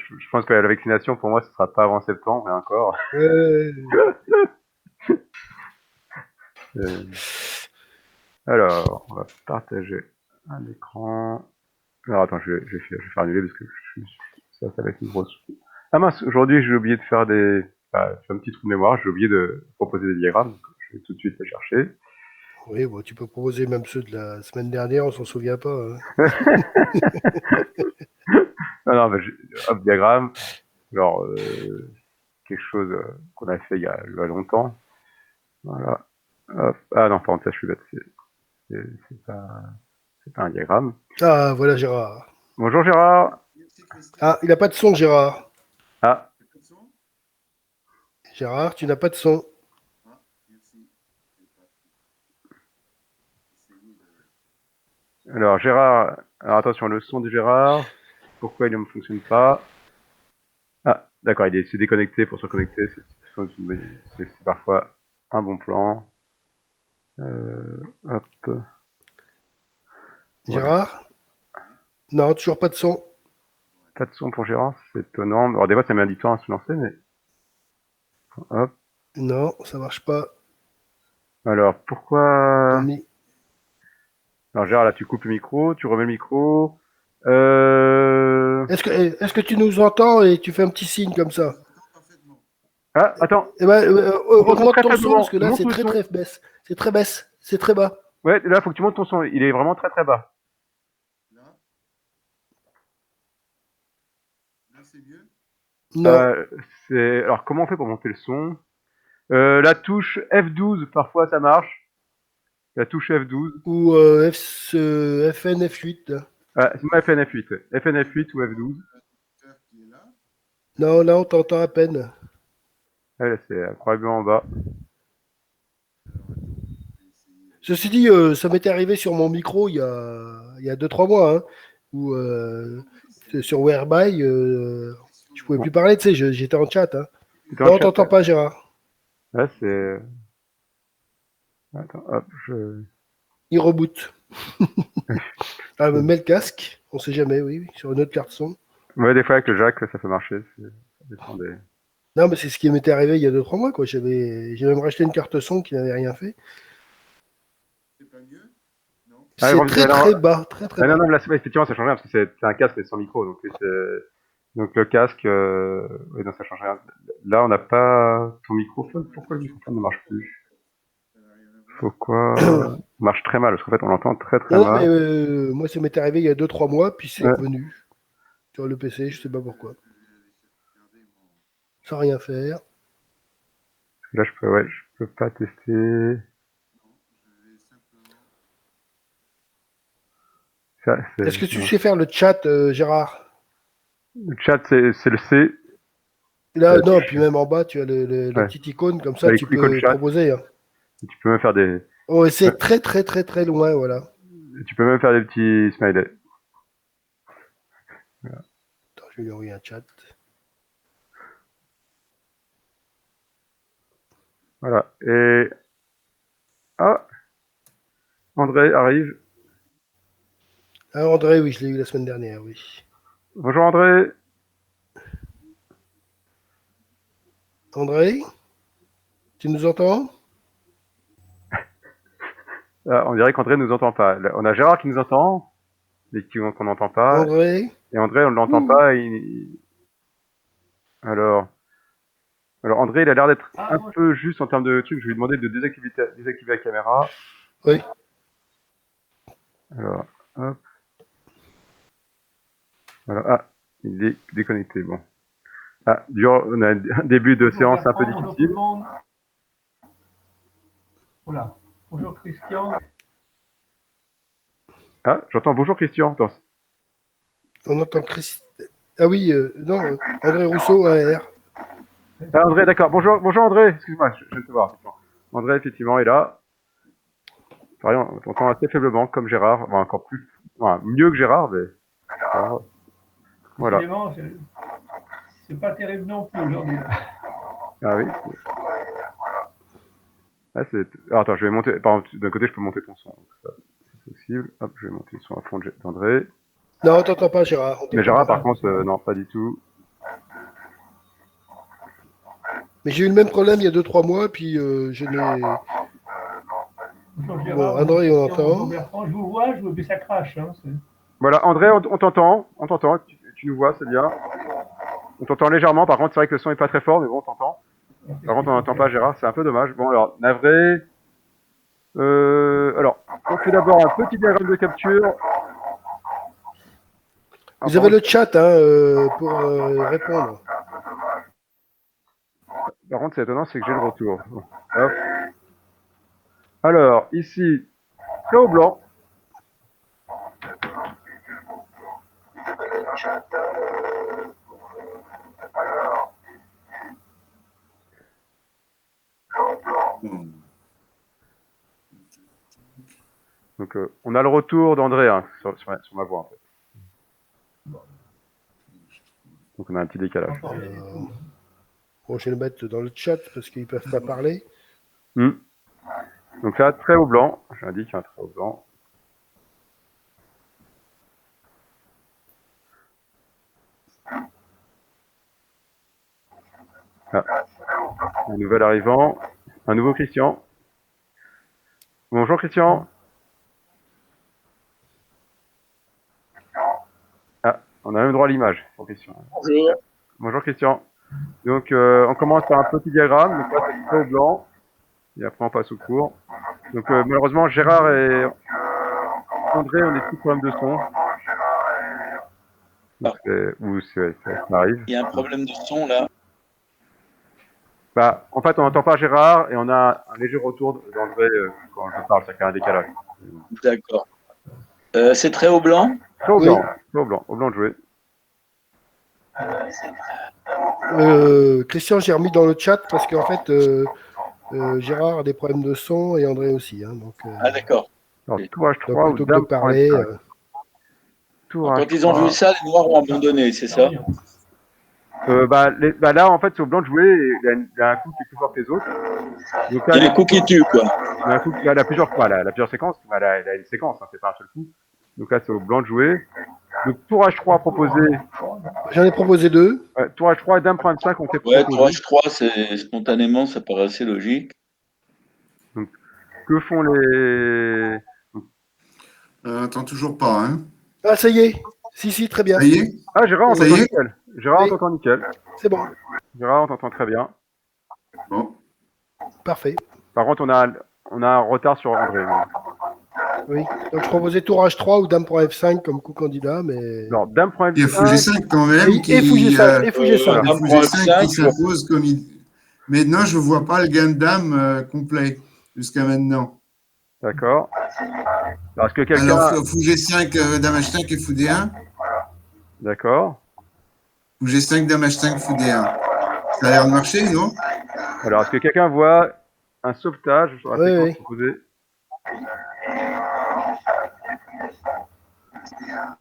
je pense que la vaccination, pour moi, ce sera pas avant septembre, et encore. Euh, Euh, Alors, on va partager un écran. Alors, attends, je vais faire annuler parce que ça va être une grosse. Ah mince, aujourd'hui, j'ai oublié de faire un petit trou de mémoire, j'ai oublié de proposer des diagrammes, donc je vais tout de suite les chercher. oui, bon, tu peux proposer même ceux de la semaine dernière, on s'en souvient pas, hein. Non, non, hop, diagramme. Alors, quelque chose qu'on a fait il y a longtemps. Voilà. Hop. Ah non, par contre, ça, je suis bête. C'est pas un diagramme. Ah, voilà Gérard. Bonjour Gérard. Ah, il n'a pas de son, Gérard. Ah, Gérard, tu n'as pas de son. alors Gérard. Alors attention, le son du Gérard. Pourquoi il ne fonctionne pas? Ah, d'accord, il s'est déconnecté pour se reconnecter. C'est parfois un bon plan. Hop, voilà. Gérard? Non, toujours pas de son. Pas de son pour Gérard, c'est étonnant. Alors des fois, ça met un du temps à se lancer, mais hop. Non, ça marche pas. Alors Ton pourquoi? mi- Alors Gérard, là, tu coupes le micro, tu remets le micro. Euh... Est-ce que tu nous entends et tu fais un petit signe comme ça? Ah, attends. Eh ben, On t'entend augmente très ton son parce faiblement. que là, Monte c'est le très son. très baisse. C'est très baisse. C'est très bas. Ouais, là, faut que tu montes ton son. Il est vraiment très très bas. Non. Euh, Alors, comment on fait pour monter le son? La touche F12, parfois ça marche. La touche F12. Ou FN, F8. Ah, c'est moi FNF8. FNF8 ou F12. Non, là, on t'entend à peine. Ouais, là, c'est probablement en bas. Ceci dit, ça m'était arrivé sur mon micro il y a 2-3 mois, hein, où sur Whereby, je pouvais Bon, plus parler, tu sais, j'étais en chat, hein. c'était en Non, on chat. t'entend pas, Gérard. Là, c'est. Attends, hop, Il reboot. Ah, me met le casque, on sait jamais, oui, oui, sur une autre carte son. Ouais, des fois avec le jack, ça peut marcher. Ça dépend des. Non, mais c'est ce qui m'était arrivé il y a 2-3 mois, quoi. J'ai même racheté une carte son qui n'avait rien fait. Ah, C'est très très bas, très très non, bas. non, là, effectivement, ça change rien parce que c'est un casque mais sans micro. Donc le casque, ouais, non, ça change rien. Là, on n'a pas ton microphone. Pourquoi le microphone ne marche plus? Pourquoi? Il marche très mal parce qu'en fait, on l'entend très très Non, non, mais mal. moi, ça m'était arrivé il y a 2-3 mois, puis c'est Ouais. revenu sur le PC, je sais pas pourquoi. Sans rien faire. Là, je peux pas tester. Ça, Est-ce que tu non. sais faire le chat, Gérard? Le chat, c'est le C. Là, La non, puis touche. même en bas, tu as la Ouais. petite icône, comme ça, Avec tu l'icône peux chat. proposer, hein. Et tu peux même faire des. Oh, et Ouais. c'est très très très très loin, voilà. Tu peux même faire des petits smileys. Attends, je vais lui envoyer un chat. Voilà. Et ah, André arrive. Ah, André, oui, je l'ai eu la semaine dernière, oui. Bonjour André. André, tu nous entends? Ah, on dirait qu'André nous entend pas. Là, on a Gérard qui nous entend, mais qu'on n'entend pas. André? Et André, on ne l'entend Ouh. pas. Alors, alors André, il a l'air d'être un peu juste en termes de trucs. Je vais lui demander de désactiver la caméra. Oui. Alors, hop, voilà. Ah, il est déconnecté. Bon. Ah, on a un début de Bonjour séance un peu Bertrand, bonjour tout le difficile. monde. Voilà. Bonjour Christian. Ah, j'entends bonjour Christian. Attends. On entend Chris. Ah oui, non, André Rousseau, AR. Ah, André, d'accord. Bonjour, bonjour André. Excuse-moi, je viens de te voir. André, effectivement, est là. Pareil, on t'entend assez faiblement, comme Gérard. Enfin, encore plus. Enfin, mieux que Gérard, mais. Voilà. Décidément, c'est pas terrible non plus aujourd'hui. Ah oui. Ah, alors, attends, je vais monter. Par exemple, d'un côté, je peux monter ton son. Donc ça, c'est possible. Hop, je vais monter le son à fond d'André. Non, on t'entend pas, Gérard. On Mais t'entend Gérard, pas. par contre, non, pas du tout. Mais j'ai eu le même problème il y a 2-3 mois, puis je n'ai. Bonjour Bon, Gérard, André, on bonjour entend. Bertrand. Je vous vois, mais ça crache. Hein, Voilà, André, on t'entend, tu nous vois, c'est bien. On t'entend légèrement, par contre, c'est vrai que le son est pas très fort, mais bon, on t'entend. Par contre, on n'entend pas Gérard, c'est un peu dommage. Bon, alors, navré. Alors, on fait d'abord un petit diagramme de capture. Vous avez le chat pour répondre. Par contre, c'est étonnant, c'est que j'ai le retour. Hop. Alors, ici, très au blanc. Donc, on a le retour d'André hein, sur ma voix, en fait. Donc, on a un petit décalage. Bon, je vais le mettre dans le chat parce qu'ils ne peuvent pas parler. Donc là, très au blanc. J'indique un trait au blanc. Ah. Un nouvel arrivant. Un nouveau Christian. Bonjour Christian. Ah, on a même droit à l'image pour Christian. Bonjour. Bonjour Christian. Donc on commence par un petit diagramme. Donc là, c'est très au blanc. Et après, on passe au cours. Donc malheureusement, Gérard et André ont des petits problèmes de son. Donc, ça arrive. Il y a un problème de son là. Bah, en fait, on n'entend pas Gérard et on a un léger retour d'André quand je parle, ça crée un décalage. D'accord. C'est très au blanc. Très au Oui. blanc, au blanc de jouer. Christian, j'ai remis dans le chat parce qu'en fait, Gérard a des problèmes de son et André aussi. Donc, Ah d'accord. Alors, tour H3 donc ou plutôt que de dame parler. F5. Tour Quand ils ont vu H3. ça, les Noirs ont abandonné, c'est ça? Là, en fait, c'est au blanc de jouer et il y a un coup qui est plus fort que les autres. Donc, là, Il y a un coup qui tue quoi. il y a un coup, elle a plusieurs séquences. Elle a une séquence, hein, c'est pas un seul coup. Donc là, c'est au blanc de jouer. Donc, tour H3 proposé. J'en ai proposé 2. Tour H3 et dame prend M5 ont été Ouais, proposés. 3H3, c'est spontanément, ça paraît assez logique. Donc, que font les... Attends, toujours pas, hein. Ah, ça y est. Si, très bien. Ça y est? Ah, Gérard, on Ça t'entend y est? nickel. Gérard, on Oui. t'entend nickel. C'est bon. Gérard, on t'entend très bien. Bon. Parfait. Par contre, on a un retard sur André. Oui. Donc, je proposais tour H3 ou dame pour F5 comme coup candidat, mais. Alors, dame prend Il y a Fou F5. G5 quand même Et Fou G5. Et Fou G5. il y a Dame Fou prend G5 qui F5. s'impose comme il. Mais non, je vois pas le gain de dame complet jusqu'à maintenant. D'accord. Alors, est-ce que quelqu'un... Alors, Fou G5, Dame H5 et Fou D1. D'accord. Fou G5, Dame H5, Fou D1. Ça a l'air de marcher, non? Alors, est-ce que quelqu'un voit un sauvetage sur la séquence proposée?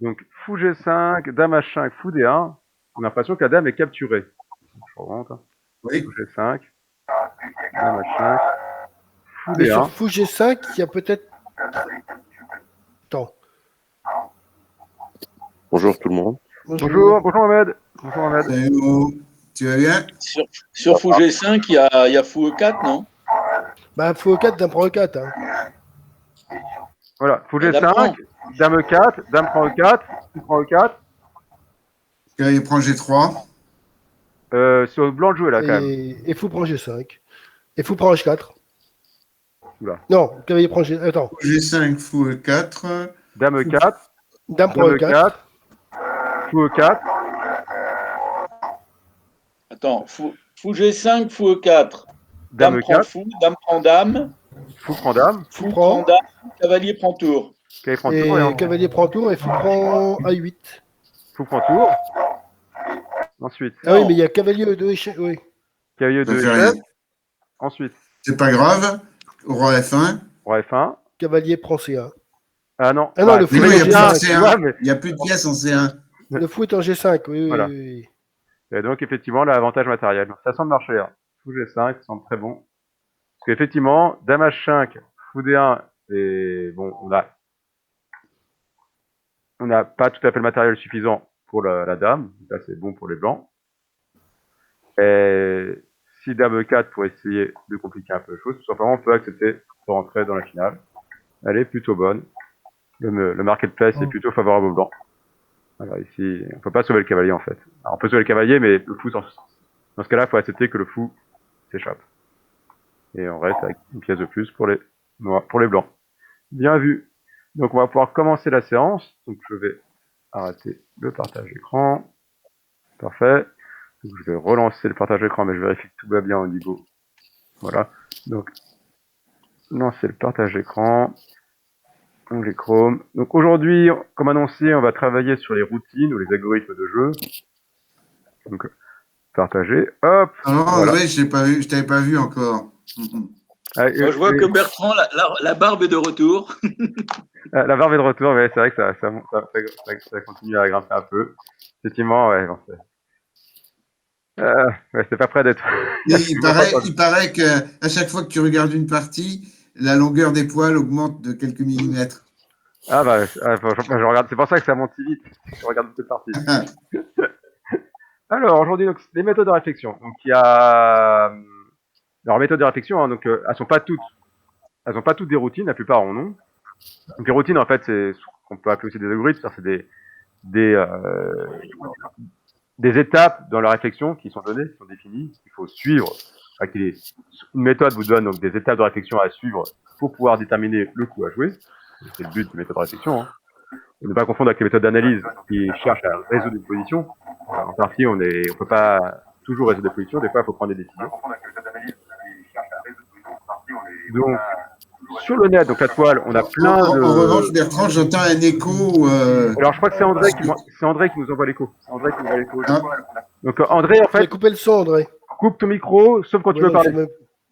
Donc, Fou G5, Dame H5, Fou D1. On a l'impression que la dame est capturée. Je remonte. Oui. Fou G5, Dame H5, Fou Mais sur D1. Fou G5, il y a peut-être. Attends. Bonjour tout le monde. Bonjour Mohamed. Bonjour Mohamed. Salut, tu vas bien? Sur Fou G5, il y a Fou E4, non? Bah, Fou E4, dame prend E4. Voilà, Fou Dame G5, prend. Dame E4, Dame prend E4, Fou prend E4. Cavalier prend G3. C'est au blanc de jouer là quand même. Et Fou prend G5. Et Fou prend H4. Oula. Non, cavalier prend G. Attends. Fou G5, Fou E4. Dame E4, Dame prend Dame E4. E4, Fou E4. Attends, Fou G5, Fou E4. Dame Dame prend E4, Fou, Dame prend Dame. Fou prend Dame, Fou Fou prend. prend Dame, Cavalier prend Tour. Cavalier prend Et tour cavalier prend tour et Fou prend A8. Fou prend tour. Ensuite, Ah oui, mais il y a cavalier E2 échec. Oui. cavalier Ça 2 fait rien. échec. Ensuite, C'est pas grave. Roi F1. roi F1. Cavalier prend C1. Ah non, Ah non, le Mais fou non, est il en n'y a plus de G5. tu vois, C1. mais- Il n'y a plus de pièces en C1. Le fou est en G5. Oui, Voilà. oui. Et donc effectivement, l'avantage matériel. Donc, ça semble marcher. Hein. Fou G5, ça semble très bon. Parce qu'effectivement, Dame H5, Fou D1, et bon, on n'a pas tout à fait le matériel suffisant pour la dame. Là, c'est bon pour les blancs. Et ici dame 4 pour essayer de compliquer un peu les choses. Tout simplement, on peut accepter de rentrer dans la finale. Elle est plutôt bonne. Le marketplace est plutôt favorable aux blancs. Alors ici, on peut pas sauver le cavalier en fait. Alors, on peut sauver le cavalier, mais le fou dans ce cas-là, il faut accepter que le fou s'échappe. Et on reste avec une pièce de plus pour les noirs, pour les blancs. Bien vu. Donc on va pouvoir commencer la séance. Donc je vais arrêter le partage d'écran. Parfait. Donc je vais relancer le partage d'écran, mais je vérifie que tout va bien au niveau. Voilà. Donc lancer le partage d'écran. Onglet Chrome. Donc aujourd'hui, comme annoncé, on va travailler sur les routines ou les algorithmes de jeu. Donc partager. Hop. Non, Voilà. André, je t'avais pas vu encore. Ah, Moi, je vois que Bertrand, la barbe est de retour. la barbe est de retour, mais c'est vrai que ça continue à grimper un peu. Effectivement, ouais, bon, ouais, c'est pas prêt d'être. Et il paraît que à chaque fois que tu regardes une partie, la longueur des poils augmente de quelques millimètres. Ah bah, je regarde. C'est pour ça que ça monte si vite. Je regarde cette partie. Alors aujourd'hui, donc les méthodes de réflexion. Donc il y a alors méthodes de réflexion. Hein, donc elles sont pas toutes des routines. La plupart en ont. Donc les routines, en fait, c'est ce qu'on peut appeler aussi des algorithmes. C'est des étapes dans la réflexion qui sont données, qui sont définies. Il faut suivre. Une méthode vous donne donc des étapes de réflexion à suivre pour pouvoir déterminer le coup à jouer. C'est le but de méthode de réflexion. Hein. Et ne pas confondre avec les méthodes d'analyse qui cherchent à résoudre une position. En partie, on peut pas toujours résoudre des positions. Des fois, il faut prendre des décisions. Donc, sur le net, donc la toile, on a plein de. En revanche, Bertrand, j'entends un écho. Alors, je crois que c'est André qui nous envoie l'écho. C'est André qui nous envoie l'écho. Donc, André, en Tu as fait, coupé le son, André. coupe ton micro, sauf quand tu veux parler. Même...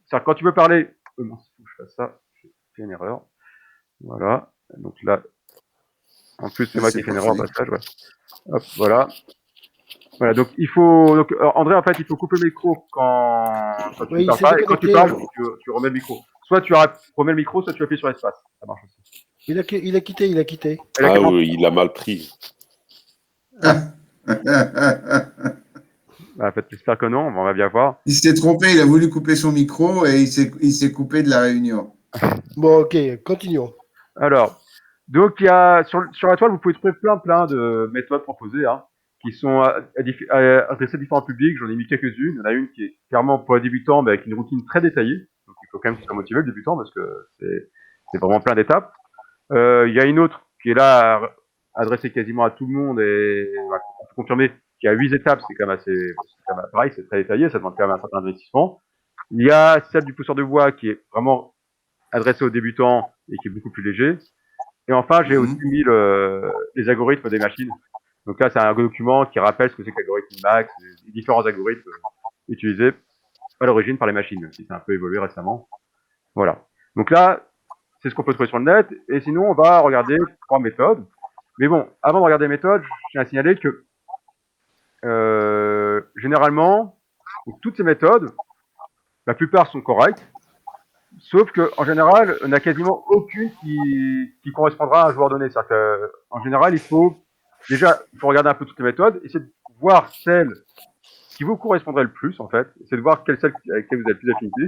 C'est-à-dire, quand tu veux parler. Non, si je fais ça, j'ai fait une erreur. Voilà. Donc là, en plus, c'est moi qui ai fait une erreur au passage. Ouais. Hop, voilà. Voilà, donc il faut. Donc, André, en fait, il faut couper le micro quand tu parles pas. Et quand tu parles, tu remets le micro. Soit tu remets le micro, soit tu appuies sur l'espace. Ça marche aussi. Il a quitté. Ah oui, il a mal pris. En fait, j'espère que non, on va bien voir. Il s'est trompé, il a voulu couper son micro et il s'est coupé de la réunion. Bon, ok, continuons. Alors, donc il y a sur la toile, vous pouvez trouver plein de méthodes proposées, hein, qui sont adressées à différents publics. J'en ai mis quelques-unes. Il y en a une qui est clairement pour les débutants, mais avec une routine très détaillée. Donc il faut quand même qu'il soit motivé le débutant parce que c'est vraiment plein d'étapes. Il y a une autre qui est là adressée quasiment à tout le monde et on peut confirmer qu'il y a 8 étapes. C'est quand même pareil, c'est très détaillé. Ça demande quand même un certain investissement. Il y a celle du pousseur de bois qui est vraiment adressée aux débutants et qui est beaucoup plus léger. Et enfin, j'ai aussi mis les algorithmes des machines. Donc là, c'est un document qui rappelle ce que c'est que l'algorithme max, les différents algorithmes utilisés à l'origine par les machines, qui s'est un peu évolué récemment. Voilà. Donc là, c'est ce qu'on peut trouver sur le net. Et sinon, on va regarder 3 méthodes. Mais bon, avant de regarder les méthodes, je tiens à signaler que généralement, toutes ces méthodes, la plupart sont correctes. Sauf que, en général, on n'a quasiment aucune qui correspondra à un joueur donné. C'est-à-dire qu'en général, il faut regarder un peu toutes les méthodes, essayer de voir celle qui vous correspondrait le plus, en fait. Essayer de voir celle avec laquelle vous avez le plus d'affinité.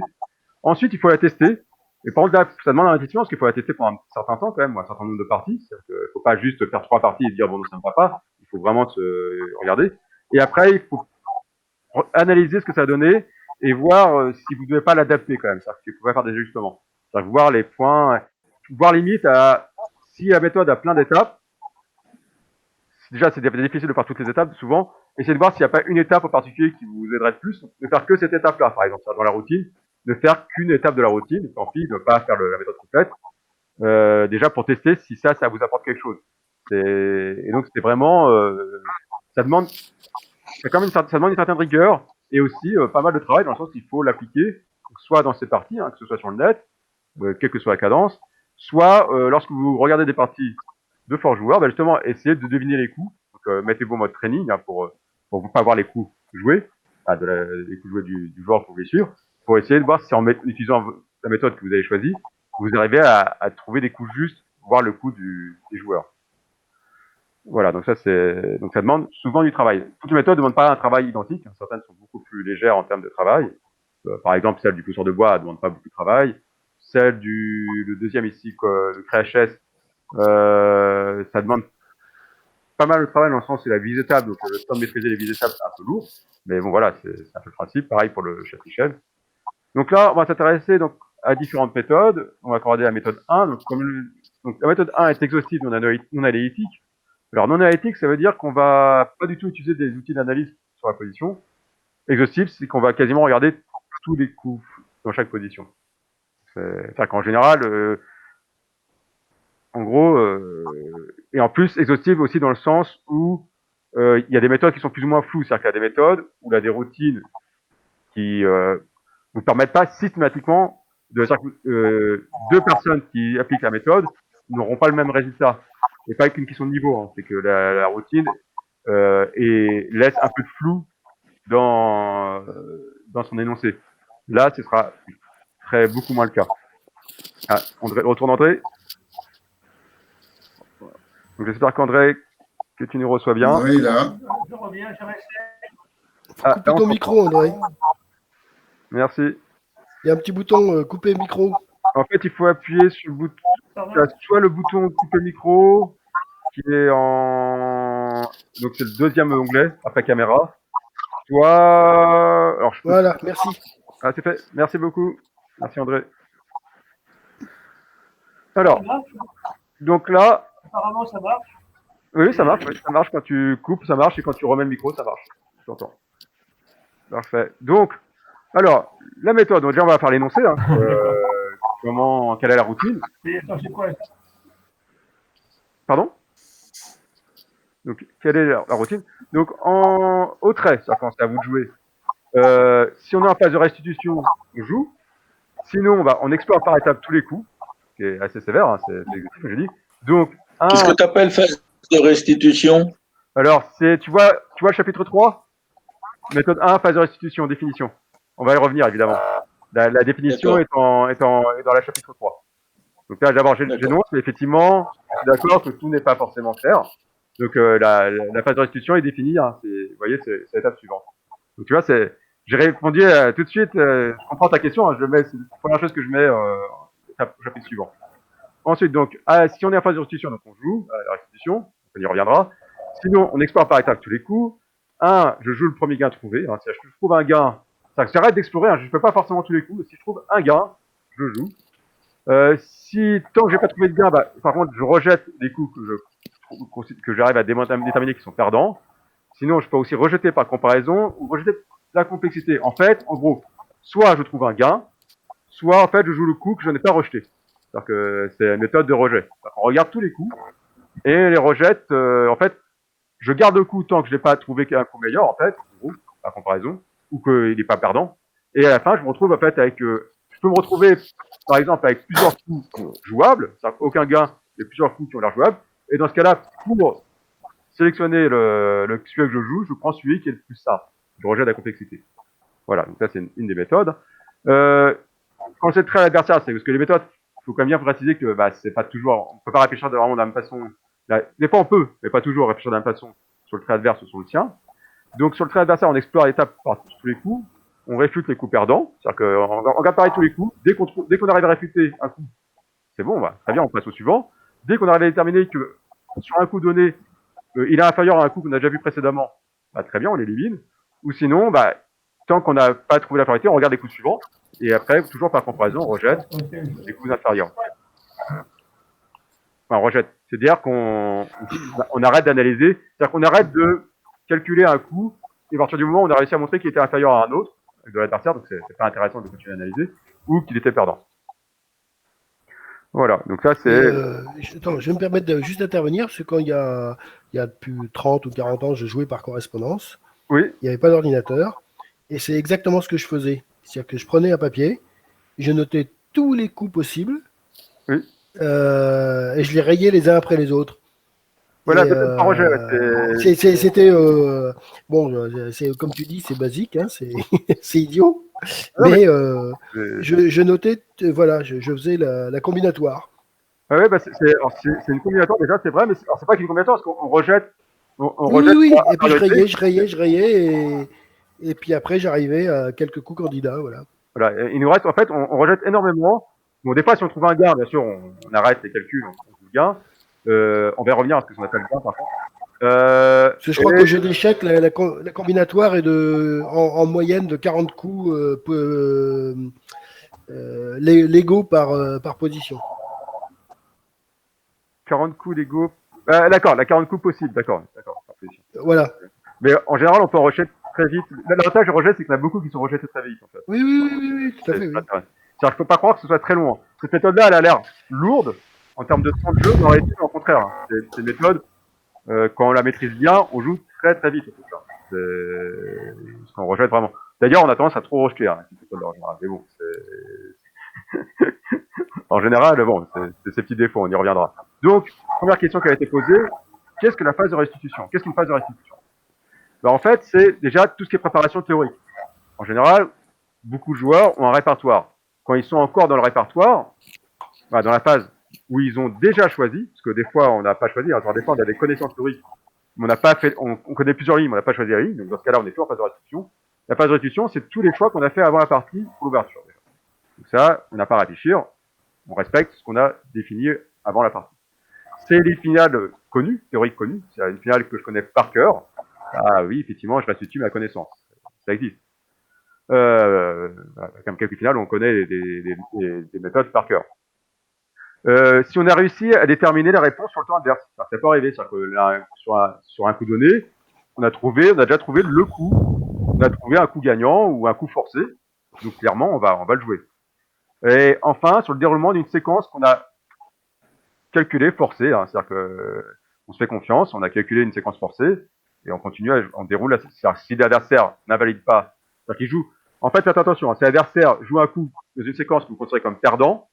Ensuite, il faut la tester. Et par contre, là, ça demande un investissement parce qu'il faut la tester pendant un certain temps, quand même, ou un certain nombre de parties. C'est-à-dire qu'il ne faut pas juste faire 3 parties et dire, bon, non, ça ne va pas. Il faut vraiment se regarder. Et après, il faut analyser ce que ça a donné et voir si vous ne devez pas l'adapter quand même. C'est-à-dire qu'il faut faire des ajustements. C'est-à-dire voir les points, voir limite à si la méthode a plein d'étapes. Déjà, c'est difficile de faire toutes les étapes, souvent. Essayez de voir s'il n'y a pas une étape en particulier qui vous aiderait le plus. Ne faire que cette étape-là, par exemple, dans la routine. Ne faire qu'une étape de la routine. Tant pis, ne pas faire la méthode complète. Déjà pour tester si ça vous apporte quelque chose. Et donc, c'est vraiment, ça demande une certaine rigueur et aussi pas mal de travail dans le sens qu'il faut l'appliquer, soit dans ces parties, hein, que ce soit sur le net, quelle que soit la cadence, soit lorsque vous regardez des parties de forts joueurs, bah justement, essayez de deviner les coups. Donc, mettez-vous en mode training hein, pour vous pas voir les coups joués, les coups joués du joueur que vous voulez suivre, pour essayer de voir si en utilisant la méthode que vous avez choisie, vous arrivez à trouver des coups justes, voir le coup des joueurs. Voilà, donc ça demande souvent du travail. Toutes les méthodes ne demandent pas un travail identique. Certaines sont beaucoup plus légères en termes de travail, Par exemple, celle du pousseur de bois, elle demande pas beaucoup de travail. Celle le deuxième ici, le CRHS, ça demande pas mal de travail dans le sens où c'est la visée table, donc le temps de maîtriser les visées tables, c'est un peu lourd. Mais bon, voilà, c'est un peu le principe. Pareil pour le châssis chef. Donc là, on va s'intéresser donc à différentes méthodes. On va regarder la méthode 1. Donc, donc la méthode 1 est exhaustive, non analytique. Alors non analytique, ça veut dire qu'on va pas du tout utiliser des outils d'analyse sur la position. Exhaustif, c'est qu'on va quasiment regarder tous les coups dans chaque position. C'est-à-dire qu'en général, en gros, et en plus exhaustive aussi dans le sens où il y a des méthodes qui sont plus ou moins floues. C'est-à-dire qu'il y a des méthodes où il y a des routines qui ne permettent pas systématiquement de dire que deux personnes qui appliquent la méthode n'auront pas le même résultat. Et pas qu'une question de niveau, hein. C'est que la routine laisse un peu de flou dans son énoncé. Là, ce serait beaucoup moins le cas. Ah, André, retourne André. Donc j'espère qu'André, que tu nous reçois bien. Oui, là. Je reviens, je reste. Couper ton micro, André. Merci. Il y a un petit bouton couper micro. En fait, il faut appuyer sur le bouton, soit le bouton couper micro, qui est donc c'est le deuxième onglet après caméra, soit, alors Voilà, merci. Ah, c'est fait. Merci beaucoup. Merci André. Alors, donc là, Apparemment, ça marche. oui, ça marche. Oui, ça marche quand tu coupes, ça marche, et quand tu remets le micro, ça marche. Je t'entends. Parfait. Donc, alors, la méthode. Donc déjà, on va faire l'énoncé. Hein. Quelle est la routine? Attends, c'est quoi? Pardon? Donc, quelle est la routine? Donc, au trait, ça commence à vous de jouer. Si on est en phase de restitution, on joue. Sinon, on explore par étapes tous les coups, qui est assez sévère, hein, c'est ce que je dis. Donc, Qu'est-ce que tu appelles phase de restitution? Alors, tu vois le chapitre 3? Méthode 1, phase de restitution, définition. On va y revenir, évidemment. La définition est dans la chapitre 3. Donc là, d'abord, j'énonce, mais effectivement, je suis d'accord que tout n'est pas forcément clair. Donc, la phase de restitution est définie, hein, vous voyez, c'est l'étape suivante. Donc, tu vois, j'ai répondu tout de suite, je comprends ta question, hein, c'est la première chose que je mets au chapitre suivant. Ensuite, donc, si on est en phase de restitution, donc on joue à la restitution, on y reviendra. Sinon, on explore par étapes tous les coups. Je joue le premier gain trouvé. Hein, si je trouve un gain, j'arrête d'explorer, hein, je ne fais pas forcément tous les coups. Si je trouve un gain, je joue. Tant que j'ai pas trouvé de gain, par contre, je rejette les coups que j'arrive à déterminer qui sont perdants. Sinon, je peux aussi rejeter par comparaison ou rejeter la complexité. En fait, en gros, soit je trouve un gain, soit en fait je joue le coup que je n'ai pas rejeté. C'est-à-dire que c'est une méthode de rejet. On regarde tous les coups et les rejette. En fait, je garde le coup tant que je n'ai pas trouvé un coup meilleur, en fait, en gros, par comparaison, ou qu'il n'est pas perdant. Et à la fin, je me retrouve en fait avec, je peux me retrouver, par exemple, avec plusieurs coups jouables, c'est-à-dire aucun gain, mais plusieurs coups qui ont l'air jouables. Et dans ce cas-là, pour sélectionner celui que je joue, je prends celui qui est le plus simple. Je rejette la complexité. Voilà, donc ça c'est une des méthodes. Quand c'est très adversaire, c'est parce que les méthodes, il faut quand même bien préciser que c'est pas toujours, on peut pas réfléchir vraiment de la même façon. Des fois on peut, mais pas toujours réfléchir de la même façon sur le trait adverse ou sur le tien. Donc sur le trait adversaire, on explore l'étape par tous les coups, on réfute les coups perdants, c'est-à-dire qu'on regarde pareil tous les coups. Dès qu'on arrive à réfuter un coup, c'est bon, très bien, on passe au suivant. Dès qu'on arrive à déterminer que sur un coup donné, il est inférieur à un coup qu'on a déjà vu précédemment, très bien, on l'élimine. Ou sinon, tant qu'on n'a pas trouvé l'infériorité, on regarde les coups suivants. Et après, toujours par comparaison, on rejette les coups inférieurs. Enfin, on rejette. C'est-à-dire qu'on arrête d'analyser. C'est-à-dire qu'on arrête de calculer un coup. Et à partir du moment où on a réussi à montrer qu'il était inférieur à un autre, de l'adversaire, donc c'est pas intéressant de continuer à analyser, ou qu'il était perdant. Voilà, donc ça c'est... Attends, je vais me permettre de juste intervenir, parce que quand il y a depuis 30 ou 40 ans, je jouais par correspondance. Oui. Il n'y avait pas d'ordinateur. Et c'est exactement ce que je faisais. C'est-à-dire que je prenais un papier, je notais tous les coups possibles, oui. Et je les rayais les uns après les autres. Voilà, peut-être pas rejet. C'était bon, c'est comme tu dis, c'est basique, hein, c'est idiot. Mais je notais, voilà, je faisais la combinatoire. Ah ouais, c'est une combinatoire déjà, c'est vrai, mais c'est pas qu'une combinatoire parce qu'on rejette. Oui. Et puis je rayais, et puis après j'arrivais à quelques coups candidats, voilà. Voilà, il nous reste, en fait, on rejette énormément. Bon, des fois, si on trouve un gain, bien sûr, on arrête les calculs, on trouve le gain. On va revenir à ce qu'on appelle le gain, par contre. Parce que je crois qu'au jeu d'échecs, la combinatoire est en moyenne de 40 coups légaux par position. 40 coups d'ego. D'accord, la 40 coups possible, d'accord. Voilà. Mais en général, on peut en rejeter très vite. L'avantage du rejet, c'est qu'il y en a beaucoup qui sont rejetés très vite, en fait. Oui, tout à fait. Oui. C'est-à-dire qu'il ne faut pas croire que ce soit très loin. Cette méthode-là, elle a l'air lourde en termes de temps de jeu, mais en réalité, au contraire. C'est une méthode, quand on la maîtrise bien, on joue très très vite. Parce qu'on rejette vraiment. D'ailleurs, on a tendance à trop rejeter, cette méthode-là, en général. Mais bon, en général, bon, c'est ces petits défauts, on y reviendra. Donc, première question qui a été posée, qu'est-ce que la phase de restitution? Qu'est-ce qu'une phase de restitution? Ben, en fait, c'est déjà tout ce qui est préparation théorique. En général, beaucoup de joueurs ont un répertoire. Quand ils sont encore dans le répertoire, dans la phase où ils ont déjà choisi, parce que des fois on n'a pas choisi, genre des fois on a des connaissances théoriques, mais on n'a pas fait, on connaît plusieurs lignes, mais on n'a pas choisi la ligne, donc dans ce cas-là on est toujours en phase de restitution. La phase de restitution, c'est tous les choix qu'on a fait avant la partie pour l'ouverture. Donc ça, on n'a pas à réfléchir, on respecte ce qu'on a défini avant la partie. C'est les finales connues, théoriques connues, c'est une finale que je connais par cœur. Ah oui, effectivement, je restitue ma connaissance. Ça existe. Comme quelques finales, on connaît des méthodes par cœur. Si on a réussi à déterminer la réponse sur le temps adverse, ça peut arriver, c'est-à-dire que là, sur un coup donné, on a déjà trouvé le coup, on a trouvé un coup gagnant ou un coup forcé, donc clairement on va le jouer. Et enfin, sur le déroulement d'une séquence qu'on a calculée, forcée, c'est-à-dire que on se fait confiance, on a calculé une séquence forcée et on continue, on déroule. C'est-à-dire si l'adversaire n'invalide pas, c'est-à-dire qu'il joue. En fait, faites attention, si l'adversaire joue un coup dans une séquence que vous considérez comme perdant,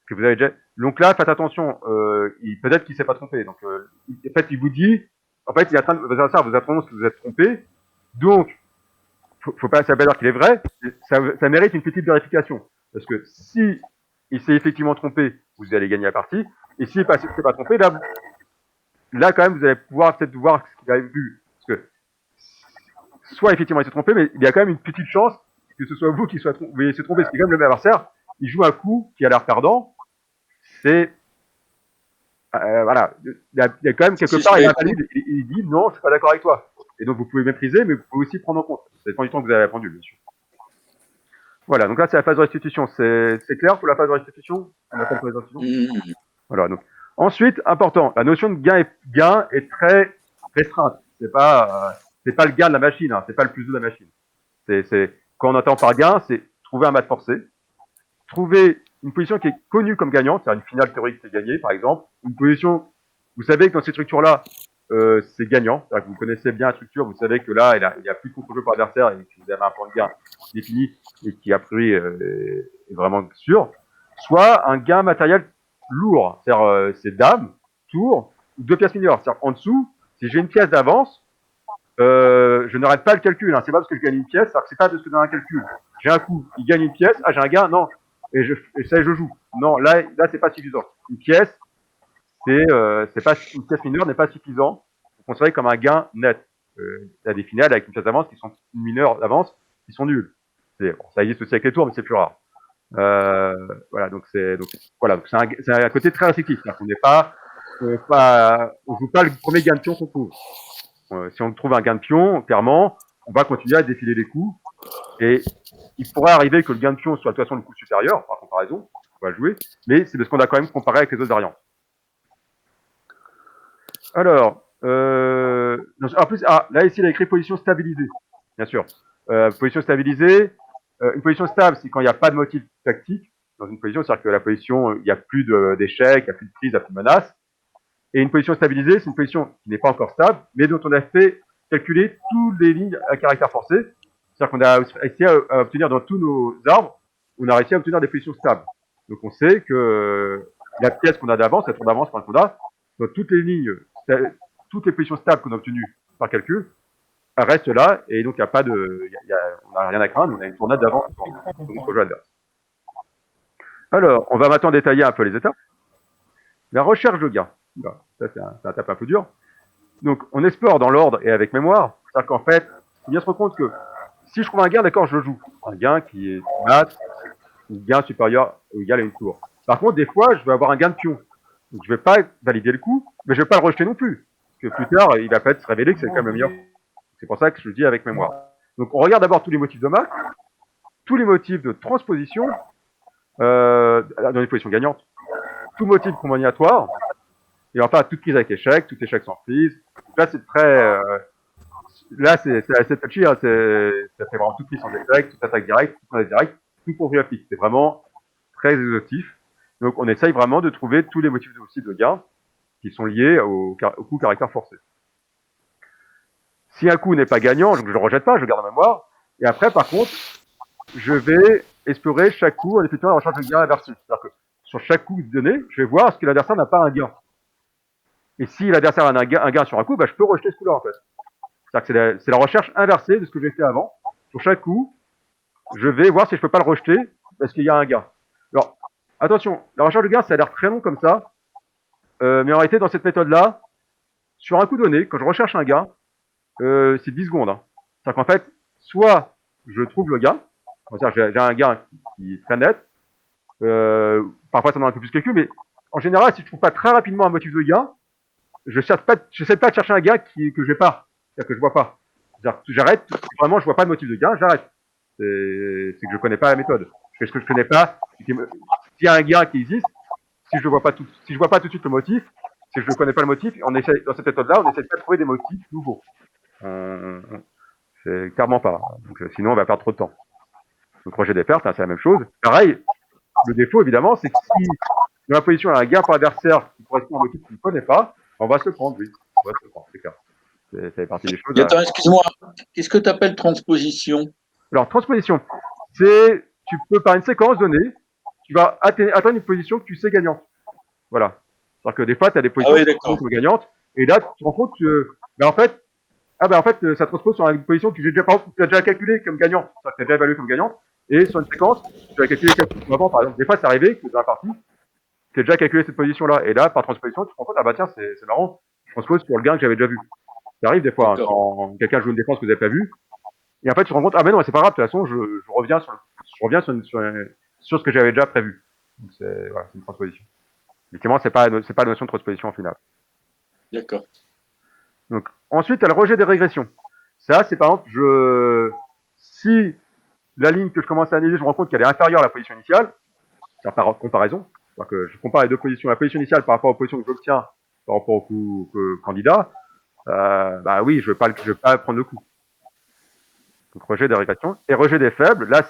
que vous avez déjà. Donc là, faites attention, peut-être qu'il s'est pas trompé. Donc, en fait, il vous dit, en fait, il est en train de vous annonce que vous êtes trompé. Donc, faut pas s'apercevoir qu'il est vrai. Ça mérite une petite vérification. Parce que si il s'est effectivement trompé, vous allez gagner la partie. Et s'il s'est pas trompé, là, quand même, vous allez pouvoir peut-être voir ce qu'il a vu. Parce que, soit effectivement il s'est trompé, mais il y a quand même une petite chance que ce soit vous qui soyez trompé. Parce que comme le même adversaire, il joue un coup qui a l'air perdant. C'est voilà, il y a quand même quelque part, il dit non, je suis pas d'accord avec toi. Et donc vous pouvez maîtriser, mais vous pouvez aussi prendre en compte. Ça dépend du temps que vous avez répondu, bien sûr. Voilà, donc là c'est la phase de restitution. C'est clair pour la phase de restitution? On appelle phase de restitution. Voilà, donc ensuite, important, la notion de gain est très restreinte. C'est pas le gain de la machine, c'est pas le plus de la machine. Quand on entend par gain, c'est trouver un mat forcé, trouver une position qui est connue comme gagnante, c'est-à-dire une finale théorique qui est gagnée, par exemple, une position, vous savez que dans cette structure-là, c'est gagnant, c'est-à-dire que vous connaissez bien la structure, vous savez que là, il y a plus de contre-jeu par l'adversaire et que vous avez un point de gain défini et qui, a priori, est vraiment sûr, soit un gain matériel lourd, c'est-à-dire c'est dame, tour, ou 2 pièces mineures, c'est-à-dire en dessous, si j'ai une pièce d'avance, je n'arrête pas le calcul, c'est pas parce que je gagne une pièce, c'est pas parce que dans un calcul, j'ai un coup, il gagne une pièce, j'ai un gain, non, et je joue. Non, là c'est pas suffisant. Une pièce, c'est pas une pièce mineure n'est pas suffisant pour considérer comme un gain net. Il y a des finales avec une pièce d'avance qui sont mineures d'avance, qui sont nulles. Ça existe aussi avec les tours, mais c'est plus rare. Voilà, donc c'est un côté très restrictif. On n'est pas, on joue pas le premier gain de pion qu'on trouve. Si on trouve un gain de pion, clairement, on va continuer à défiler les coups. Et il pourrait arriver que le gain de pion soit de toute façon le coup supérieur, par comparaison, on va jouer, mais c'est parce qu'on a quand même comparé avec les autres variantes. Alors, en plus, là ici il a écrit position stabilisée, bien sûr. Position stabilisée, une position stable, c'est quand il n'y a pas de motif tactique dans une position, c'est-à-dire que la position, il n'y a plus d'échec, il n'y a plus de prise, il n'y a plus de menace. Et une position stabilisée, c'est une position qui n'est pas encore stable, mais dont on a fait calculer toutes les lignes à caractère forcé. C'est-à-dire qu'on a réussi à obtenir dans tous nos arbres, on a réussi à obtenir des positions stables. Donc on sait que la pièce qu'on a d'avance, la tour d'avance qu'on a, dans toutes les lignes, toutes les positions stables qu'on a obtenues par calcul, elles restent là, et donc il n'y a pas on n'a rien à craindre, on a une tournade d'avance sur notre jeu adverse. Alors, on va maintenant détailler un peu les étapes. La recherche de gain. Ça, c'est un étape un peu dur. Donc, on explore dans l'ordre et avec mémoire. C'est-à-dire qu'en fait, il faut bien se rendre compte que si je trouve un gain, d'accord, je le joue. un gain qui est mat ou gain supérieur ou égal à une tour. Par contre, des fois, je vais avoir un gain de pion. Donc, je vais pas valider le coup, mais je vais pas le rejeter non plus. Parce que plus tard, il va peut-être se révéler que c'est quand même le meilleur. C'est pour ça que je le dis avec mémoire. Donc, on regarde d'abord tous les motifs de max, tous les motifs de transposition, dans les positions gagnantes, tout motif combinatoire, et enfin, toute prise avec échec, tout échec sans prise. Donc là, c'est très, là, c'est assez touchy, hein, ça fait vraiment toute prise sans échec, toute attaque directe, toute attaque directe, tout profil applique. C'est vraiment très exhaustif. Donc, on essaye vraiment de trouver tous les motifs de gain qui sont liés au coup caractère forcé. Si un coup n'est pas gagnant, je ne le rejette pas, je le garde en mémoire. Et après, par contre, je vais explorer chaque coup en effectuant la recherche de gain inversé. C'est-à-dire que sur chaque coup donné, je vais voir si l'adversaire n'a pas un gain. Et si l'adversaire a un gain sur un coup, bah, je peux rejeter ce coup-là, en fait. C'est-à-dire que c'est la recherche inversée de ce que j'ai fait avant. Sur chaque coup, je vais voir si je peux pas le rejeter parce qu'il y a un gain. Alors, attention, la recherche de gain, ça a l'air très long comme ça. Mais en réalité, dans cette méthode-là, sur un coup donné, quand je recherche un gain, c'est 10 secondes. Hein. C'est-à-dire qu'en fait, soit je trouve le gain, c'est-à-dire j'ai un gain qui est très net, parfois ça demande un peu plus de calcul, mais en général, si je trouve pas très rapidement un motif de gain, je sais pas de chercher un gain que j'ai pas, c'est-à-dire que je vois pas. C'est-à-dire que j'arrête, vraiment je vois pas de motif de gain, j'arrête. C'est que je connais pas la méthode. Je fais ce que je connais pas. S'il y a un gain qui existe, si je vois pas tout de suite le motif, si je ne connais pas le motif, on essaie, dans cette méthode-là, on essaie de pas trouver des motifs nouveaux. C'est clairement pas. Donc, sinon, on va perdre trop de temps. Donc, rejet des pertes, hein, c'est la même chose. Pareil, le défaut, évidemment, c'est que si dans la position, il y a un gain par l'adversaire qui correspond à un motif qu'on ne connaît pas, on va se le prendre, oui. On va se le prendre, c'est clair. Ça fait partie des choses. Attends, excuse-moi. Qu'est-ce que tu appelles transposition? Alors, transposition, c'est, tu peux, par une séquence donnée, tu vas atteindre une position que tu sais gagnante. Voilà. C'est-à-dire que des fois, tu as des positions qui sont gagnantes, et là, tu te rends compte que, ben, en fait, ça transpose sur une position que j'ai déjà, par exemple, tu as déjà calculée comme gagnante, c'est-à-dire que tu as déjà évalué comme gagnante, et sur une séquence, tu vas calculer quelques fois avant, par exemple. Des fois, c'est arrivé que dans la partie, tu as déjà calculé cette position-là, et là, par transposition, tu te rends compte, ah bah tiens, c'est marrant, je transpose sur le gain que j'avais déjà vu. Ça arrive des fois, hein, quand quelqu'un joue une défense que vous n'avez pas vue, et en fait, tu te rends compte, ah ben non, c'est pas grave, de toute façon, je reviens sur ce que j'avais déjà prévu. Donc, c'est une transposition. Effectivement, c'est pas la notion de transposition en finale. D'accord. Donc, ensuite, il y a le rejet des régressions. Ça, c'est par exemple, si la ligne que je commence à analyser, je me rends compte qu'elle est inférieure à la position initiale, c'est par comparaison, c'est-à-dire que je compare les deux positions, la position initiale par rapport aux positions que j'obtiens par rapport au coup candidat, bah oui, je vais pas prendre le coup. Donc, rejet des régressions. Et rejet des faibles, là,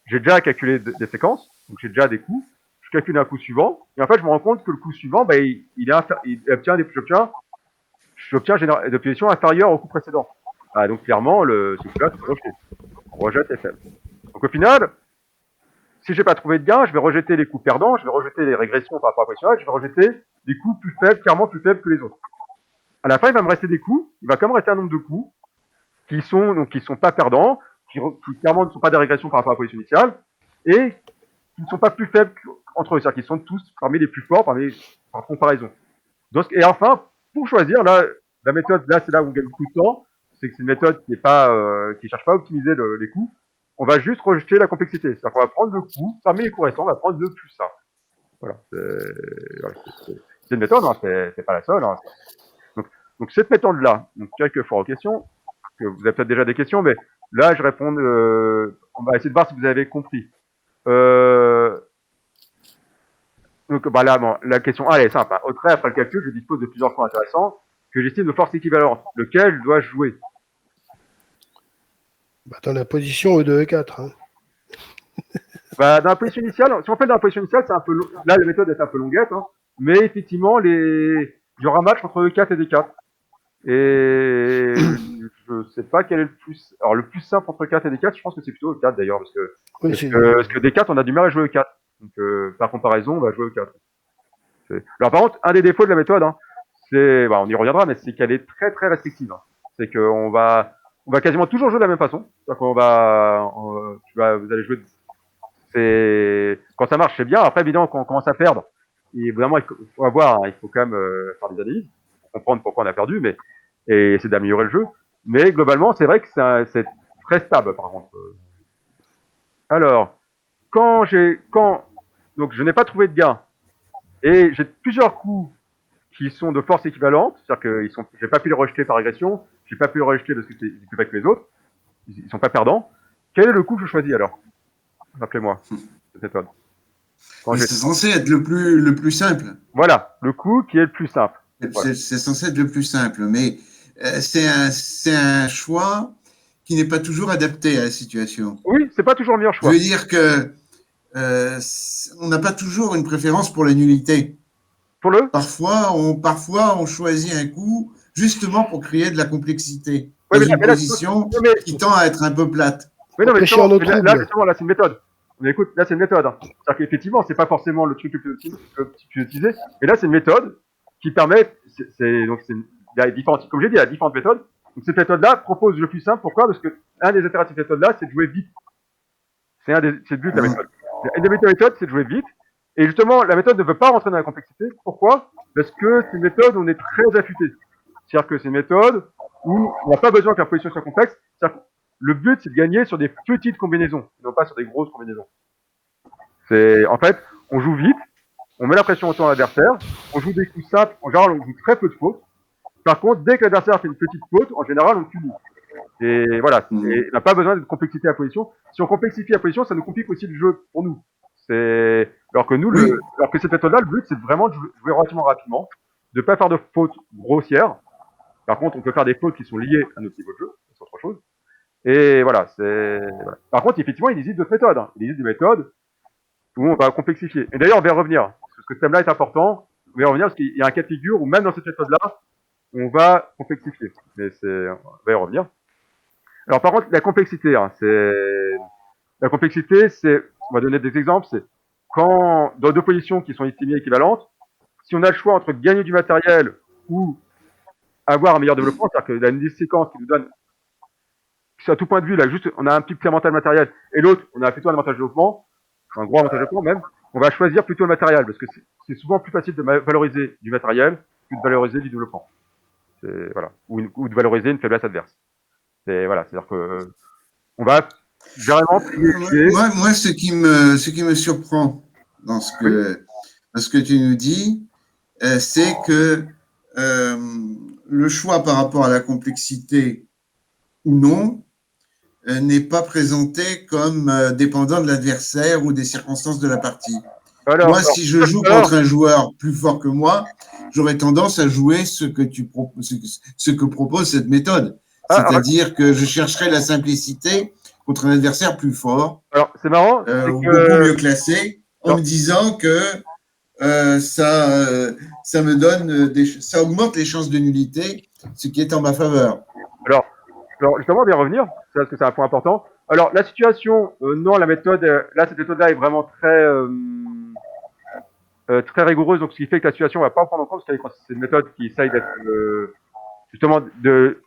j'ai déjà calculé des séquences, donc j'ai déjà des coups, je calcule un coup suivant, et en fait, je me rends compte que le coup suivant, bah, j'obtiens des positions inférieures au coup précédent. Donc, clairement, ce coup-là, c'est rejeté. On rejette les faibles. Donc, au final, si j'ai pas trouvé de gain, je vais rejeter les coups perdants, je vais rejeter les régressions par rapport à la position, je vais rejeter des coups plus faibles, clairement plus faibles que les autres. À la fin, il va me rester des coups, il va quand même rester un nombre de coups qui sont pas perdants, qui clairement ne sont pas des régressions par rapport à la position initiale, et qui ne sont pas plus faibles entre eux, c'est-à-dire qu'ils sont tous parmi les plus forts, par comparaison. Donc, et enfin, pour choisir, là, la méthode, là, c'est là où on gagne beaucoup de temps, c'est que c'est une méthode qui cherche pas à optimiser les coûts. On va juste rejeter la complexité. C'est-à-dire qu'on va prendre le coût, parmi les coûts restants, on va prendre le plus simple. Voilà. C'est une méthode, hein, c'est pas la seule. Hein. Donc cette méthode-là, donc quelques fois aux questions, que vous avez peut-être déjà des questions, mais là, je réponds, on va essayer de voir si vous avez compris. Donc, bah là, bon, la question A, elle est simple. Hein. Au trait, après le calcul, je dispose de plusieurs points intéressants que j'estime de force équivalente. Lequel je dois jouer? Bah, dans la position E2 E4. Hein. Bah, dans la position initiale, si on fait dans la position initiale, c'est un peu là, la méthode est un peu longuette, hein, mais effectivement, il y aura un match entre E4 et D4. Et je sais pas quel est le plus. Alors, le plus simple entre 4 et D4, je pense que c'est plutôt E4 d'ailleurs, parce que D4, on a du mal à jouer E4. Donc, par comparaison, on va jouer E4. Alors, par contre, un des défauts de la méthode, hein, on y reviendra, mais c'est qu'elle est très très restrictive. Hein. C'est qu'on va quasiment toujours jouer de la même façon. C'est-à-dire qu'on vous allez jouer. Quand ça marche, c'est bien. Après, évidemment, quand on commence à perdre, et vraiment, il faut avoir, hein, il faut quand même faire des analyses, pour comprendre pourquoi on a perdu, et essayer d'améliorer le jeu. Mais globalement, c'est vrai que c'est très stable, par contre. Alors, donc je n'ai pas trouvé de gain et j'ai plusieurs coups qui sont de force équivalente, c'est-à-dire que j'ai pas pu les rejeter par régression, j'ai pas pu les rejeter parce que c'est plus bas que les autres, ils sont pas perdants. Quel est le coup que je choisis alors? Rappelez-moi cette méthode. C'est censé être le plus simple. Voilà, le coup qui est le plus simple. Voilà. C'est censé être le plus simple, mais c'est un choix qui n'est pas toujours adapté à la situation. Oui, c'est pas toujours le meilleur choix. Je veux dire que on n'a pas toujours une préférence pour la nullité. Parfois, on choisit un coup justement pour créer de la complexité dans une position qui tend à être un peu plate. Oui, non, mais là, justement, là, c'est une méthode. Mais écoute, là, c'est une méthode. C'est-à-dire qu'effectivement, c'est pas forcément le truc le plus utilisé, mais là, c'est une méthode qui permet, il y a différentes, comme j'ai dit, il y a différentes méthodes. Donc, cette méthode-là propose le plus simple. Pourquoi? Parce que un des intérêts de cette méthode-là, c'est de jouer vite. C'est le but de la méthode. Une des méthodes, c'est de jouer vite. Et justement, la méthode ne veut pas rentrer dans la complexité. Pourquoi? Parce que c'est une méthode où on est très affûté. C'est-à-dire que c'est une méthode où on n'a pas besoin que la position soit complexe. C'est-à-dire que le but, c'est de gagner sur des petites combinaisons, non pas sur des grosses combinaisons. En fait, on joue vite, on met la pression au temps à l'adversaire, on joue des coups simples, en général, on joue très peu de fautes. Par contre, dès que l'adversaire fait une petite faute, en général, on punit. Et voilà, et on n'a pas besoin de complexité à la position. Si on complexifie la position, ça nous complique aussi le jeu pour nous. Alors que cette méthode-là, le but, c'est vraiment de jouer relativement rapidement, de ne pas faire de fautes grossières. Par contre, on peut faire des fautes qui sont liées à notre niveau de jeu, c'est autre chose. Et voilà, voilà. Par contre, effectivement, il existe d'autres méthodes. Il existe des méthodes où on va complexifier. Et d'ailleurs, on va y revenir. Parce que ce thème-là est important. On va y revenir parce qu'il y a un cas de figure où même dans cette méthode-là, on va complexifier. Mais on va y revenir. Alors, par contre, la complexité, on va donner des exemples, c'est quand, dans deux positions qui sont estimées équivalentes, si on a le choix entre gagner du matériel ou avoir un meilleur développement, c'est-à-dire qu'il y a une séquence qui nous donne, à tout point de vue, là, juste, on a un petit incrémental matériel, et l'autre, on a plutôt un avantage de développement, un gros avantage de développement même, on va choisir plutôt le matériel, parce que c'est souvent plus facile de valoriser du matériel que de valoriser du développement. Voilà. Ou de valoriser une faiblesse adverse. Voilà, c'est-à-dire que, on va vraiment privilégier. Moi, ce qui me surprend dans ce que tu nous dis, c'est que le choix par rapport à la complexité ou non n'est pas présenté comme dépendant de l'adversaire ou des circonstances de la partie. Moi, si je joue contre un joueur plus fort que moi, j'aurais tendance à jouer ce que propose cette méthode. C'est-à-dire que je chercherai la simplicité contre un adversaire plus fort, alors, c'est marrant, beaucoup mieux classé, en me disant que ça me donne ça augmente les chances de nullité, ce qui est en ma faveur. Alors justement, on va y revenir, parce que c'est un point important. Alors, la situation, non, la méthode, là, cette méthode-là est vraiment très rigoureuse, donc ce qui fait que la situation, on va pas en prendre en compte, parce que c'est une méthode qui essaye d'être, justement, de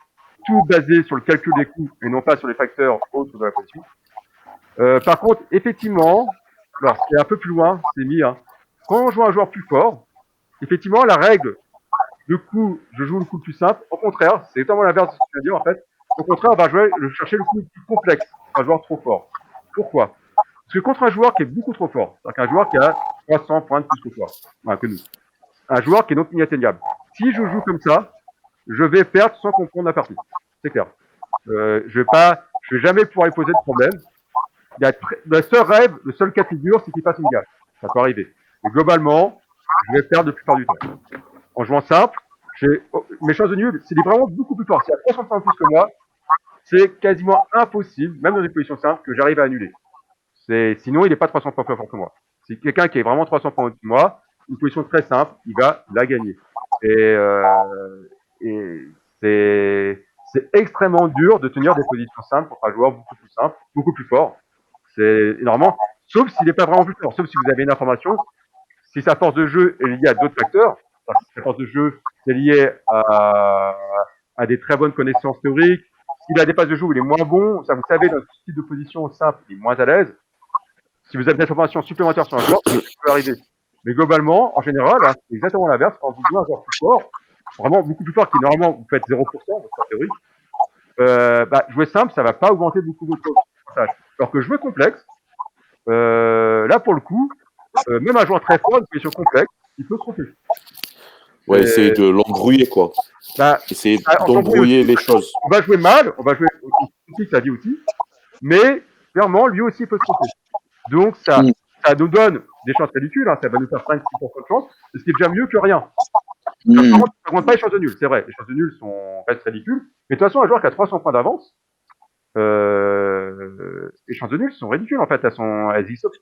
tout basé sur le calcul des coûts, et non pas sur les facteurs autres de la position. Par contre, effectivement, alors, c'est un peu plus loin, c'est mis, hein. Quand on joue un joueur plus fort, effectivement, la règle, le coup, je joue le coup le plus simple. Au contraire, c'est exactement l'inverse de ce que tu as dit, en fait. Au contraire, on va chercher le coup le plus complexe, un joueur trop fort. Pourquoi? Parce que contre un joueur qui est beaucoup trop fort, c'est-à-dire qu'un joueur qui a 300 points de plus que toi, enfin, que nous, un joueur qui est donc inatteignable. Si je joue comme ça, je vais perdre sans comprendre la partie. C'est clair. Je vais jamais pouvoir y poser de problème. Le seul rêve, le seul cas de figure, c'est qu'il fasse une gaffe. Ça peut arriver. Mais globalement, je vais perdre la plupart du temps. En jouant simple, mes chances de nul, c'est vraiment beaucoup plus fort. S'il y a 300 points de plus que moi, c'est quasiment impossible, même dans une position simple, que j'arrive à annuler. Sinon, il n'est pas 300 points plus fort que moi. C'est quelqu'un qui est vraiment 300 points au-dessus de moi, une position très simple, il va la gagner. Et c'est extrêmement dur de tenir des positions simples contre un joueur beaucoup plus simple, beaucoup plus fort. C'est normalement, sauf s'il n'est pas vraiment plus fort, sauf si vous avez une information, si sa force de jeu est liée à d'autres facteurs, si sa force de jeu est liée à des très bonnes connaissances théoriques, s'il a des passes de jeu où il est moins bon, ça vous savez, dans ce type de position simple, il est moins à l'aise. Si vous avez des informations supplémentaires sur un joueur, ça peut arriver. Mais globalement, en général, hein, c'est exactement l'inverse. Quand vous jouez un joueur plus fort, vraiment beaucoup plus fort, qui normalement vous faites 0%, votre score théorique, jouer simple, ça va pas augmenter beaucoup votre pourcentage. Alors que jouer complexe, Là, pour le coup, même un joueur très fort, une position complexe, il peut se tromper. Ouais, essayer de l'embrouiller, quoi. Bah, Essayer on s'embrouille d'embrouiller aussi. les choses. On va jouer mal, on va jouer aussi, ça dit aussi, mais clairement, lui aussi peut se tromper. Donc, ça nous donne des chances ridicules, hein, ça va nous faire 5-6% de chance, ce qui est déjà mieux que rien. Par contre, ça compte pas les chances de nul, c'est vrai, les chances de nul restent ridicules, mais de toute façon, un joueur qui a 300 points d'avance, les chances de nul sont ridicules, en fait, elles y sautent.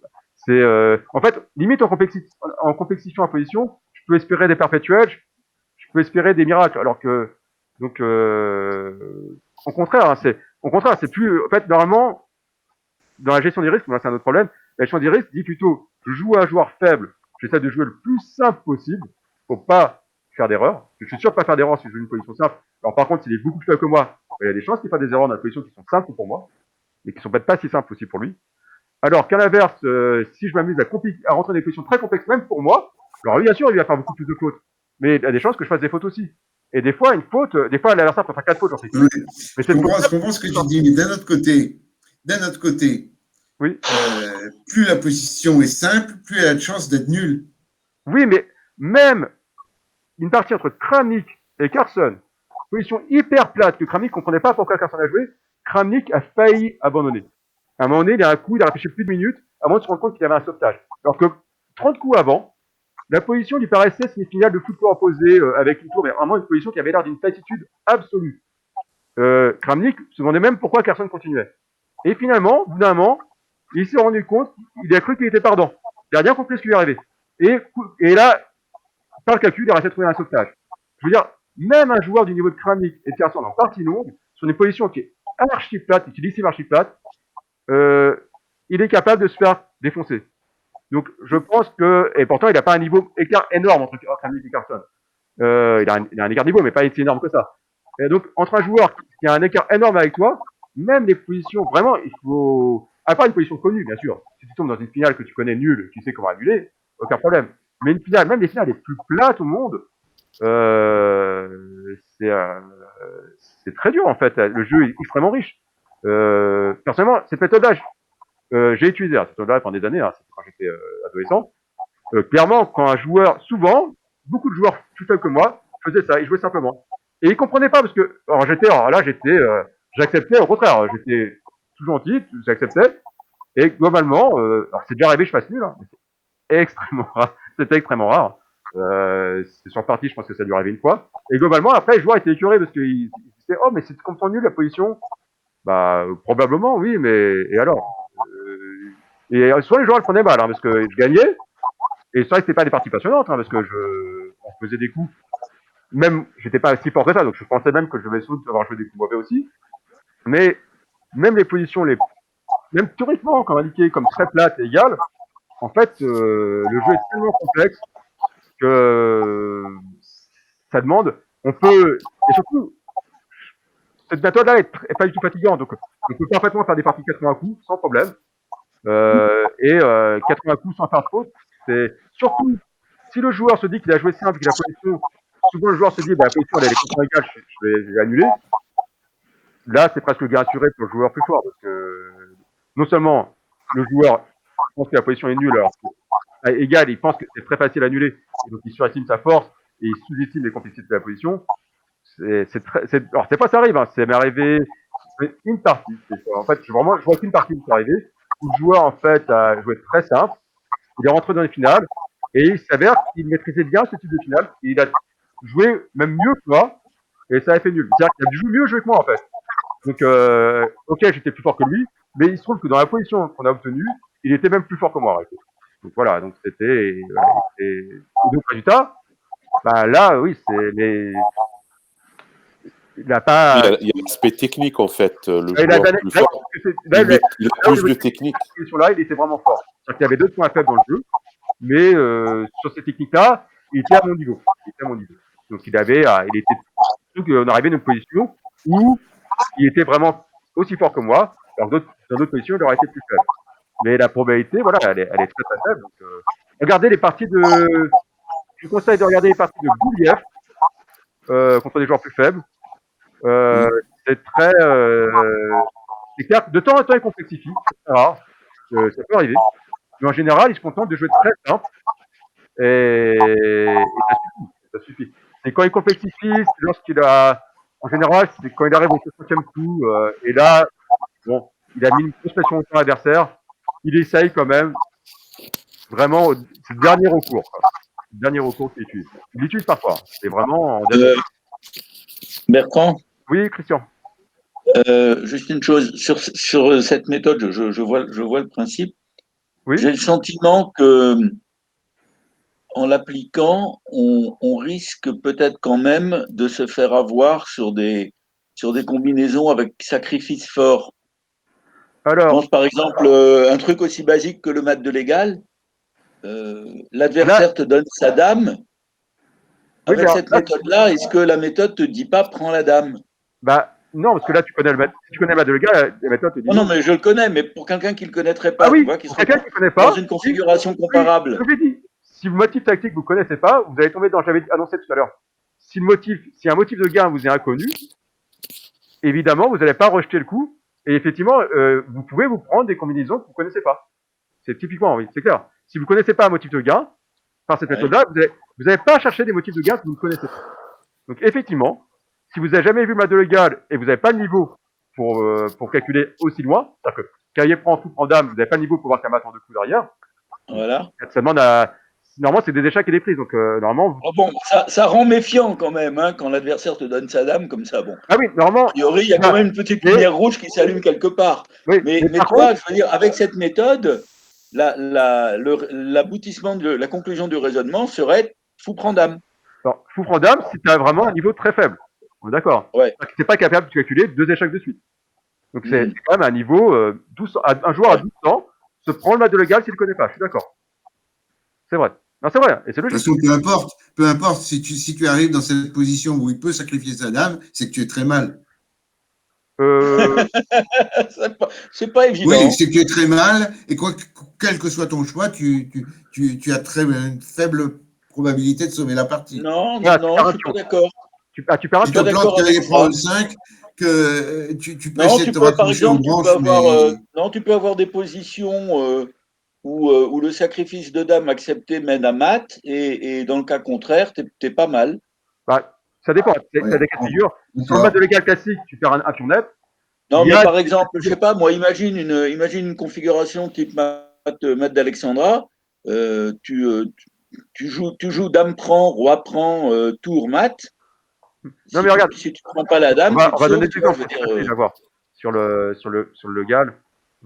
En fait, limite en compétition à position, je peux espérer des perpétuels, je peux espérer des miracles, alors que, donc, au contraire, hein, c'est plus, en fait, normalement, dans la gestion des risques, moi, c'est un autre problème, la gestion des risques dit plutôt, je joue à un joueur faible, j'essaie de jouer le plus simple possible, pour pas faire d'erreur, je suis sûr de pas faire d'erreur si je joue une position simple. Alors par contre, s'il est beaucoup plus faible que moi, il y a des chances qu'il fasse des erreurs dans la position qui sont simples pour moi, mais qui sont peut-être pas si simples aussi pour lui. Alors qu'à l'inverse, si je m'amuse à rentrer dans des positions très complexes, même pour moi, alors bien sûr, il va faire beaucoup plus de fautes, mais il y a des chances que je fasse des fautes aussi. Et des fois, l'adversaire peut faire 4 fautes, j'en sais Oui, mais je comprends ce que tu dis, mais d'un autre côté, oui. Plus la position est simple, plus elle a de chances d'être nulle. Oui, mais même une partie entre Kramnik et Carson, position hyper plate que Kramnik comprenait pas pourquoi Carson a joué, Kramnik a failli abandonner. À un moment donné, il a un coup, il a réfléchi plus de minutes avant de se rendre compte qu'il y avait un sauvetage. Alors que 30 coups avant, la position lui paraissait semi-finale de football opposé avec une tour, mais vraiment une position qui avait l'air d'une platitude absolue. Kramnik se demandait même pourquoi Carson continuait. Et finalement, au bout d'un moment, il s'est rendu compte, il a cru qu'il était pardon. Il a bien compris ce qui lui arrivait. Et là, par le calcul, il a réussi à trouver un sauvetage. Je veux dire, même un joueur du niveau de Kramnik et de Carson en partie longue, sur une position qui est archi plate, utilissime archi plate, il est capable de se faire défoncer. Donc, je pense que, et pourtant, il n'a pas un niveau écart énorme entre Kramnik et Carson. Il a un écart de niveau, mais pas si énorme que ça. Et donc, entre un joueur qui a un écart énorme avec toi, même les positions, vraiment, il faut, à part une position connue, bien sûr. Si tu tombes dans une finale que tu connais nulle, tu sais comment annuler, aucun problème. Mais une finale, même les finales les plus plates au monde, c'est très dur en fait. Le jeu est extrêmement riche. Personnellement, cette méthode-là, j'ai utilisé cette méthode-là pendant des années, hein, quand j'étais adolescent. Clairement, quand un joueur, souvent, beaucoup de joueurs plus faibles que moi faisaient ça, ils jouaient simplement. Et ils comprenaient pas parce que, j'acceptais, au contraire, j'étais tout gentil, j'acceptais. Et globalement, alors c'est déjà arrivé, je fasse nul, hein, mais c'est extrêmement rare. C'était extrêmement rare. C'est sur partie, je pense que ça a dû arriver une fois. Et globalement, après, les joueurs étaient écœurés parce qu'ils disaient, oh, mais c'est complètement nul la position. Bah, probablement, oui, mais, et alors? Et soit les joueurs le prenaient mal, hein, parce que je gagnais, et c'est vrai que c'était pas des parties passionnantes, hein, parce que on faisait des coups. Même, j'étais pas si fort que ça, donc je pensais même que je devais sans doute avoir joué des coups mauvais aussi. Mais, même les positions même théoriquement, comme indiqué, comme très plates et égales, en fait, le jeu est tellement complexe que ça demande, et surtout, cette méthode-là est pas du tout fatigante, donc on peut parfaitement faire des parties 80 coups, sans problème, 80 coups sans faire de faute. C'est surtout, si le joueur se dit qu'il a joué simple, qu'il a position, souvent le joueur se dit, la position elle est complètement égale, je vais annuler. Là, c'est presque gain assuré pour le joueur plus fort, parce que non seulement le joueur pense que la position est nulle, alors égal, il pense que c'est très facile à annuler, et donc il surestime sa force et il sous-estime les complexités de la position. Alors c'est pas ça arrive, hein, c'est m'arrivé une partie. En fait, je vois qu'une partie qui est arrivée où le joueur en fait a joué très simple, il est rentré dans les finales et il s'avère qu'il maîtrisait bien ce type de finale. Et il a joué même mieux que moi et ça a fait nul. C'est-à-dire qu'il a mieux joué que moi en fait. Donc ok, j'étais plus fort que lui, mais il se trouve que dans la position qu'on a obtenue, il était même plus fort que moi. En fait. Donc voilà, donc c'était et donc résultat, bah là oui, il n'a pas. Il y a l'aspect technique en fait. Le joueur plus fort, il a plus de technique. Là, il était vraiment fort. C'est-à-dire qu'il y avait d'autres points faibles dans le jeu, mais sur ces techniques-là, il était à mon niveau. Donc il était. Donc on arrivait dans une position où il était vraiment aussi fort que moi. Alors dans d'autres positions, il aurait été plus faible. Mais la probabilité, voilà, elle est très très faible. Donc, regardez les parties de. Je vous conseille de regarder les parties de Gouliev contre des joueurs plus faibles. C'est très. De temps en temps, il complexifie, c'est rare. ça peut arriver. Mais en général, il se contente de jouer très simple et ça suffit. Et quand il complexifie, c'est lorsqu'il a, en général, c'est quand il arrive au 60e coup, et là, bon, il a mis une grosse pression au temps adversaire. Il essaye quand même, vraiment, c'est le dernier recours, quoi. Le dernier recours qu'il utilise. Il l'utilise parfois. C'est vraiment en dernier. Bertrand, Oui, Christian. juste une chose, sur cette méthode, je vois le principe. Oui. J'ai le sentiment que en l'appliquant, on risque peut-être quand même de se faire avoir sur des combinaisons avec sacrifice fort. Je Alors, pense par exemple un truc aussi basique que le mat de l'égal. L'adversaire te donne sa dame. oui, Avec cette méthode-là, est-ce que la méthode te dit pas prends la dame? bah, non, parce que là, tu connais le maître. Si tu connais le maître de gars, la méthode te dit Non, mais je le connais, mais pour quelqu'un qui le connaîtrait pas, Ah oui, tu vois, qui pour serait quelqu'un qui connaît dans pas. une configuration comparable. Je vous l'ai dit. Si le motif tactique vous connaissez pas, vous allez tomber dans, j'avais annoncé tout à l'heure. Si un motif de gain vous est inconnu, évidemment, vous n'allez pas rejeter le coup. Et effectivement, vous pouvez vous prendre des combinaisons que vous connaissez pas. C'est typiquement, oui, c'est clair. Si vous connaissez pas un motif de gain, par cette méthode-là, vous n'allez pas chercher des motifs de gain que vous ne connaissez pas. Donc, effectivement, si vous n'avez jamais vu mat de légal et vous n'avez pas le niveau pour calculer aussi loin, c'est-à-dire que cavalier prend tout prend dame, vous n'avez pas le niveau pour voir qu'un mat en deux coups derrière. Voilà. Ça demande à, normalement, c'est des échecs et des prises. Donc, normalement, Oh bon, ça rend méfiant quand même, hein, quand l'adversaire te donne sa dame comme ça. Bon, ah oui, normalement. a priori, il y a quand même une petite lumière rouge qui s'allume quelque part. Oui, mais tu vois, je veux dire, avec cette méthode, l'aboutissement de la conclusion du raisonnement serait fou prend dame. Alors, fou prend dame si tu as vraiment un niveau très faible. On est d'accord. Ouais. Tu n'es pas capable de calculer deux échecs de suite. Donc, c'est quand même un niveau 12, un joueur à 12 ans se prend le mat de légal s'il ne le connaît pas. Je suis d'accord. C'est vrai. Non, c'est vrai. Et c'est logique. De toute façon, peu importe, si tu arrives dans cette position où il peut sacrifier sa dame, c'est que tu es très mal. C'est pas évident. Oui, c'est que tu es très mal, et quel que soit ton choix, tu as une faible probabilité de sauver la partie. Non, je suis pas d'accord. Tu perds un tu te plantes que les prendre le 5, que tu peux essayer de te raccrocher aux branches, tu peux avoir des positions où le sacrifice de dame accepté mène à mat, et dans le cas contraire, t'es pas mal. Bah, ça dépend. T'as des cas de figure. Sur le mat de légal classique, tu perds un pion net. Non, mais par exemple, je sais pas, moi, imagine une configuration type mat d'Alexandra. Tu joues dame prend, roi prend, tour mat. Non, mais regarde. Si tu prends pas la dame, on va donner des exemples. Sur le légal,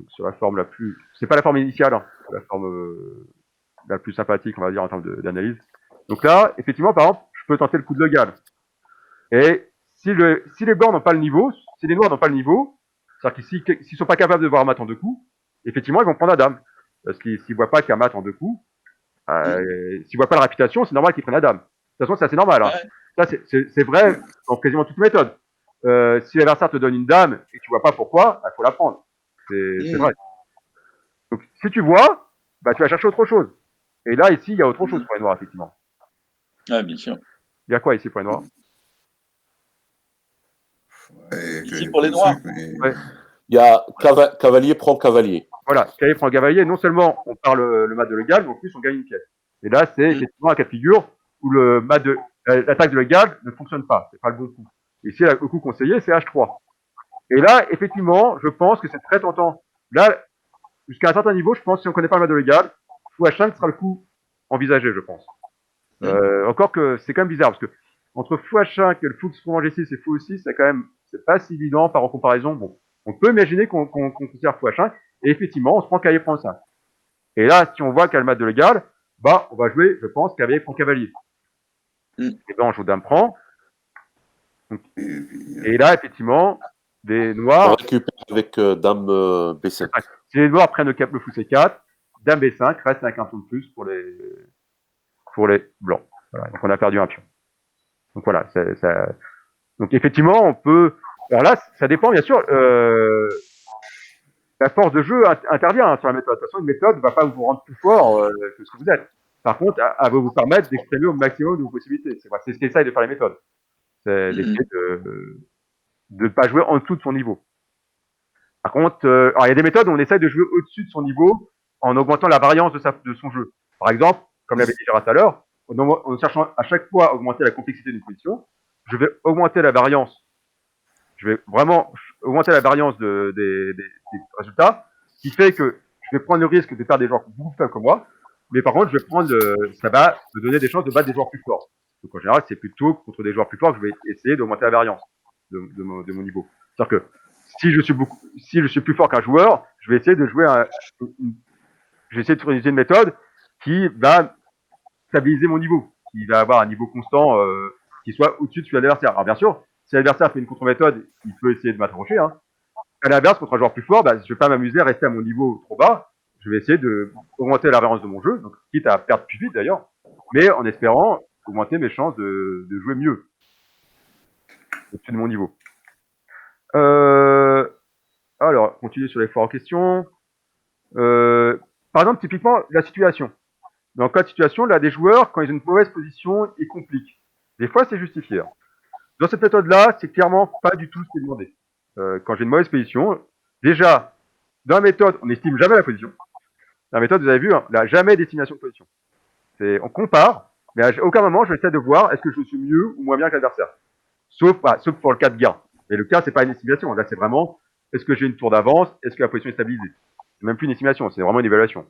sur la forme la plus, c'est pas la forme initiale, hein, c'est la forme la plus sympathique, on va dire, en termes d'analyse. Donc là, effectivement, par exemple, je peux tenter le coup de légal. Et si les blancs n'ont pas le niveau, si les noirs n'ont pas le niveau, c'est-à-dire que s'ils sont pas capables de voir un mat en deux coups, effectivement, ils vont prendre la dame. Parce qu'ils voient pas qu'il y a un mat en deux coups, s'ils voient pas la réputation, c'est normal qu'ils prennent la dame. De toute façon, c'est assez normal, hein. Ça, c'est vrai dans quasiment toute méthode. Si l'adversaire te donne une dame et que tu vois pas pourquoi, il faut la prendre. C'est vrai. Donc, si tu vois, bah, tu vas chercher autre chose. Et là, ici, il y a autre chose pour les noirs, effectivement. Ah, bien sûr. Il y a quoi ici pour les noirs? Ici pour les noirs. Ouais. Il y a cavalier prend cavalier. Voilà, cavalier prend cavalier. Non seulement on perd le mat de légal, mais en plus on gagne une pièce. Et là, c'est effectivement un cas de figure où le mat de l'attaque de légal ne fonctionne pas. C'est pas le bon coup. Ici, le coup conseillé, c'est H3. Et là, effectivement, je pense que c'est très tentant. Là, jusqu'à un certain niveau, je pense que si on connaît pas le mat de légal, fou H5 sera le coup envisagé, je pense. Encore que c'est quand même bizarre parce que entre fou H5 et le fou souvent G6 et fou E6, c'est pas si évident par comparaison. Bon, on peut imaginer qu'on considère fou H5 et effectivement, on se prend cavalier prend 5. Et là, si on voit qu'il y a le mat de légal, bah, on va jouer, je pense, cavalier prend cavalier. Et ben, on joue dame prend. Donc, et là, effectivement, des noirs. On récupère avec dame B7. Si les noirs prennent le fou C4, dame B5 reste avec un pion de plus pour les blancs. Voilà, donc on a perdu un pion. Donc voilà, donc effectivement, on peut. Alors là, ça dépend bien sûr. La force de jeu intervient sur la méthode. De toute façon, une méthode ne va pas vous rendre plus fort que ce que vous êtes. Par contre, elle va vous permettre d'exprimer au maximum de vos possibilités. C'est ce qu'essaye de faire les méthodes. C'est d'essayer de ne pas jouer en dessous de son niveau. Par contre, alors il y a des méthodes où on essaie de jouer au-dessus de son niveau en augmentant la variance de son jeu. Par exemple, comme l'avait dit Gérard tout à l'heure, en cherchant à chaque fois à augmenter la complexité d'une position, je vais augmenter la variance. Je vais vraiment augmenter la variance des résultats, ce qui fait que je vais prendre le risque de perdre des joueurs beaucoup plus faibles que moi, mais par contre, ça va me donner des chances de battre des joueurs plus forts. Donc en général, c'est plutôt contre des joueurs plus forts que je vais essayer d'augmenter la variance de mon niveau. C'est-à-dire que si je suis plus fort qu'un joueur, je vais essayer de jouer je vais essayer de utiliser une méthode qui va stabiliser mon niveau, qui va avoir un niveau constant, qui soit au-dessus de celui de l'adversaire. Alors bien sûr, si l'adversaire fait une contre-méthode, il peut essayer de m'accrocher, hein. À l'inverse, contre un joueur plus fort, bah, je vais pas m'amuser à rester à mon niveau trop bas. Je vais essayer de augmenter la variance de mon jeu, donc quitte à perdre plus vite d'ailleurs, mais en espérant augmenter mes chances de jouer mieux au-dessus de mon niveau. Alors, continuer sur les foires en question. Par exemple, typiquement, la situation. Dans le cas de situation, là, des joueurs, quand ils ont une mauvaise position, ils compliquent. Des fois, c'est justifié. Dans cette méthode-là, c'est clairement pas du tout ce qui est demandé. Quand j'ai une mauvaise position, déjà, dans la méthode, on n'estime jamais la position. Dans la méthode, vous avez vu, hein, là, jamais d'estimation de position. On compare, mais à aucun moment, je vais essayer de voir est-ce que je suis mieux ou moins bien que l'adversaire. Sauf pour le cas de gain. Mais le cas, c'est pas une estimation. Là, c'est vraiment, est-ce que j'ai une tour d'avance? Est-ce que la position est stabilisée? C'est même plus une estimation, c'est vraiment une évaluation.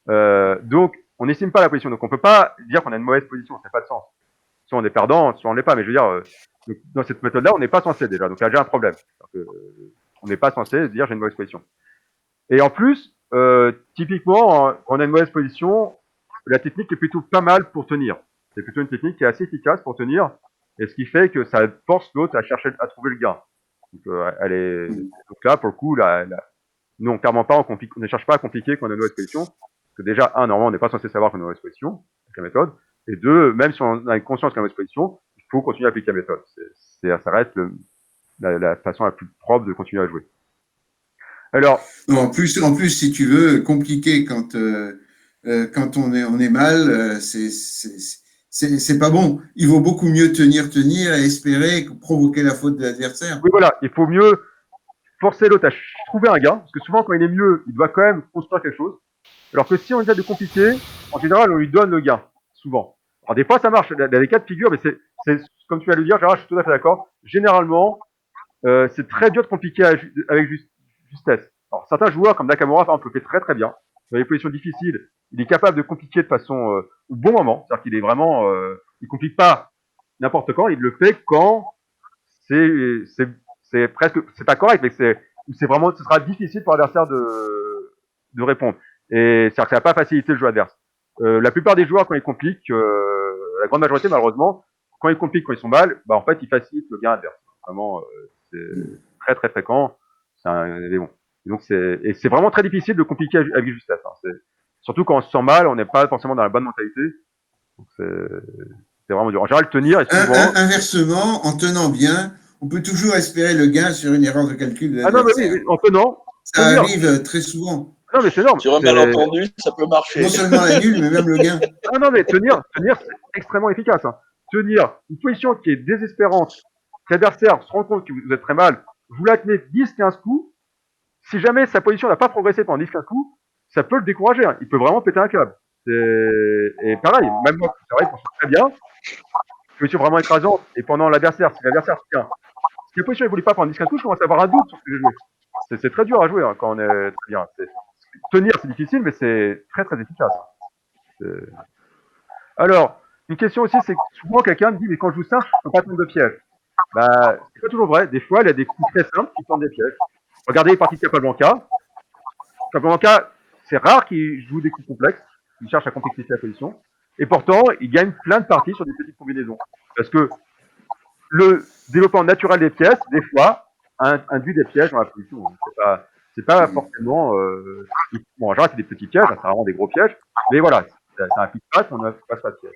Donc, on n'estime pas la position. Donc, on peut pas dire qu'on a une mauvaise position. Ça n'a pas de sens. Soit on est perdant, soit on l'est pas. Mais je veux dire, dans cette méthode-là, on n'est pas censé déjà. Donc là, j'ai un problème. On n'est pas censé dire j'ai une mauvaise position. Et en plus, typiquement, quand on a une mauvaise position, la technique est plutôt pas mal pour tenir. C'est plutôt une technique qui est assez efficace pour tenir, et ce qui fait que ça force l'autre à chercher à trouver le gain. Donc, donc là, pour le coup, non, clairement pas, on ne cherche pas à compliquer quand on a une mauvaise position. Parce que déjà, normalement, on n'est pas censé savoir qu'on a une mauvaise position avec la méthode. Et deux, même si on a une conscience qu'on a une mauvaise position, il faut continuer à appliquer la méthode. Ça reste la façon la plus propre de continuer à jouer. Alors, en plus, si tu veux, compliqué quand on est mal, c'est pas bon. Il vaut beaucoup mieux tenir et espérer provoquer la faute de l'adversaire. Oui, voilà, il faut mieux forcer l'autre à trouver un gain, parce que souvent quand il est mieux, il doit quand même construire quelque chose. Alors que si on essaie de compliquer, en général, on lui donne le gain, souvent. Alors des fois, ça marche, il y a des cas de figure, mais c'est comme tu vas le dire, Gérard, je suis tout à fait d'accord. Généralement, c'est très dur de compliquer avec justesse. Alors certains joueurs, comme Nakamura, par exemple, le fait très très bien. Dans les positions difficiles, il est capable de compliquer de façon au bon moment. C'est-à-dire qu'il est vraiment, il complique pas n'importe quand, il le fait quand c'est presque, c'est pas correct, mais c'est vraiment, ce sera difficile pour l'adversaire de répondre. Et c'est-à-dire que ça va pas faciliter le jeu adverse. La plupart des joueurs, quand ils compliquent, la grande majorité, malheureusement, quand ils compliquent, quand ils sont mal, bah, en fait, ils facilitent le gain adverse. Vraiment, c'est très, très fréquent. Mais bon. Donc, c'est vraiment très difficile de compliquer avec justesse. Hein. Surtout quand on se sent mal, on n'est pas forcément dans la bonne mentalité. Donc, c'est vraiment dur. En général, tenir est souvent. Inversement, en tenant bien, on peut toujours espérer le gain sur une erreur de calcul de l'adversaire. Ah non, mais oui, en tenant. Ça arrive très souvent. Non, mais c'est énorme. Sur un malentendu, ça peut marcher. Non seulement la nulle, mais même le gain. Ah non, mais tenir, c'est extrêmement efficace. Hein. Tenir une position qui est désespérante, que l'adversaire se rend compte que vous êtes très mal, vous la tenez 10-15 coups, si jamais sa position n'a pas progressé pendant 10-15 coups, ça peut le décourager. Hein. Il peut vraiment péter un câble. Et pareil, même moi, c'est vrai qu'on se très bien, position vraiment écrasante, et pendant l'adversaire, si l'adversaire se tient, si la position n'évolue pas pendant 10-15 coups, je commence à avoir un doute sur ce que j'ai joué. C'est très dur à jouer hein, quand on est très bien. Tenir, c'est difficile, mais c'est très très efficace. Alors, une question aussi, c'est que souvent quelqu'un me dit, mais quand je joue simple, je ne peux pas tendre de piège. Bah, c'est pas toujours vrai. Des fois, il y a des coups très simples qui tendent des pièges. Regardez les parties de Capablanca. Capablanca, c'est rare qu'il joue des coups complexes. Il cherche à complexifier la position. Et pourtant, il gagne plein de parties sur des petites combinaisons. Parce que le développement naturel des pièces, des fois, induit des pièges dans la position. C'est pas forcément. Bon, en général, c'est des petits pièges, c'est vraiment des gros pièges. Mais voilà, ça implique pas qu'on ne passe pas de piège.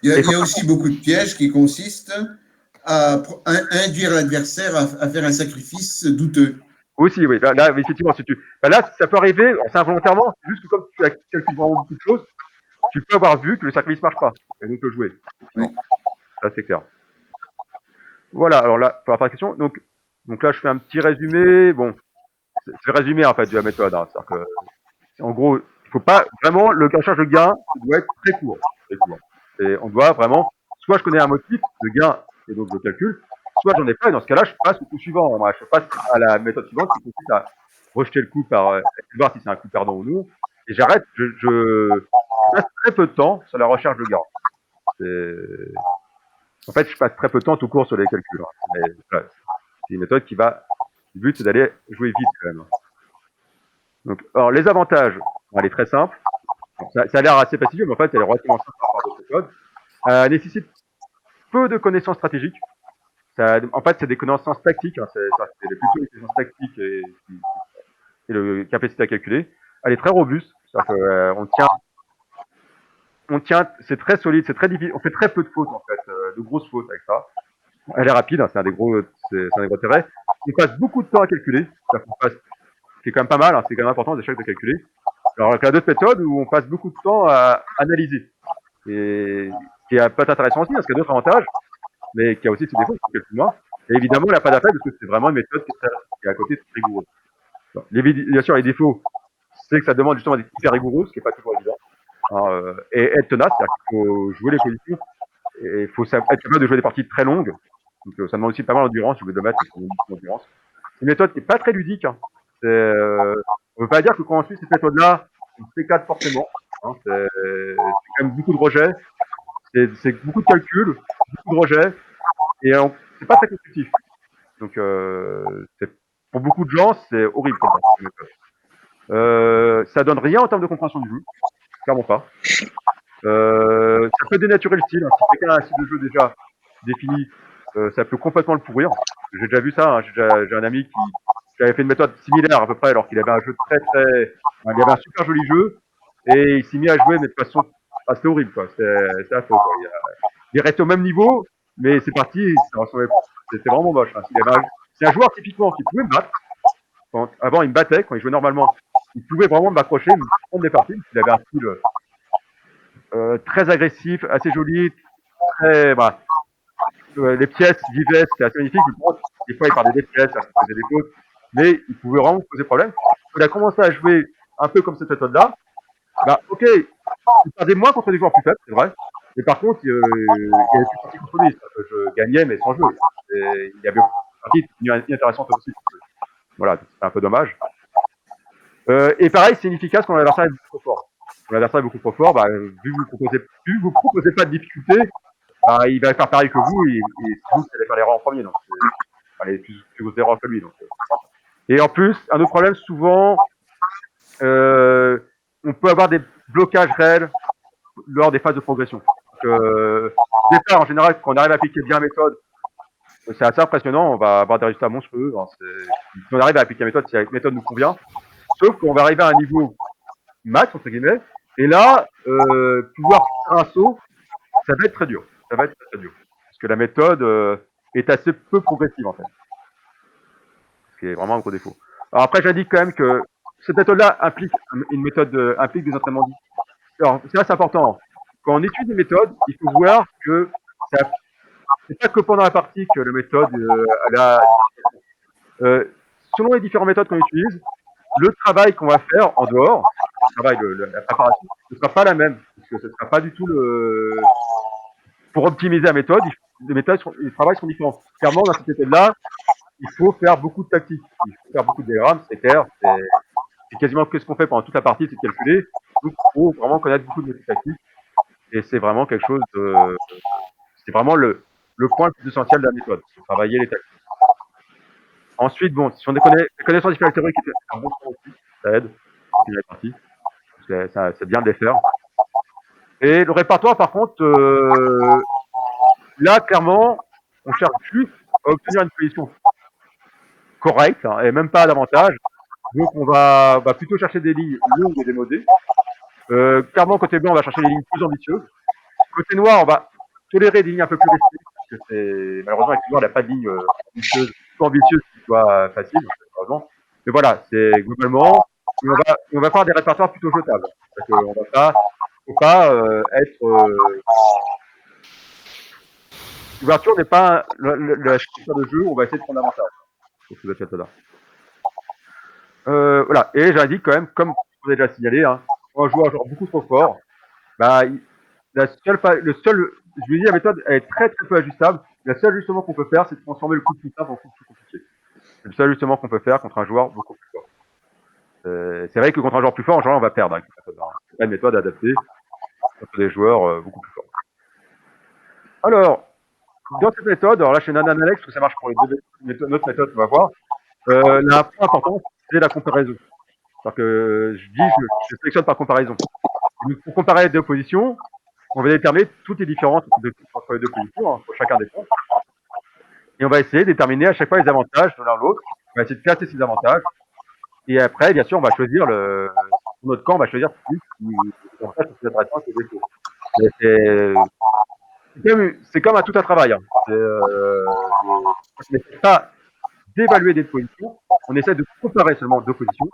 Il y a aussi beaucoup de pièges qui consistent à induire l'adversaire à faire un sacrifice douteux. Aussi, oui. Là effectivement, là, ça peut arriver, c'est involontairement, c'est juste que comme tu calcules vraiment beaucoup de choses, tu peux avoir vu que le sacrifice marche pas, et donc le jouer. Oui. Ça, c'est clair. Voilà, alors là, pour la question, donc là, je fais un petit résumé. Bon, c'est le résumé en fait de la méthode. Hein. C'est-à-dire que, en gros, il faut pas vraiment le recherche de gain doit être très court. Très court. Et on doit vraiment, soit je connais un motif de gain et donc je calcule, soit j'en ai pas et dans ce cas-là, je passe au coup suivant. Moi, je passe à la méthode suivante qui consiste à rejeter le coup par voir si c'est un coup perdant ou non. Et j'arrête. Je passe très peu de temps sur la recherche de gain. En fait, je passe très peu de temps tout court sur les calculs. Hein. Mais voilà, c'est une méthode qui va. Le but, c'est d'aller jouer vite quand même. Donc, alors, les avantages, bon, elle est très simple. Bon, ça a l'air assez facile, mais en fait, elle est relativement simple par rapport à d'autres méthodes. Nécessite peu de connaissances stratégiques. En fait, c'est des connaissances tactiques. Hein, c'est plutôt des connaissances tactiques et le capacité à calculer. Elle est très robuste. C'est-à-dire on tient, c'est très solide, c'est très difficile. On fait très peu de fautes en fait, de grosses fautes avec ça. Elle est rapide, hein, c'est un des gros intérêts. On passe beaucoup de temps à calculer. C'est quand même pas mal, hein, c'est quand même important d'échec de calculer. Alors qu'il y a d'autres méthodes où on passe beaucoup de temps à analyser. Et qui peut être intéressant aussi, parce qu'il y a d'autres avantages, mais qui a aussi ses défauts, qui calcule moins. Et évidemment, il n'y a pas d'appel parce que c'est vraiment une méthode qui est à côté très rigoureuse. Bien sûr, les défauts, c'est que ça demande justement d'être hyper rigoureux, ce qui n'est pas toujours évident. Hein, et être tenace, c'est-à-dire qu'il faut jouer les positions et il faut être capable de jouer des parties très longues. Donc ça demande aussi pas mal d'endurance, jouer 2 mètres, c'est une endurance. C'est une méthode qui n'est pas très ludique. Hein. On ne veut pas dire que quand on suit cette méthode-là, on s'éclate forcément. Hein. C'est quand même beaucoup de rejets, c'est beaucoup de calculs, beaucoup de rejets, et c'est pas très constructif. Donc pour beaucoup de gens, c'est horrible comme méthode. Ça donne rien en termes de compréhension du jeu, clairement pas. Ça peut dénaturer le style. Hein. Si quelqu'un a un style de jeu déjà défini, ça peut complètement le pourrir. J'ai déjà vu ça. Hein. J'ai un ami qui avait fait une méthode similaire à peu près, alors qu'il avait un jeu il avait un super joli jeu et il s'est mis à jouer, mais de façon, c'était horrible quoi. C'était affreux. Quoi. Il restait au même niveau, mais c'est parti. C'était vraiment moche. Hein. C'est un joueur typiquement qui pouvait me battre. Avant, il me battait quand il jouait normalement. Il pouvait vraiment m'accrocher, me prendre des parties. Il avait un style très agressif, assez joli, très. Bah, les pièces vivaient, c'était assez magnifique. Des fois, il perdait des pièces, il faisait des fautes, mais il pouvait vraiment poser problème. Il a commencé à jouer un peu comme cette méthode-là. Bah, ok, il perdait moins contre des joueurs plus faibles, c'est vrai. Mais par contre, il y avait plus de parties contre lui. Je gagnais, mais sans jouer. Et il y avait une partie inintéressante aussi. Voilà, c'est un peu dommage. Et pareil, c'est inefficace quand l'adversaire est beaucoup trop fort. Quand l'adversaire est beaucoup trop fort, bah, vu que vous proposez pas de difficulté, bah, il va faire pareil que vous et vous allez faire l'erreur en premier. Donc, allez, plus grosses erreurs que lui. Donc. Et en plus, un autre problème, souvent, on peut avoir des blocages réels lors des phases de progression. Donc, au départ, en général, quand on arrive à appliquer bien la méthode, c'est assez impressionnant, on va avoir des résultats monstrueux. Hein, si on arrive à appliquer la méthode, si la méthode nous convient, sauf qu'on va arriver à un niveau max, entre guillemets, et là, pouvoir faire un saut, ça va être très dur. Ça va être très dur. Parce que la méthode est assez peu progressive, en fait. Ce qui est vraiment un gros défaut. Alors après, j'indique quand même que cette méthode-là implique implique des entraînements difficiles. Alors, c'est important. Quand on étudie des méthodes, il faut voir que c'est pas que pendant la partie que la méthode elle a selon les différentes méthodes qu'on utilise, le travail qu'on va faire en dehors, la préparation, ne sera pas la même, parce que ce ne sera pas du tout pour optimiser la méthode, les travails sont différents. Clairement, dans cette méthode-là, il faut faire beaucoup de tactique, il faut faire beaucoup de diagrammes, c'est clair, c'est quasiment que ce qu'on fait pendant toute la partie, c'est de calculer. Donc, il faut vraiment connaître beaucoup de méthodes tactiques, et c'est vraiment quelque chose c'est vraiment le point le plus essentiel de la méthode, c'est travailler les tactiques. Ensuite, bon, si on connaît les connaissances différentes théoriques, c'est un bon point aussi, ça aide, c'est la partie, c'est bien de les faire. Et le répertoire, par contre, là, clairement, on cherche juste à obtenir une position correcte, hein, et même pas davantage. Donc, on va plutôt chercher des lignes longues et démodées. Clairement, côté blanc, on va chercher des lignes plus ambitieuses. Côté noir, on va tolérer des lignes un peu plus restrictes, parce que malheureusement, avec le noir, il n'y a pas de ligne ambitieuse qui soit facile, malheureusement. Mais voilà, c'est globalement, on va faire des répertoires plutôt jetables. On va pas être l'ouverture n'est pas la structure de jeu, on va essayer de prendre avantage sur cette méthode-là. Voilà. Et j'indique quand même, comme vous avez déjà signalé, hein, quand un joueur joue beaucoup trop fort, bah, je lui dis, la méthode elle est très très peu ajustable. Le seul ajustement qu'on peut faire, c'est de transformer le coup de plus simple en coup de plus compliqué. C'est le seul ajustement qu'on peut faire contre un joueur beaucoup plus fort. C'est vrai que contre un joueur plus fort, en général, on va perdre avec cette méthode. C'est pas une méthode adaptée contre des joueurs beaucoup plus forts. Alors, dans cette méthode, alors là, chez Nananalex, parce que ça marche pour les deux notre méthode qu'on va voir, là, un point important, c'est la comparaison. C'est-à-dire que je sélectionne par comparaison. Donc, pour comparer deux positions, on va déterminer toutes les différences entre les deux positions, hein, pour chacun des points. Et on va essayer de déterminer à chaque fois les avantages de l'un ou l'autre. On va essayer de classer ces avantages. Et après, bien sûr, on va choisir pour notre camp, on va choisir celui qui avantages sont plus intéressants que les défauts. C'est comme à tout un travail. Hein. On n'essaie pas d'évaluer des positions, on essaie de comparer seulement deux positions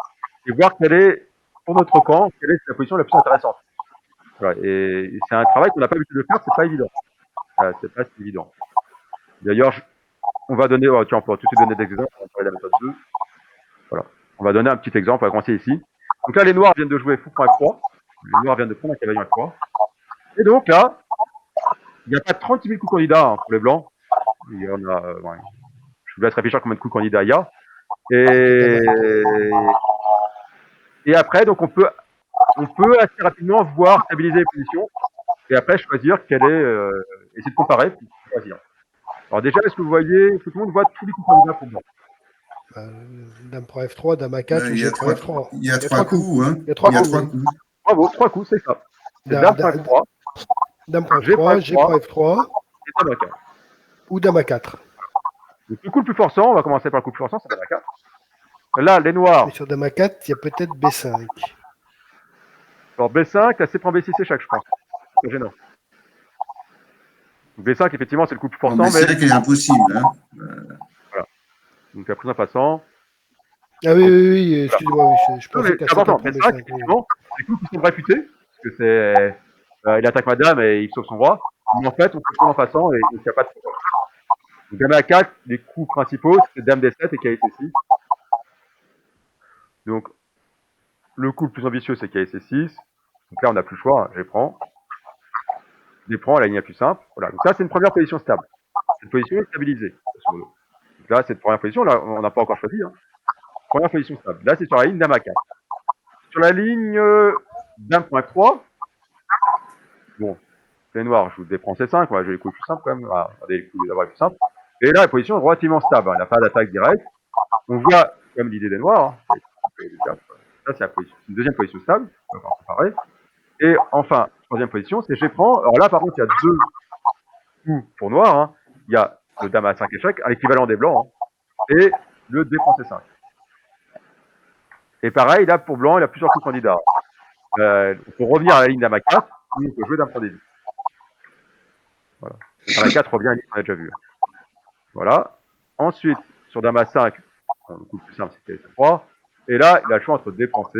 et voir quelle est, pour notre camp, quelle est la position la plus intéressante. Voilà. Et c'est un travail qu'on n'a pas l'habitude de faire, c'est pas évident. C'est pas si évident. D'ailleurs, on va donner, tiens, on peut tout de suite donner des exemples, on va parler de la méthode 2. Voilà. On va donner un petit exemple, on va commencer ici. Donc là, les noirs viennent de jouer fou pour F3. Les noirs viennent de prendre un cavalier F3. Et donc là, il n'y a pas 36 000 coups candidats hein, pour les blancs. Il y en a, ouais. Je vous laisse réfléchir combien de coups candidats il y a. Et après, donc on peut assez rapidement voir stabiliser les positions et après choisir quelle est, essayer de comparer puis choisir. Alors déjà, est-ce que vous voyez, tout le monde voit tous les coups candidats pour blanc? Dame pour F3, Dame A4, Il y a G pour F3. Il y a trois coups. Hein. Il y a trois coups. Bravo, 3 coups, c'est ça. C'est Dame pour F3. Dame pour F3, G pour F3. Et Dame A4. Ou Dame A4. Donc le coup le plus forçant, on va commencer par le coup le plus forçant, c'est Dame A4. Là, les noirs. Et sur Dame A4, il y a peut-être B5. Alors B5, là c'est prend B6 échec, je pense. C'est gênant. Donc, B5, effectivement, c'est le coup le plus forçant. B5 mais... est impossible. Hein. Voilà. Donc la prise en passant. Ah oui, excusez-moi, oui, je pensais que c'est important. B5, effectivement, c'est coups qui sont réfutés, parce que c'est. Il attaque madame et il sauve son roi. Mais en fait, on peut prendre en passant et il n'y a pas de problème. Donc Dame A4, les coups principaux, c'est Dame D7 et KC6. Donc, le coup le plus ambitieux, c'est KC6. Donc là, on n'a plus le choix, hein. Je les prends à la ligne la plus simple. Voilà. Donc ça, c'est une première position stable. Cette position est stabilisée. Donc là, cette première position, là, on n'a pas encore choisi. Hein. Première position stable. Là, c'est sur la ligne Dame A4. Sur la ligne Dame.F3, bon, les noirs, je vous déprends C5, on va jouer les coups les plus simples quand même. Voilà, regardez les coups d'abord les plus simples. Et là, la position est relativement stable. Hein. Il n'y a pas d'attaque directe. On voit comme l'idée des noirs. Hein. Ça, c'est une deuxième position stable. On va comparer. Et enfin, troisième position, c'est G prend. Alors là, par contre, il y a deux coups pour noir. Hein. Il y a le Dame à 5 échecs, à l'équivalent des blancs, hein, et le D prend C5. Et pareil, là, pour blanc, il a plusieurs coups candidats. On peut revenir à la ligne Dame à 4, ou on peut jouer Dame pour début. Voilà. Dame à 4 revient à la ligne qu'on a déjà vue. Voilà. Ensuite, sur Dame à 5, le coup le plus simple, c'est KC3. Et là, il a le choix entre D prend C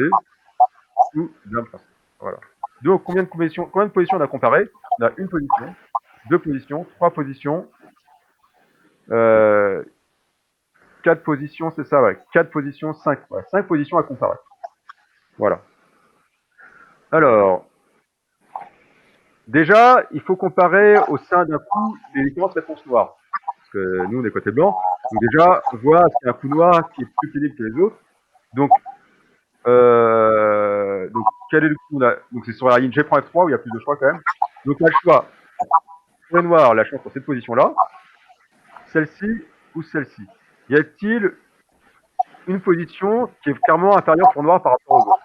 ou Dame prend C. Voilà. Donc, combien de positions on a comparé? On a une position, deux positions, trois positions, 4 positions, c'est ça, ouais. 4 positions, 5. Ouais, 5 positions à comparer. Voilà. Alors, déjà, il faut comparer au sein d'un coup les différentes réponses noires. Parce que nous, on est côté blanc. Donc déjà, on voit qu'il y a un coup noir qui est plus pénible que les autres. Donc quel est le coup là? Donc c'est sur la ligne G prend F3 où il y a plus de choix quand même. Donc on a le choix. Pour les noirs, la chance pour cette position-là, celle-ci ou celle-ci. Y a-t-il une position qui est clairement inférieure pour noir par rapport aux autres?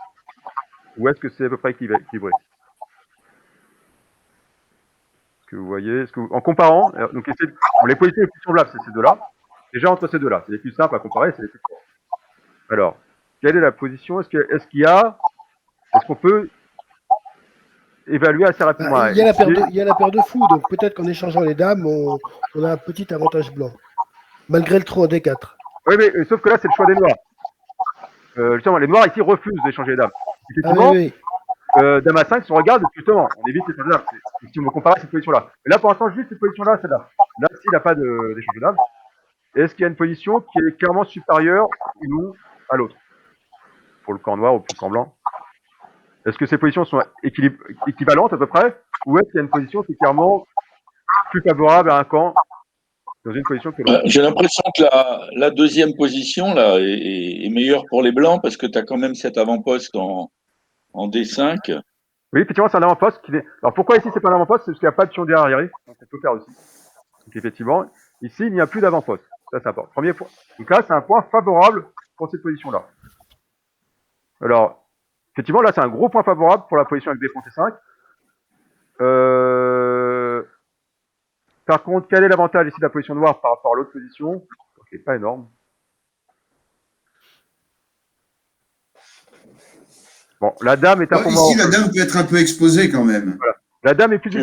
Ou est-ce que c'est à peu près équilibré? Est-ce que vous voyez, en comparant, donc les positions les plus semblables, c'est ces deux-là. Déjà entre ces deux-là, c'est les plus simples à comparer, c'est les plus forts. Alors, quelle est la position? Est-ce qu'on peut évaluer assez rapidement? Il y a la paire de fous, donc peut-être qu'en échangeant les dames, on a un petit avantage blanc. Malgré le trou en D4. Oui, mais sauf que là, c'est le choix des noirs. Justement, les noirs ici refusent d'échanger les dames. Effectivement, Dame à 5, si on regarde, justement, on évite les dames. Si on veut comparer cette position-là. Mais là, pour l'instant, juste cette position-là, celle-là. Là, s'il n'a pas d'échange de dames, est-ce qu'il y a une position qui est clairement supérieure ou non à l'autre? pour le camp noir ou pour le camp blanc. Est-ce que ces positions sont équivalentes à peu près, ou est-ce qu'il y a une position qui est clairement plus favorable à un camp dans une position que l'autre? J'ai l'impression que la deuxième position là est meilleure pour les blancs parce que tu as quand même cet avant-poste en D5. Oui, effectivement, c'est un avant-poste. Alors pourquoi ici c'est pas un avant-poste? C'est parce qu'il n'y a pas de pion derrière, donc on peut faire aussi. Donc effectivement, ici il n'y a plus d'avant-poste. Ça c'est important. Premier point. Donc là, c'est un point favorable pour cette position-là. Alors, effectivement, là c'est un gros point favorable pour la position avec défense C5. Par contre, quel est l'avantage ici de la position noire par rapport à l'autre position? Ok, pas énorme. Bon, la dame est un peu Ici, la dame peut être un peu exposée quand même. Voilà. La dame est plus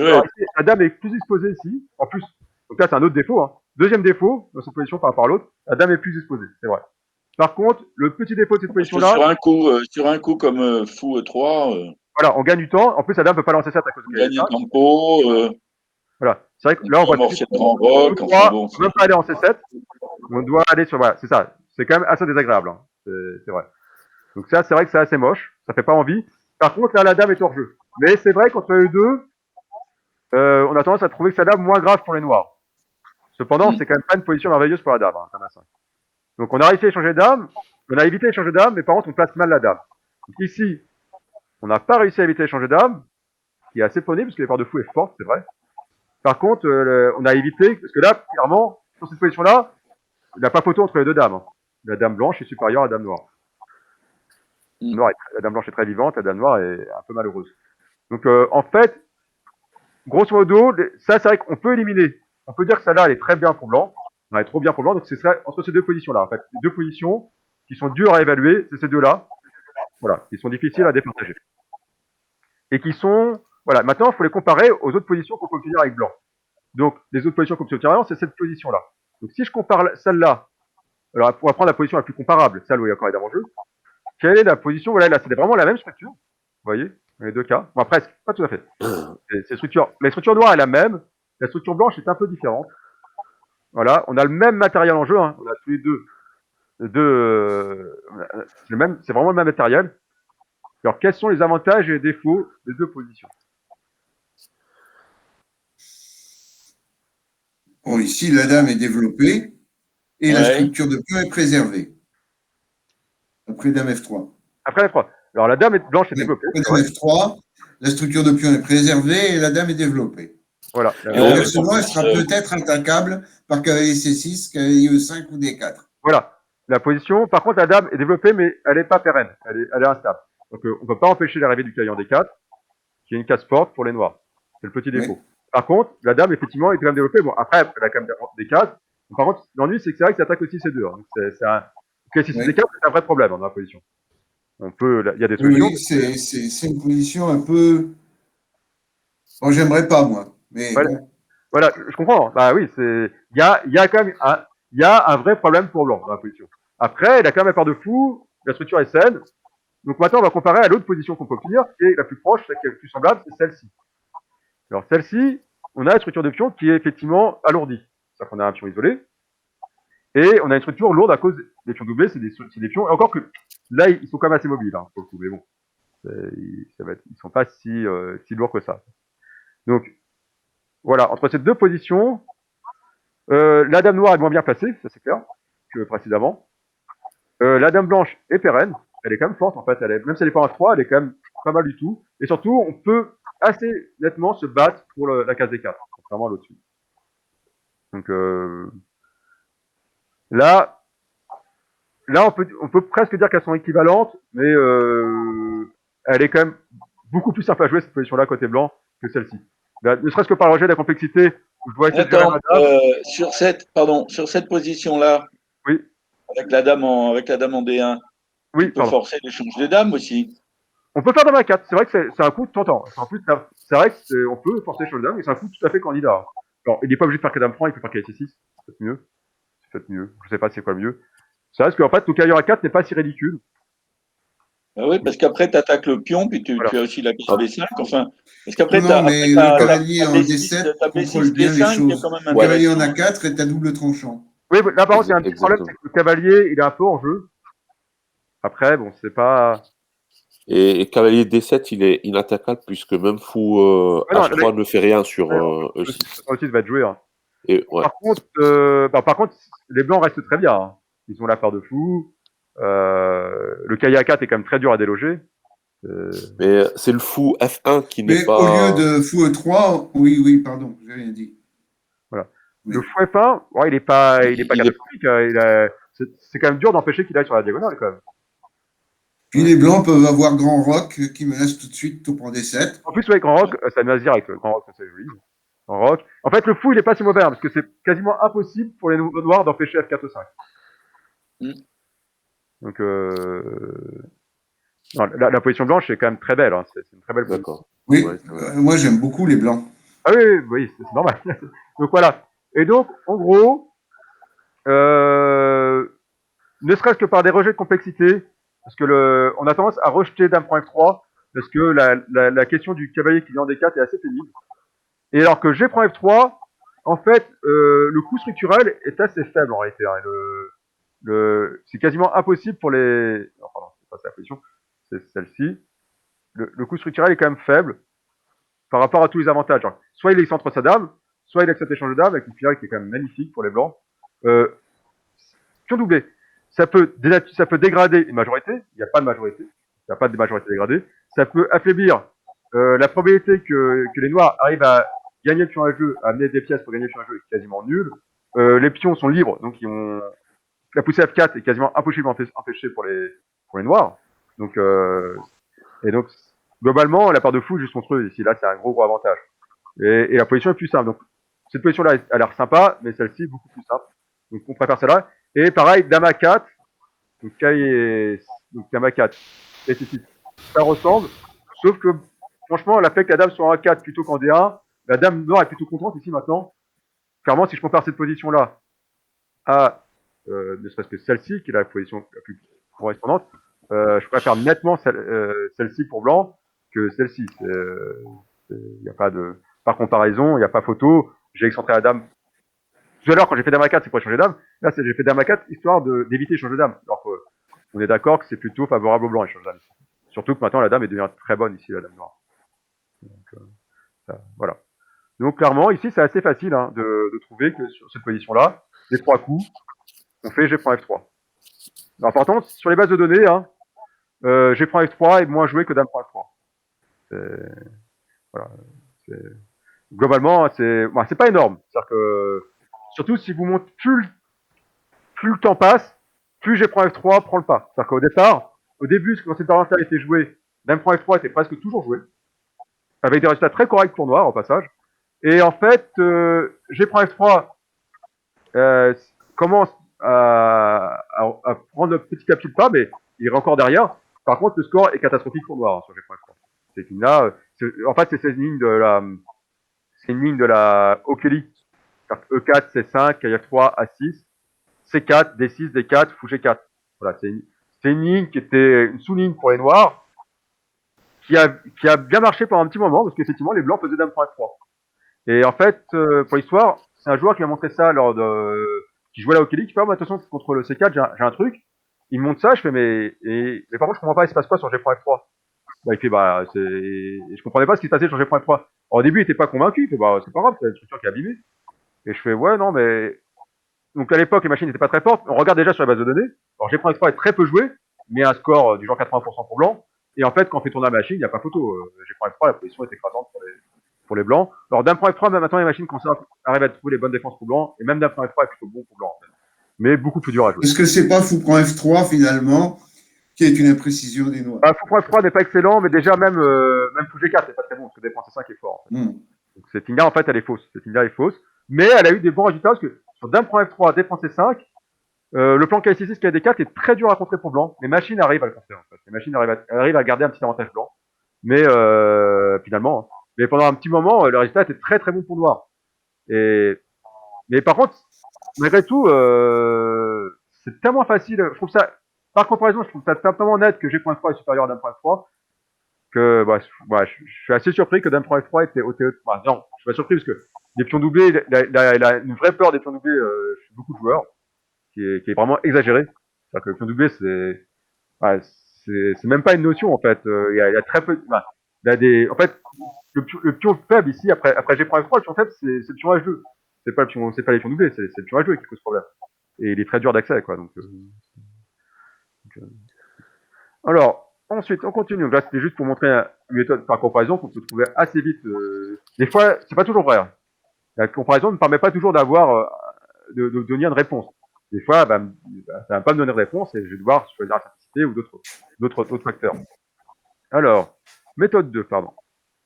exposée ici. En plus, donc là c'est un autre défaut. Hein. Deuxième défaut dans cette position par rapport à l'autre, la dame est plus exposée, c'est vrai. Par contre, le petit défaut de cette position-là, sur un coup comme fou E3, voilà, on gagne du temps. En plus, la dame peut pas lancer 7 à cause de gagner un tempo. Voilà, c'est vrai que là on voit amorcer le grand rock. Enfin, bon, on ne peut pas aller en C7. On doit aller sur, voilà, c'est ça. C'est quand même assez désagréable. Hein. C'est vrai. Donc ça, c'est vrai que c'est assez moche. Ça fait pas envie. Par contre, là, la dame est hors jeu. Mais c'est vrai qu'entre les deux, on a tendance à trouver que c'est la dame moins grave pour les noirs. Cependant, c'est quand même pas une position merveilleuse pour la dame. Hein, dame à 5. Donc on a réussi à échanger dame. On a évité d'échanger dame, mais par contre, on place mal la dame. Donc ici, on n'a pas réussi à éviter d'échanger dame, qui est assez poney, parce que l'effort de fou est forte, c'est vrai. Par contre, on a évité, parce que là, clairement, sur cette position-là, il n'y a pas photo entre les deux dames. Hein. La dame blanche est supérieure à la dame noire. La dame blanche est très vivante, la dame noire est un peu malheureuse. Donc en fait, grosso modo, ça c'est vrai qu'on peut éliminer. On peut dire que celle-là, elle est très bien pour blanc. Elle est trop bien pour blanc, donc c'est ça, entre ces deux positions-là. En fait, les deux positions qui sont dures à évaluer, c'est ces deux-là. Voilà, qui sont difficiles à départager. Et qui sont... Voilà, maintenant, il faut les comparer aux autres positions qu'on peut obtenir avec blanc. Donc, les autres positions qu'on peut obtenir, c'est cette position-là. Donc, si je compare celle-là, alors on va prendre la position la plus comparable, celle où il y a encore les dames en jeu. Quelle est la position? Voilà, là, c'est vraiment la même structure. Vous voyez, dans les deux cas. Bon, presque, pas tout à fait. Les structures noires est la même. La structure blanche est un peu différente. Voilà, on a le même matériel en jeu. Hein. On a tous les deux. C'est vraiment le même matériel. Alors, quels sont les avantages et les défauts des deux positions? Bon, ici, la dame est développée et la structure de pion est préservée. Après dame F3. Après F3. Alors, la dame blanche est développée. Après dame F3, la structure de pion est préservée et la dame est développée. Voilà. Inversement, elle sera peut-être attaquable par cavalier C6, cavalier E5 ou D4. Voilà. La position, par contre, la dame est développée, mais elle n'est pas pérenne. Elle est instable. Donc, on ne peut pas empêcher l'arrivée du cavalier en D4, qui est une case forte pour les noirs. C'est le petit défaut. Oui. Par contre, la dame, effectivement, est quand même développée. Bon, après, elle a quand même D4. Par contre, l'ennui, c'est que c'est vrai que ça attaque aussi C2. Hein. Donc, si c'est D4, c'est un vrai problème dans la position. Il y a des solutions. Oui, c'est une position un peu... Bon, j'aimerais pas, moi. Mais voilà. Bon. Voilà, je comprends. Bah oui, il y a quand même un vrai problème pour blanc dans la position. Après, il a quand même un part de fou, la structure est saine. Donc maintenant, on va comparer à l'autre position qu'on peut obtenir, qui est la plus proche, celle qui est la plus semblable, c'est celle-ci. Alors celle-ci, on a une structure de pion qui est effectivement alourdie. C'est-à-dire qu'on a un pion isolé, et on a une structure lourde à cause des pions doublés, c'est des pions, et encore que là, ils sont quand même assez mobiles, hein, pour le coup, mais bon, ils sont pas si lourds que ça. Donc, voilà, entre ces deux positions, la dame noire est moins bien placée, ça c'est clair, que précédemment. La dame blanche est pérenne, elle est quand même forte en fait, même si elle n'est pas en 3, elle est quand même pas mal du tout. Et surtout, on peut assez nettement se battre pour la case D4, contrairement à l'au-dessus. Donc là, on peut presque dire qu'elles sont équivalentes, mais elle est quand même beaucoup plus simple à jouer cette position-là côté blanc que celle-ci. Ne serait-ce que par le rejet de la complexité, je dois essayer de gérer sur cette position-là, oui. avec la dame en D1, oui, on peut forcer l'échange des dames aussi. On peut faire dame à 4, c'est vrai que c'est un coup tentant. C'est vrai qu'on peut forcer l'échange des dames, mais c'est un coup tout à fait candidat. Alors, il n'est pas obligé de faire que dame franc, il peut faire cavalier C6, c'est peut-être mieux. Je sais pas c'est quoi le mieux. C'est vrai qu'en fait, le cavalier A4 n'est pas si ridicule. Ah oui, parce qu'après, tu attaques le pion, puis tu as aussi la case B5. Enfin, parce qu'après, le cavalier en D7 contrôle bien les choses. Le cavalier en A4 est à double tranchant. Oui, là, par contre, il y a un petit problème, c'est que le cavalier, il est un peu en jeu. Après, bon, c'est pas... Et cavalier D7, il est inattaquable puisque même fou Ah non, H3 ne fait rien sur le E6. E6 va être joué. Hein. Et, ouais. Par contre, les blancs restent très bien. Hein. Ils ont la part de fou. Le Kaya4 est quand même très dur à déloger. Mais c'est le fou F1 qui n'est Mais pas... au lieu de fou E3, oui, pardon, j'ai rien dit. Voilà. Oui. Le fou F1, ouais, il est pas catastrophique. Hein. C'est quand même dur d'empêcher qu'il aille sur la diagonale quand même. Puis les blancs peuvent avoir grand roc qui menace tout de suite tout prend D7. En plus, ouais, Grand Rock, ça menace direct. Grand Rock, c'est joli. Grand Rock. En fait, le fou, il est pas si mauvais, hein, parce que c'est quasiment impossible pour les noirs d'empêcher F4 ou 5. Donc, non, la position blanche est quand même très belle. Hein. C'est une très belle position. D'accord. Oui, Ouais, moi j'aime beaucoup les blancs. Ah oui, c'est normal. Donc voilà. Et donc, en gros, ne serait-ce que par des rejets de complexité, parce que on a tendance à rejeter Dame prend F3, parce que la question du cavalier qui vient en D4 est assez pénible. Et alors que G prend F3, en fait, le coût structurel est assez faible en réalité. Hein, c'est quasiment impossible pour les... Non, pardon, c'est pas ça la position, c'est celle-ci. Le coût structurel est quand même faible par rapport à tous les avantages. Genre, soit il excentre sa dame, soit il accepte l'échange de dame avec une finale qui est quand même magnifique pour les blancs. Pion doublé, ça peut dégrader une majorité, il n'y a pas de majorité, il n'y a pas de majorité dégradée. Ça peut affaiblir la probabilité que les noirs arrivent à gagner le pion à jeu, à amener des pièces pour gagner le pion à jeu est quasiment nulle. Les pions sont libres, donc la poussée F4 est quasiment impossible à empêcher pour les noirs. Donc, et donc, globalement, la part de fou est juste monstrueuse ici. Là, c'est un gros avantage. Et la position est plus simple. Donc, cette position-là a l'air sympa, mais celle-ci, beaucoup plus simple. Donc, on préfère celle-là. Et pareil, Dame A4. Donc, Dame A4. Et ceci. Ça ressemble. Sauf que, franchement, la fait que la dame soit en A4 plutôt qu'en D1, la dame noire est plutôt contente ici maintenant. Clairement, si je compare cette position-là à, ne serait-ce que celle-ci, qui est la position la plus correspondante, je préfère nettement celle-ci pour blanc que celle-ci. Il n'y a pas de, par comparaison, il n'y a pas photo. J'ai excentré la dame. Tout à l'heure, quand j'ai fait dame à 4, c'est pour échanger dame. Là, j'ai fait dame à 4 histoire d'éviter l'échange de dame. Alors qu'on est d'accord que c'est plutôt favorable au blanc, échange de dame. Surtout que maintenant, la dame est devenue très bonne ici, la dame noire. Donc, voilà. Donc, clairement, ici, c'est assez facile hein, de trouver que sur cette position-là, les 3 coups, on fait G prend F3. Alors, par contre, sur les bases de données, hein, G prend F3 est moins joué que dame prend F3. Voilà. Globalement, c'est pas énorme. C'est-à-dire que, surtout si vous montez, plus le temps passe, plus G prend F3 prend le pas. C'est-à-dire qu'au départ, au début, quand cette variante-là était jouée, dame prend F3 était presque toujours joué, avec des résultats très corrects pour noir, au passage. Et en fait, G prend F3 commence à prendre petit à petit le pas, mais il est encore derrière. Par contre, le score est catastrophique pour noir hein, sur G prend F3. C'est une là, en fait, c'est une ligne de la O'Kelly. E4, C5, K3, A6, C4, D6, D4, fou G4. Voilà, c'est une ligne qui était une sous-ligne pour les noirs, qui a bien marché pendant un petit moment, parce qu'effectivement, les blancs faisaient dame prend F3. Et en fait, pour l'histoire, c'est un joueur qui m'a montré ça qui jouait à la O'Kelly, qui fait, attention, contre le C4, j'ai un truc. Il me montre ça, je fais, mais par contre, je comprends pas, il se passe quoi sur G prend F3? Bah, il fait, je comprenais pas ce qui se passait sur G prend F3. Alors, au début, il était pas convaincu, il fait, c'est pas grave, c'est une structure qui est abîmée. Et je fais, ouais, non, mais... Donc à l'époque, les machines n'étaient pas très fortes. On regarde déjà sur la base de données. Alors G prend F3 est très peu joué, mais un score du genre 80% pour blanc. Et en fait, quand on fait tourner la machine, il n'y a pas photo. G prend F3, la position est écrasante pour les blancs. Alors dame prend F3, même maintenant, les machines arrivent à trouver les bonnes défenses pour blanc. Et même dame prend F3 est plutôt bon pour blanc, en fait. Mais beaucoup plus dur à jouer. Est-ce que c'est pas fou prend F3 finalement, qui est une imprécision des noirs? Fou prend F3 n'est pas excellent, mais déjà même fou G4 c'est pas très bon, parce que défense C5 est fort. En fait. Donc cette ligne-là, en fait, elle est fausse. Cette ligne-là est fausse. Mais elle a eu des bons résultats, parce que sur dame prend F3, défense C5, le plan K6, KD4 est très dur à contrer pour blanc. Les machines arrivent à le contrer, en fait. Les machines arrivent à garder un petit avantage blanc. Mais finalement, mais pendant un petit moment, le résultat était très très bon pour noir. Mais par contre, malgré tout, c'est tellement facile. Je trouve ça, par comparaison, je trouve ça tellement net que G.3 est supérieur à Dame F3 que je suis assez surpris que Dame F3 était au TE. Non, je suis pas surpris parce que les pions doublés, il a une vraie peur des pions doublés chez beaucoup de joueurs, qui est vraiment exagéré. C'est-à-dire que le pion doublé, Ouais, c'est même pas une notion en fait. Il y a très peu. Enfin, il y a des. En fait, le pion faible ici après G prend F3, le pion faible c'est le pion H2. C'est pas les pions doublés, c'est le pion H2 qui pose problème. Et il est très dur d'accès quoi. Donc, alors ensuite on continue. Donc là c'était juste pour montrer une méthode par comparaison qu'on peut trouver assez vite. Des fois c'est pas toujours vrai. Hein. La comparaison ne permet pas toujours d'avoir de donner une réponse. Des fois, ça va pas me donner de réponse et je vais devoir choisir la simplicité ou d'autres facteurs. Alors, méthode 2, pardon.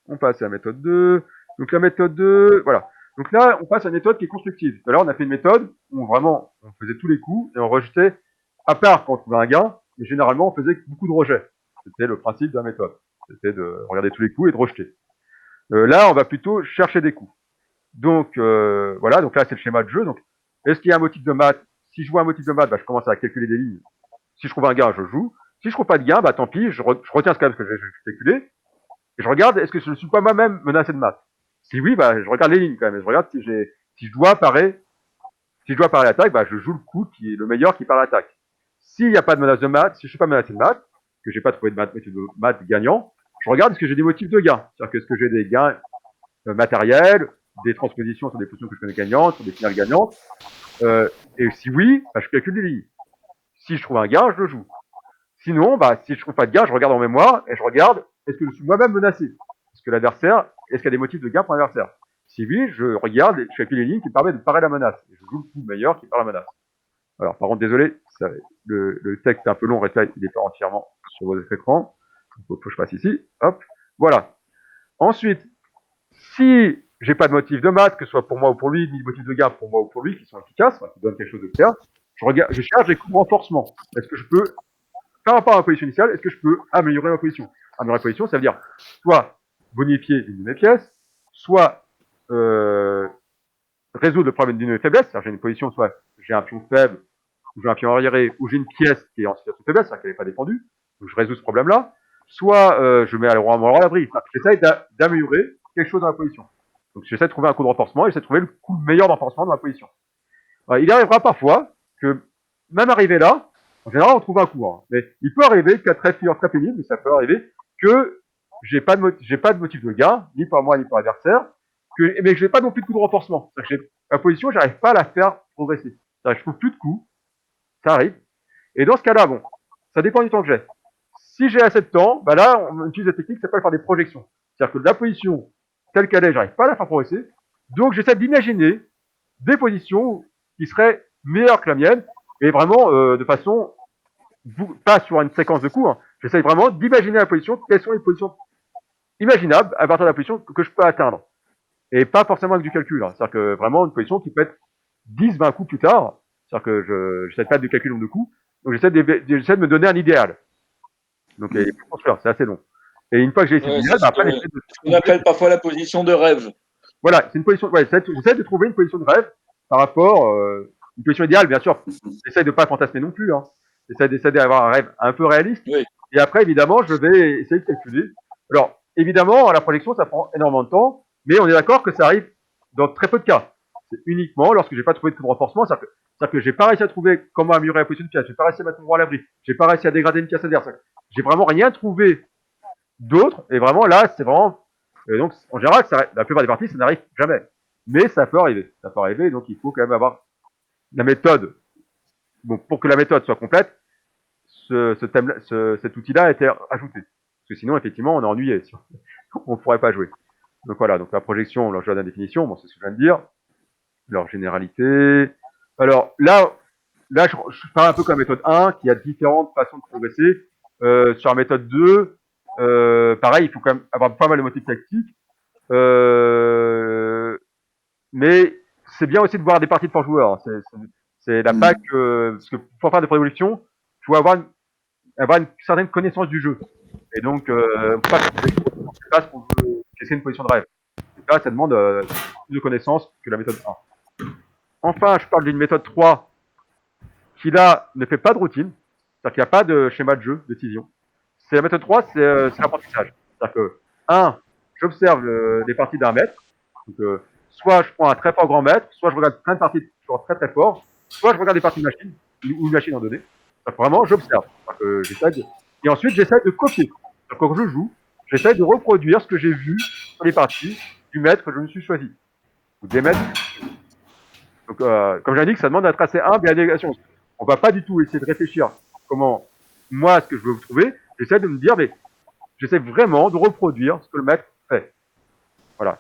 On passe à la méthode 2. Donc la méthode 2, voilà. Donc là, on passe à une méthode qui est constructive. Tout à l'heure, on a fait une méthode où vraiment, on faisait tous les coups et on rejetait, à part quand on trouvait un gain, mais généralement, on faisait beaucoup de rejets. C'était le principe de la méthode. C'était de regarder tous les coups et de rejeter. Là, on va plutôt chercher des coups. Donc voilà, donc là c'est le schéma de jeu. Donc est-ce qu'il y a un motif de maths? Si je vois un motif de maths, je commence à calculer des lignes. Si je trouve un gain, je joue. Si je trouve pas de gain, tant pis, je retiens ce que j'ai calculé et je regarde est-ce que je ne suis pas moi-même menacé de maths. Si oui, je regarde les lignes quand même. Je regarde si je dois parer l'attaque, je joue le coup qui est le meilleur qui pare l'attaque. S'il n'y a pas de menace de maths, si je suis pas menacé de maths, que j'ai pas trouvé de maths gagnant, je regarde est-ce que j'ai des motifs de gain. C'est-à-dire que est-ce que j'ai des gains matériels, des transpositions sur des positions que je connais gagnantes, sur des finales gagnantes. Et si oui, je calcule des lignes. Si je trouve un gain, je le joue. Sinon, si je trouve pas de gain, je regarde en mémoire et je regarde est-ce que je suis moi-même menacé. Est-ce que l'adversaire, est-ce qu'il y a des motifs de gain pour l'adversaire? Si oui, je regarde et je calcule les lignes qui permettent de parer la menace. Et je joue le coup meilleur qui pare la menace. Alors, par contre, désolé, le texte est un peu long, reste là, il n'est pas entièrement sur votre écran. Il faut que je fasse ici. Hop, voilà. Ensuite, si j'ai pas de motif de maths, que ce soit pour moi ou pour lui, ni de motif de gain pour moi ou pour lui, qui sont efficaces, qui donnent quelque chose de clair, je cherche des coups de renforcement. Est-ce que je peux, par rapport à ma position initiale, est-ce que je peux améliorer ma position? Améliorer ma position, ça veut dire soit bonifier une de mes pièces, soit résoudre le problème d'une faiblesse, c'est-à-dire j'ai une position, soit j'ai un pion faible, ou j'ai un pion arriéré, ou j'ai une pièce qui est en situation de faiblesse, c'est-à-dire qu'elle n'est pas défendue, donc je résous ce problème-là, soit je mets le roi à l'abri. J'essaie d'améliorer quelque chose dans la position. Donc j'essaie de trouver un coup de renforcement et j'essaie de trouver le coup meilleur de renforcement dans ma position. Alors, il arrivera parfois que, même arrivé là, en général on trouve un coup, hein, mais il peut arriver qu'à très pénible, mais ça peut arriver que j'ai pas de motif de gain, ni par moi ni par l'adversaire, mais que j'ai pas non plus de coup de renforcement. C'est-à-dire que ma position, j'arrive pas à la faire progresser. C'est-à-dire que je trouve plus de coups, ça arrive. Et dans ce cas-là, bon, ça dépend du temps que j'ai. Si j'ai assez de temps, là, on utilise la technique qui s'appelle faire des projections. C'est-à-dire que la position telle qu'elle est, j'arrive pas à la faire progresser. Donc, j'essaie d'imaginer des positions qui seraient meilleures que la mienne, et vraiment de façon, pas sur une séquence de coups, hein. J'essaie vraiment d'imaginer la position, quelles sont les positions imaginables à partir de la position que je peux atteindre. Et pas forcément avec du calcul. Hein. C'est-à-dire que vraiment une position qui peut être 10, 20 coups plus tard. C'est-à-dire que j'essaie pas de calculer le nombre de coups. Donc j'essaie de me donner un idéal. Donc il faut construire, c'est assez long. Et une fois que j'ai essayé l'idéal, après j'essaie de... On appelle parfois la position de rêve. Voilà, c'est une position. Ouais, j'essaie de trouver une position de rêve par rapport une position idéale, bien sûr. J'essaie de pas fantasmer non plus. Hein. J'essaie d'avoir un rêve un peu réaliste. Oui. Et après, évidemment, je vais essayer de calculer. Alors, évidemment, la projection, ça prend énormément de temps, mais on est d'accord que ça arrive dans très peu de cas. C'est uniquement lorsque j'ai pas trouvé de coup de renforcement, c'est-à-dire que j'ai pas réussi à trouver comment améliorer la position de pièce, j'ai pas réussi à mettre mon roi à l'abri, j'ai pas réussi à dégrader une pièce adverse. J'ai vraiment rien trouvé d'autre, et vraiment là, c'est vraiment. Et donc, en général, la plupart des parties, ça n'arrive jamais. Mais ça peut arriver. Ça peut arriver, donc il faut quand même avoir la méthode. Bon, pour que la méthode soit complète, cet outil-là a été ajouté. Parce que sinon, effectivement, on est ennuyé. On ne pourrait pas jouer. Donc voilà, donc la projection, alors je donne la définition, bon, c'est ce que je viens de dire. Leur généralité. Alors là je parle un peu comme la méthode 1, qui a différentes façons de progresser. Sur la méthode 2, pareil, il faut quand même avoir pas mal de motifs tactiques. Mais c'est bien aussi de voir des parties de force joueurs. C'est la PAC, parce que pour faire des prévolutions, il faut avoir une certaine connaissance du jeu. Et donc, pas pour essayer une position de rêve. Donc là, ça demande plus de connaissances que la méthode 1. Enfin, je parle d'une méthode 3 qui là ne fait pas de routine, c'est-à-dire qu'il n'y a pas de schéma de jeu, de décision. C'est la méthode 3, c'est l'apprentissage. C'est-à-dire que, 1, j'observe les parties d'un maître. Donc, soit je prends un très fort grand maître, soit je regarde plein de parties de joueurs très très forts, soit je regarde des parties de machines, ou une machine en donnée. Vraiment, j'observe. Et ensuite, j'essaie de copier. Quand je joue, j'essaie de reproduire ce que j'ai vu sur les parties du maître que je me suis choisi. Ou des maîtres. Donc, comme j'ai dit, ça demande un tracé humble et la négation. On va pas du tout essayer de réfléchir comment, moi, ce que je veux trouver. J'essaie de me dire, mais j'essaie vraiment de reproduire ce que le maître fait. Voilà.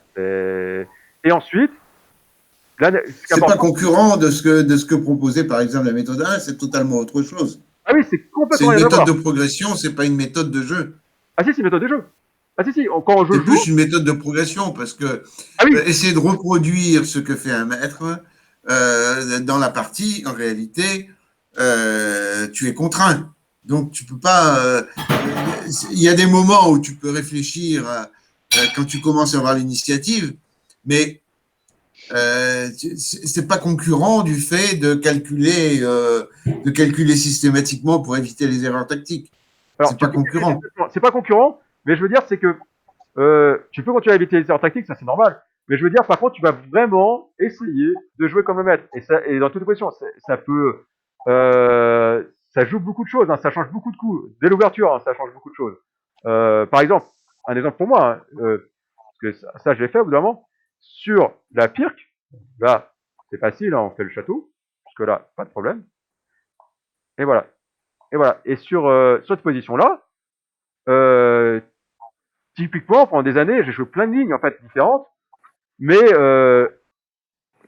Et ensuite, là, c'est pas concurrent de ce que proposait par exemple la méthode 1, c'est totalement autre chose. Ah oui, c'est C'est complètement une rien à voir. méthode de progression, c'est pas une méthode de jeu. Ah si, c'est une méthode de jeu. Ah si, quand je C'est joue. plus une méthode de progression parce que essayer de reproduire ce que fait un maître dans la partie, en réalité, tu es contraint. Donc tu peux pas. Il y a des moments où tu peux réfléchir quand tu commences à avoir l'initiative, mais c'est pas concurrent du fait de calculer systématiquement pour éviter les erreurs tactiques. C'est pas concurrent. C'est pas concurrent, mais je veux dire, c'est que tu peux continuer à éviter les erreurs tactiques, ça c'est normal. Mais je veux dire, par contre, tu vas vraiment essayer de jouer comme le maître. Et dans toute position, ça peut, ça joue beaucoup de choses, hein, ça change beaucoup de coups. Dès l'ouverture, hein, ça change beaucoup de choses. Par exemple, un exemple pour moi, hein, parce que ça je l'ai fait au bout d'un moment, sur la pirque, là, c'est facile, hein, on fait le château, jusque là, pas de problème. Et voilà. Et sur cette position-là, typiquement, pendant des années, j'ai joué plein de lignes en fait différentes, mais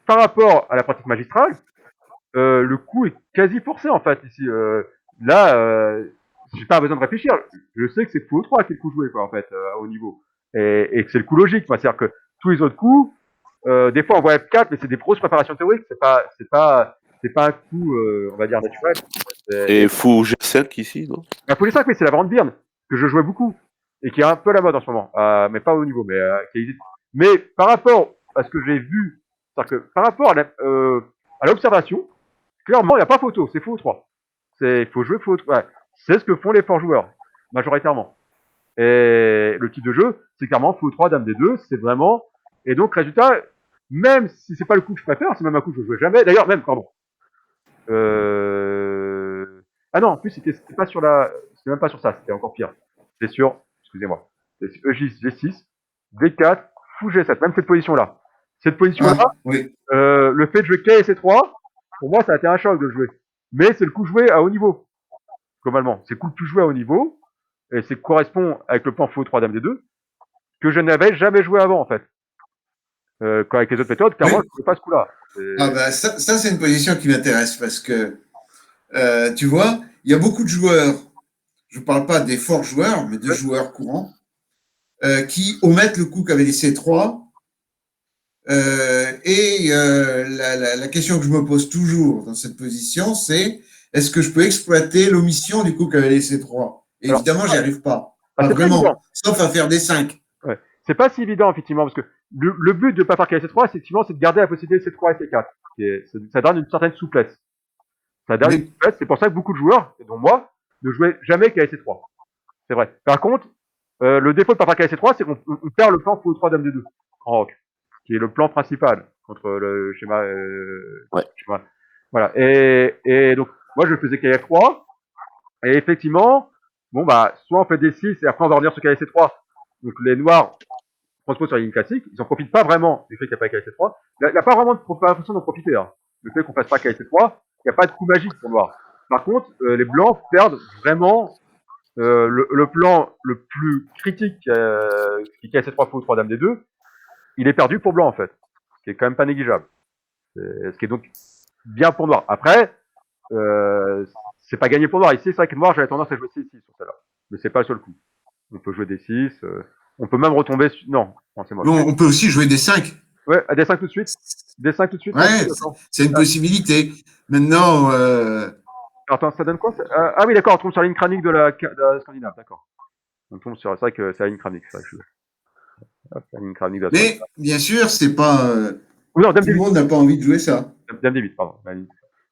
par rapport à la pratique magistrale, le coup est quasi forcé en fait ici. Là, j'ai pas besoin de réfléchir. Je sais que c'est coup 3 qui est le coup joué quoi en fait au niveau, et que c'est le coup logique. C'est-à-dire que tous les autres coups, des fois on voit F4, mais c'est des grosses préparations théoriques. C'est pas un coup, on va dire naturel. Et fou G5 ici, non? Fou G5, mais c'est la Van Buren que je jouais beaucoup et qui est un peu à la mode en ce moment, mais pas au niveau, qui existe. Mais par rapport à ce que j'ai vu, c'est-à-dire que par rapport à l'observation, clairement, il n'y a pas photo, c'est faux 3. Il faut jouer faux 3. Ouais. C'est ce que font les forts joueurs, majoritairement. Et le type de jeu, c'est clairement faux 3, dame D2, c'est vraiment. Et donc, résultat, même si c'est pas le coup que je préfère, c'est même un coup que je jouais jamais. D'ailleurs, même, pardon. Ah non, en plus, c'était pas sur la. C'était même pas sur ça, c'était encore pire. C'était sur. Excusez-moi. C'est EJ G6, D4, fou G7, même cette position-là. Cette position-là, oui. Le fait de jouer K et C3, pour moi, ça a été un choc de le jouer. Mais c'est le coup joué à haut niveau, globalement. C'est le coup le plus joué à haut niveau, et c'est correspond avec le plan faux 3 dame D2, que je n'avais jamais joué avant, en fait. Avec les autres méthodes, clairement, je ne jouais pas ce coup-là. Ah ben, ça c'est une position qui m'intéresse parce que, tu vois, il y a beaucoup de joueurs, je ne parle pas des forts joueurs, mais de joueurs courants, qui omettent le coup qu'avait les C3. La question que je me pose toujours dans cette position, c'est est-ce que je peux exploiter l'omission du coup qu'avait les C3? Et évidemment, j'y arrive pas. Pas vraiment, sauf à faire des 5. Ouais. C'est pas si évident, effectivement, parce que le but de ne pas faire KC3, effectivement, c'est de garder la possibilité de C3 et C4. Ça donne une certaine souplesse. C'est pour ça que beaucoup de joueurs, dont moi, ne jouaient jamais KC3. C'est vrai. Par contre, le défaut de ne pas faire KC3, c'est qu'on perd le plan faux 3 dame D2 en rock, qui est le plan principal contre le schéma. Schéma. Voilà. Et donc, moi, je faisais KF3, et effectivement, bon, bah, soit on fait des 6 et après on va revenir sur KC3. Donc, les noirs transposent sur la ligne classique, ils en profitent pas vraiment du fait qu'il n'y a pas KC3. Il n'y a pas vraiment l'impression d'en profiter, hein. Le fait qu'on fasse pas KC3, il n'y a pas de coup magique pour noir. Par contre, les blancs perdent vraiment le plan le plus critique qui est KC3 faux 3 dame D2, il est perdu pour blanc en fait, ce qui est quand même pas négligeable. Ce qui est donc bien pour noir. Après, c'est pas gagné pour noir. Ici, c'est vrai que noir, j'avais tendance à jouer C6 sur celle-là, mais c'est pas le seul coup. On peut jouer des 6, on peut même retomber sur... Non, c'est moi. Non, on peut aussi jouer des 5. Ouais, des 5 tout de suite. Des 5 tout de suite. Ouais, c'est une possibilité. Maintenant... Attends, ça donne quoi ah oui, d'accord, on tombe sur la ligne crânique de la Scandinave, d'accord. On tombe sur... C'est vrai que c'est la ligne crânique, c'est vrai que la ligne crânique de la Mais, bien sûr, c'est pas... non, tout le monde n'a pas envie de jouer ça. Dame D8, pardon.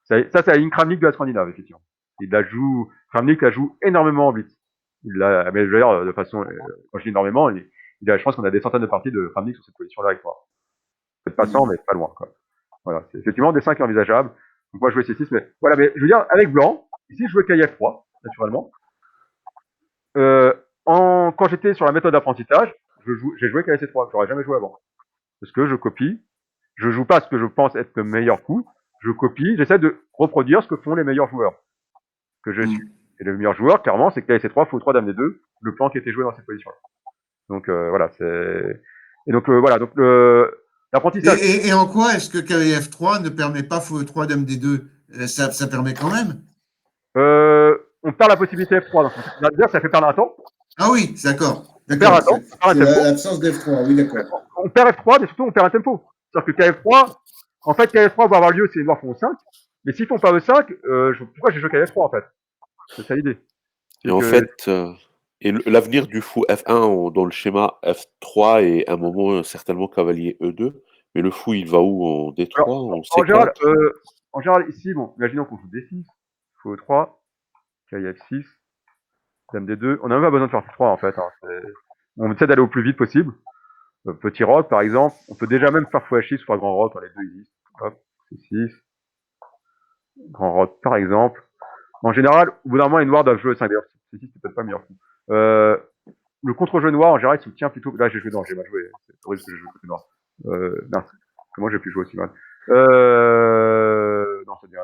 Ça, c'est la ligne crânique de la Scandinave, effectivement. Il la joue... Kramnik la joue énormément en blitz. Mais je veux dire, de façon... quand je dis énormément, je pense qu'on a des centaines de parties de Kramnik sur cette position-là avec moi. Peut-être pas 100, mais pas loin, quoi. Voilà, c'est effectivement des 5 envisageables. Donc moi, je jouais C6, mais voilà, mais je veux dire, avec blanc, ici, je jouais KF3, naturellement. Quand j'étais sur la méthode d'apprentissage, j'ai joué KSC3, j'aurais jamais joué avant. Parce que je copie, je joue pas ce que je pense être le meilleur coup, je copie, j'essaie de reproduire ce que font les meilleurs joueurs que je suis. Et le meilleur joueur, clairement, c'est KSC3, fou 3, dame D2, le plan qui était joué dans cette position-là. Donc voilà, c'est... Et donc voilà, donc l'apprentissage... Et en quoi est-ce que KF3 ne permet pas fou 3, dame D2? Ça permet quand même. On perd la possibilité F3, donc c'est-à-dire ça fait perdre un temps. Ah oui, d'accord. On perd un temps, on perd un tempo. L'absence d'F3, oui, d'accord. On perd F3, mais surtout on perd un tempo. C'est-à-dire que KF3, en fait, KF3 va avoir lieu si les noirs font E5, mais s'ils font pas E5, pourquoi j'ai joué KF3 en fait? C'est ça l'idée. Et en fait, l'avenir du fou F1 dans le schéma F3 est à un moment certainement cavalier E2, mais le fou il va où en D3, alors, en C4? En général, ici, bon, imaginons qu'on joue D6, fou E3, KF6, dame D2, on n'a même pas besoin de faire F3 en fait. Hein. On essaie d'aller au plus vite possible. Petit roc par exemple, on peut déjà même faire fou H6 ou faire grand roc, les deux existent. Hop, C6, grand roc par exemple. En général, au bout d'un moment, les noirs doivent jouer 5. D'ailleurs, C6 c'est peut-être pas le meilleur coup. Le contre-jeu noir, en général, il soutient plutôt. Là, j'ai joué noir, j'ai mal joué. C'est horrible que j'ai joué côté noir. Mince. Comment j'ai pu jouer aussi mal? Non, c'est bien.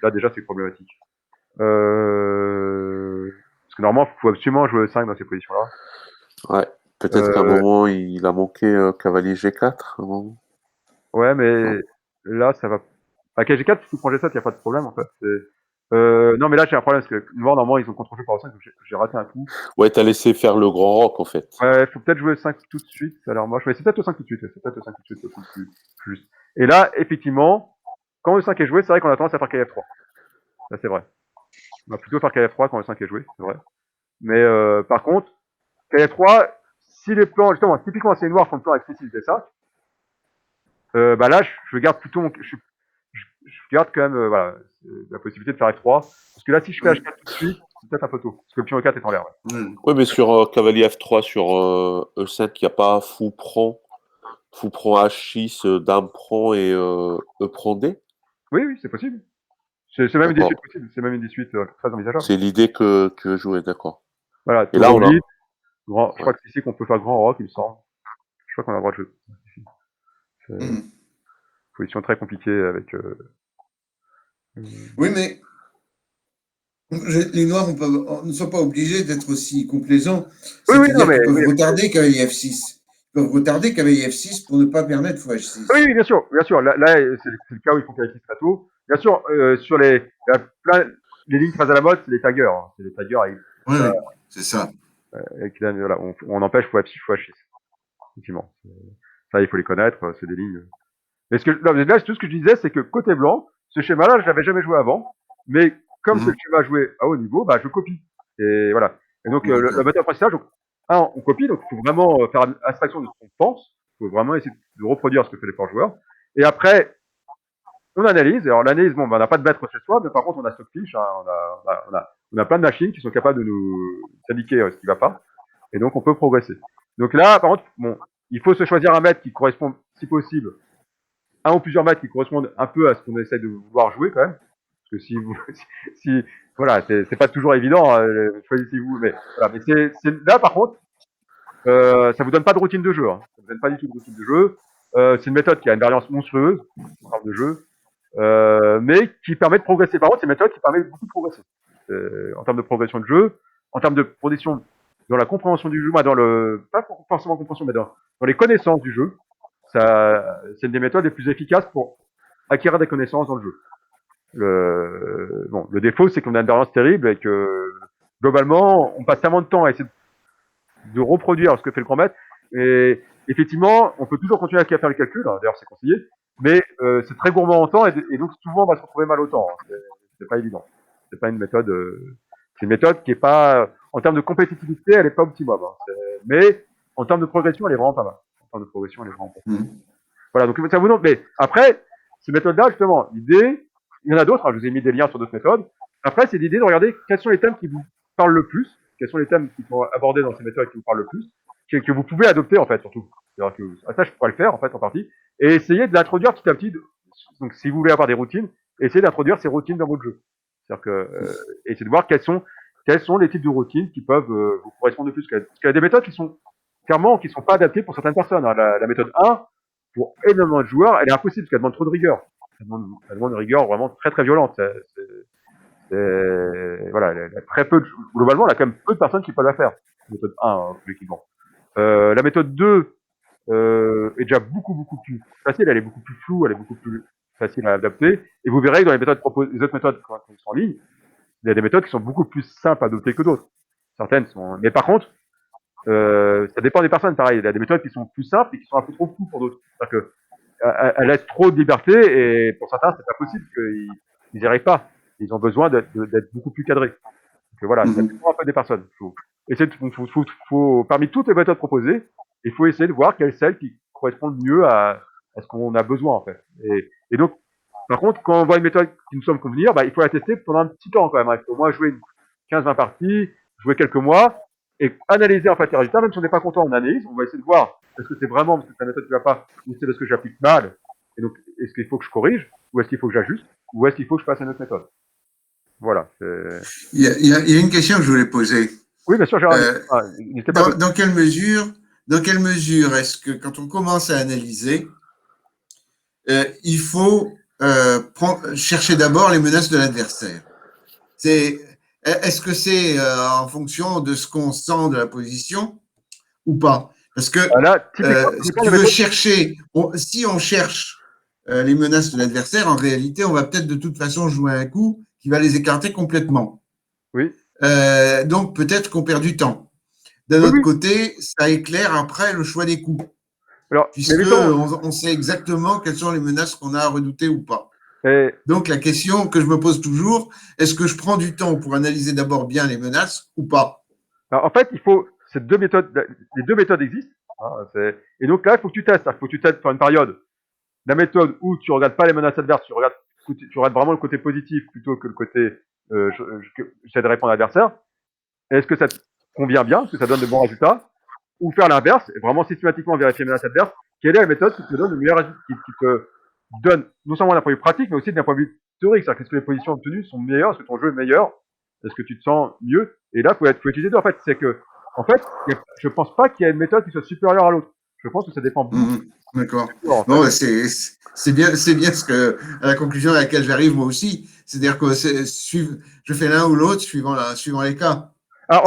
Là, déjà, c'est problématique. Parce que normalement, il faut absolument jouer 5 dans ces positions-là. Ouais. Peut-être qu'à un moment, il a manqué cavalier G4, à un moment. Ouais, mais là, ça va. À G4, si tu prends G7, il n'y a pas de problème, en fait. Non, mais là, j'ai un problème, parce que noir, normalement, ils ont contre-jeu par 5, donc j'ai raté un coup. Ouais, t'as laissé faire le grand roc, en fait. Ouais, faut peut-être jouer 5 tout de suite, ça a l'air moche. Mais c'est peut-être au 5 tout de suite, c'est peut-être au 5 tout de suite, c'est plus juste. Et là, effectivement, quand le 5 est joué, c'est vrai qu'on a tendance à faire KF3. Là, c'est vrai. On va plutôt faire KF3 quand le 5 est joué, c'est vrai. Mais par contre, KF3, si les plans, justement, typiquement, si les noirs font le plan avec C6, D5, bah là, je garde plutôt je garde quand même voilà, la possibilité de faire F3. Parce que là, si je fais H4 tout de suite, c'est peut-être un peu tôt. Parce que le pion E4 est en l'air. Ouais. Oui, mais sur cavalier F3, sur E5, il n'y a pas fou prend H6, dame prend et E prend D? Oui, c'est possible. C'est même une 18 possible. C'est même une 18 très envisageable. C'est l'idée que jouer, d'accord. Voilà, et là, on a... je crois que c'est ici qu'on peut faire grand rock, il me semble. Je crois qu'on a le droit de jouer. C'est une position très compliquée avec... Oui, mais les noirs ne sont pas obligés d'être aussi complaisants. C'est-à-dire qu'ils peuvent retarder cavalier F6. Ils peuvent retarder cavalier F6 pour ne pas permettre fou H6. Oui, bien sûr. Là c'est le cas où ils font cavalier F6 très tôt. Bien sûr, sur les lignes très à la mode, c'est les taggers. Hein. C'est les taggers avec... Oui, c'est ça. Voilà, on empêche fou H6, fou H6. Effectivement. Ça, il faut les connaître, c'est des lignes. Mais là, tout ce que je disais, c'est que côté blanc, ce schéma-là, je l'avais jamais joué avant. Mais comme ce schéma joué à haut niveau, bah, je copie. Et voilà. Et donc, le méthode d'apprentissage, on copie, donc il faut vraiment faire abstraction de ce qu'on pense. Il faut vraiment essayer de reproduire ce que fait les forts joueurs. Et après, on analyse. Alors, l'analyse, bon, bah, on n'a pas de maître chez soi, mais par contre, on a Stockfish, hein, on a plein de machines qui sont capables de nous indiquer ce qui va pas. Et donc, on peut progresser. Donc là, par contre, bon, il faut se choisir un maître qui correspond, si possible, un ou plusieurs maîtres qui correspondent un peu à ce qu'on essaie de vouloir jouer quand même. Parce que si voilà, c'est pas toujours évident, choisissez-vous, mais voilà. Mais là par contre, ça vous donne pas de routine de jeu, hein. Ça vous donne pas du tout de routine de jeu. C'est une méthode qui a une variance monstrueuse en termes de jeu, mais qui permet de progresser. Par contre, c'est une méthode qui permet beaucoup de progresser en termes de progression de jeu, en termes de progression dans la compréhension du jeu, pas forcément compréhension, mais dans les connaissances du jeu. C'est une des méthodes les plus efficaces pour acquérir des connaissances dans le jeu. Le défaut, c'est qu'on a une variance terrible et que, globalement, on passe tellement de temps à essayer de reproduire ce que fait le grand maître. Et effectivement, on peut toujours continuer à faire le calcul, hein, d'ailleurs c'est conseillé, mais c'est très gourmand en temps et donc souvent on va se retrouver mal au temps. Hein. C'est pas évident. C'est pas une méthode. C'est une méthode qui est pas, en termes de compétitivité, elle est pas optimum. Hein. Mais en termes de progression, elle est vraiment pas mal. En termes de progression, elle est vraiment pas mal. Voilà, donc ça vous demande. Mais après, ces méthodes-là, justement, l'idée, il y en a d'autres. Hein, je vous ai mis des liens sur d'autres méthodes. Après, c'est l'idée de regarder quels sont les thèmes qui vous parlent le plus, quels sont les thèmes qui sont abordés dans ces méthodes qui vous parlent le plus, que vous pouvez adopter en fait, surtout. C'est-à-dire que ça, je pourrais le faire en fait en partie, et essayer de l'introduire petit à petit. Donc, si vous voulez avoir des routines, essayez d'introduire ces routines dans votre jeu. C'est-à-dire que, et c'est de voir quels sont les types de routines qui peuvent vous correspondre le plus. Parce qu'il y a des méthodes qui sont clairement qui sont pas adaptées pour certaines personnes. Hein. La méthode 1, pour énormément de joueurs, elle est impossible parce qu'elle demande trop de rigueur. Elle demande une rigueur vraiment très très violente. Voilà, il y a très peu globalement, il y a quand même peu de personnes qui peuvent la faire. La méthode 1, hein, collectivement. La méthode 2 est déjà beaucoup plus facile, elle est beaucoup plus floue, elle est beaucoup plus facile à adapter. Et vous verrez que dans les autres méthodes qui sont en ligne, il y a des méthodes qui sont beaucoup plus simples à adopter que d'autres. Certaines sont, mais par contre, ça dépend des personnes. Pareil, il y a des méthodes qui sont plus simples et qui sont un peu trop floues pour d'autres. C'est-à-dire que elle laisse trop de liberté et pour certains, c'est pas possible qu'ils n'y arrivent pas. Ils ont besoin d'être beaucoup plus cadrés. Donc voilà, ça dépend un peu des personnes. Parmi toutes les méthodes proposées, il faut essayer de voir quelle est celle qui correspond le mieux à ce qu'on a besoin en fait. Et donc, par contre, quand on voit une méthode qui nous semble convenir, il faut la tester pendant un petit temps quand même. Il faut au moins jouer 15-20 parties, jouer quelques mois et analyser en fait les résultats. Même si on n'est pas content, on analyse. On va essayer de voir est-ce que c'est vraiment parce que c'est la méthode qui va pas, ou c'est parce que j'applique mal. Et donc, est-ce qu'il faut que je corrige, ou est-ce qu'il faut que j'ajuste, ou est-ce qu'il faut que je passe à une autre méthode. Voilà. Il y a une question que je voulais poser. Oui, bien sûr, Gérard. Dans quelle mesure est-ce que quand on commence à analyser, il faut chercher d'abord les menaces de l'adversaire? Est-ce que c'est en fonction de ce qu'on sent de la position ou pas? Parce que si tu veux chercher, si on cherche les menaces de l'adversaire, en réalité, on va peut-être de toute façon jouer un coup qui va les écarter complètement. Oui. Donc peut-être qu'on perd du temps. D'un autre côté, ça éclaire après le choix des coups. Alors, puisque on sait exactement quelles sont les menaces qu'on a à redouter ou pas. Donc la question que je me pose toujours, est-ce que je prends du temps pour analyser d'abord bien les menaces ou pas? Alors, en fait, les deux méthodes existent. Hein, et donc là, il faut que tu testes. Il faut que tu testes sur une période la méthode où tu regardes pas les menaces adverses, tu regardes vraiment le côté positif plutôt que le côté j'essaie de répondre à l'adversaire. Est-ce que ça te convient bien? Est-ce que ça donne de bons résultats? Ou faire l'inverse, et vraiment systématiquement vérifier les menaces adverses. Quelle est la méthode qui te donne le meilleur résultat, qui te donne non seulement d'un point de vue pratique, mais aussi d'un point de vue théorique. C'est-à-dire qu'est-ce que les positions obtenues sont meilleures? Est-ce que ton jeu est meilleur? Est-ce que tu te sens mieux? Et là, faut utiliser deux. En fait, c'est que, je pense pas qu'il y a une méthode qui soit supérieure à l'autre. Je pense que ça dépend beaucoup. D'accord. Bon, c'est bien à la conclusion à laquelle j'arrive moi aussi. C'est-à-dire que je fais l'un ou l'autre suivant les cas.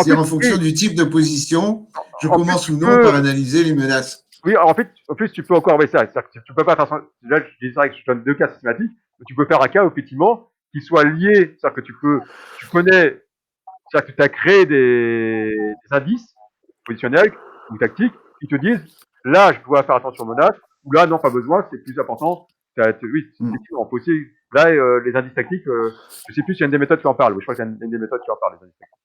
C'est en fonction du type de position, je commence ou non par analyser les menaces. Oui, en plus, tu peux encore ça. C'est-à-dire que tu peux pas faire ça. Là, je dirais que je donne deux cas systématiques, mais tu peux faire un cas, effectivement, qui soit lié. C'est-à-dire que tu connais, c'est-à-dire que tu as créé des indices positionnels ou tactiques qui te disent, là, je dois faire attention aux menaces, ou là, non, pas besoin, c'est plus important. Oui, c'est on peut aussi, là, les indices tactiques, je sais plus s'il y a une des méthodes qui en parle. Oui, je crois qu'il y a une des méthodes qui en parle, les indices tactiques.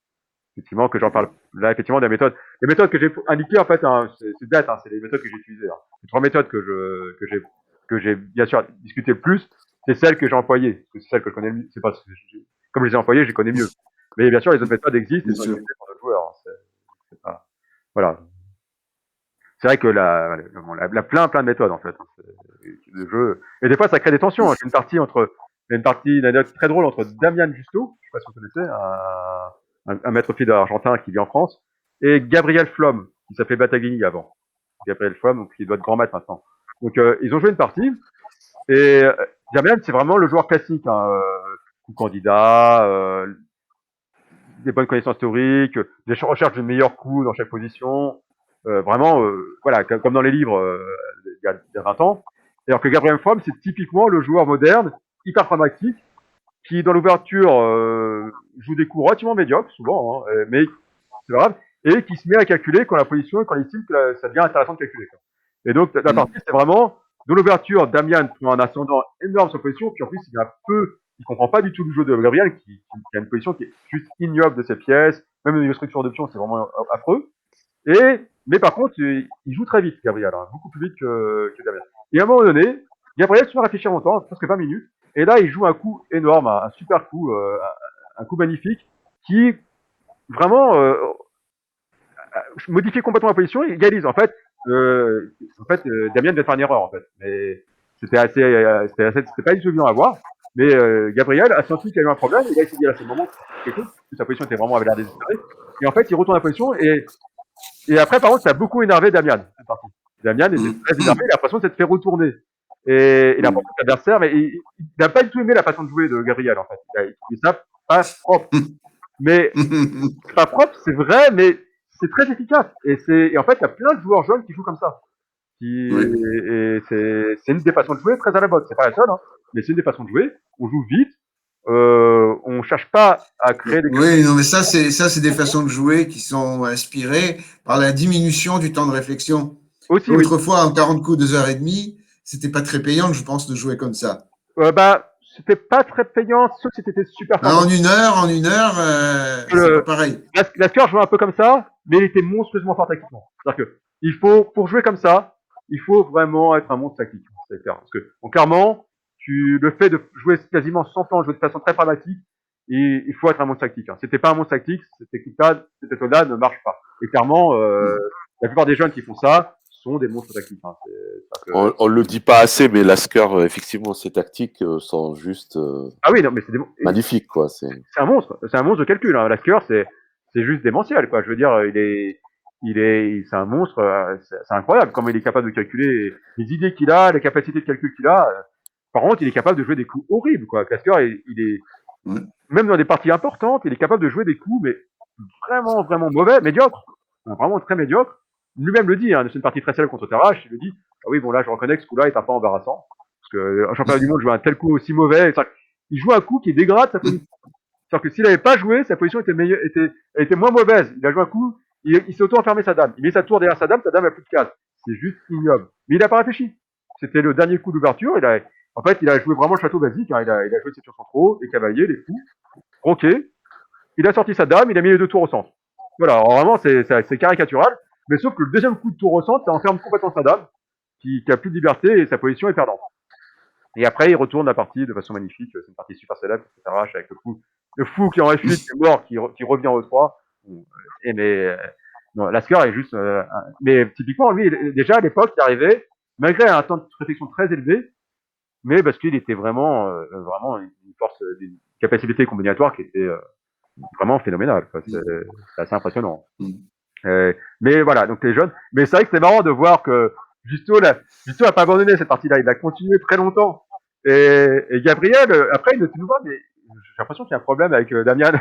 Effectivement, que j'en parle. Là, effectivement, des méthodes. Les méthodes que j'ai indiquées, en fait, hein, c'est bête, hein, c'est les méthodes que j'ai utilisées. Hein. Les trois méthodes que j'ai bien sûr discuté le plus, c'est celles que j'ai employées. Parce que c'est celles que je connais le mieux. C'est pas, comme je les ai employées, je les connais mieux. Mais bien sûr, les autres méthodes existent et sont utilisées pour d'autres joueurs. Hein. Pas, voilà. C'est vrai que la plein de méthodes, en fait. Hein, de jeu. Et des fois, ça crée des tensions. Hein. J'ai une anecdote très drôle entre Damian Justo, je sais pas si vous connaissez, un maître fille argentin qui vit en France, et Gabriel Flom, qui s'appelait Battaglini avant. Gabriel Flom, donc il doit être grand maître maintenant. Donc ils ont joué une partie, et Damian, c'est vraiment le joueur classique, hein, coup candidat, des bonnes connaissances théoriques, des recherches de meilleurs coups dans chaque position, vraiment, voilà, comme dans les livres il y a 20 ans. Alors que Gabriel Flom, c'est typiquement le joueur moderne, hyper pragmatique, qui dans l'ouverture joue des coups relativement médiocres souvent, hein, mais c'est grave, et qui se met à calculer quand la position, quand il estime que ça devient intéressant de calculer. Quoi. Et donc la partie c'est vraiment dans l'ouverture, Damian prend un ascendant énorme sur position, puis en plus il comprend pas du tout le jeu de Gabriel qui a une position qui est juste ignoble de ses pièces, même au niveau structure d'option c'est vraiment affreux. Mais par contre il joue très vite Gabriel, hein, beaucoup plus vite que Damian. Et à un moment donné, Gabriel se met à réfléchir longtemps, presque 20 minutes. Et là, il joue un coup énorme, un super coup, un coup magnifique, qui vraiment modifie complètement la position. Il égalise. En fait, Damien devait faire une erreur en fait, mais c'était pas du tout évident à voir. Mais Gabriel a senti qu'il y avait un problème, et là il s'est dit là c'est le moment de faire quelque chose, parce que sa position était vraiment avait l'air désespérée. Et en fait il retourne la position et après par contre ça a beaucoup énervé Damian. C'est parti. Damian était très énervé, il a l'impression de s'être fait retourner. Et il a l'impression que l'adversaire, mais il n'a pas du tout aimé la façon de jouer de Gabriel en fait. Il trouvé ça pas propre. Mais c'est pas propre, c'est vrai, mais c'est très efficace. Et en fait il y a plein de joueurs jeunes qui jouent comme ça. Et c'est une des façons de jouer très à la mode. C'est pas la seule, hein, mais c'est une des façons de jouer. On joue vite, on cherche pas à créer des. Oui, non, mais ça, c'est des façons de jouer qui sont inspirées par la diminution du temps de réflexion. Aussi, Autrefois, en 40 coups, 2h30, c'était pas très payant, je pense, de jouer comme ça. C'était pas très payant, sauf si c'était super fort. En une heure, c'est pas pareil. Lasker jouait un peu comme ça, mais il était monstrueusement fort tactiquement. C'est-à-dire que il faut, pour jouer comme ça, il faut vraiment être un monstre tactique. C'est clair. Parce que, clairement, le fait de jouer quasiment 100 ans, jouer de façon très pragmatique, et il faut être un monstre tactique. Hein. Si t'es pas un monstre tactique, cette méthode-là ne marche pas. Et clairement, la plupart des jeunes qui font ça sont des monstres tactiques. Hein. On le dit pas assez, mais Lasker, effectivement, ses tactiques sont juste ah oui, non, mais c'est magnifiques, quoi. C'est un monstre. C'est un monstre de calcul. Hein. Lasker, c'est juste démentiel, quoi. Je veux dire, c'est un monstre. C'est incroyable comment il est capable de calculer les idées qu'il a, les capacités de calcul qu'il a. Par contre, il est capable de jouer des coups horribles, quoi. Lasker, il est même dans des parties importantes, il est capable de jouer des coups, mais vraiment, vraiment mauvais, médiocres, vraiment très médiocres. Lui-même le dit, hein, c'est une partie très célèbre contre Tarrasch, il le dit, ah oui, bon là, je reconnais que ce coup-là est un peu embarrassant, parce que un championnat du monde joue un tel coup aussi mauvais, il joue un coup qui dégrade sa position. C'est-à-dire que s'il n'avait pas joué, sa position était moins mauvaise. Il a joué un coup, il s'est auto-enfermé sa dame. Il met sa tour derrière sa dame a plus de case. C'est juste ignoble. Mais il n'a pas réfléchi. C'était le dernier coup d'ouverture, en fait, il a joué vraiment le château basique, hein. Il a joué ses tours centraux, les cavaliers, les fous, tronqués. Il a sorti sa dame, il a mis les 2 tours au centre. Voilà, alors vraiment, c'est caricatural. Mais sauf que le deuxième coup de tour au centre, ça enferme complètement sa dame, qui a plus de liberté et sa position est perdante. Et après, il retourne la partie de façon magnifique. C'est une partie super célèbre, etc. Avec le fou qui en F8, qui est mort, qui revient au 3. Non, Lasker est juste. Mais typiquement, lui, déjà à l'époque, il arrivait, malgré un temps de réflexion très élevé, mais parce qu'il était vraiment une force, une capacité combinatoire qui était vraiment phénoménale. C'est assez impressionnant. Mais voilà, donc les jeunes. Mais c'est vrai que c'est marrant de voir que Justo a pas abandonné cette partie-là. Il a continué très longtemps. Et Gabriel, après, il ne nous voit, mais j'ai l'impression qu'il y a un problème avec Damian.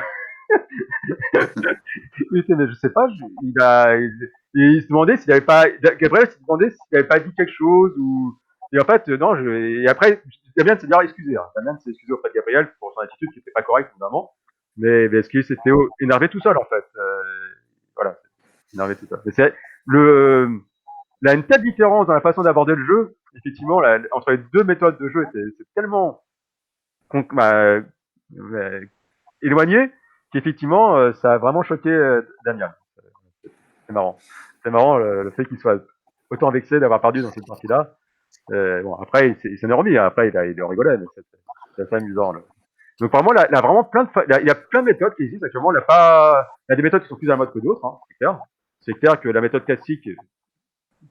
Mais je sais pas, il se demandait s'il avait pas, Gabriel se demandait s'il avait pas dit quelque chose ou, et en fait, non, et après, Damian s'est bien excusé, hein. Damian s'est excusé auprès de Gabriel pour son attitude qui était pas correcte, évidemment. Mais est-ce qu'il s'était énervé tout seul, en fait? Voilà. Énervé tout seul. Mais il y a une telle différence dans la façon d'aborder le jeu, effectivement, entre les deux méthodes de jeu, c'est tellement éloigné qu'effectivement, ça a vraiment choqué Damian. C'est marrant. C'est marrant le fait qu'il soit autant vexé d'avoir perdu dans cette partie-là. Bon, après, il s'en est remis. Hein. Après, il en rigolait, mais c'est assez amusant. Là. Donc vraiment, il a vraiment il y a plein de méthodes qui existent actuellement. Il y a des méthodes qui sont plus à la mode que d'autres, hein, c'est clair. C'est clair que la méthode classique,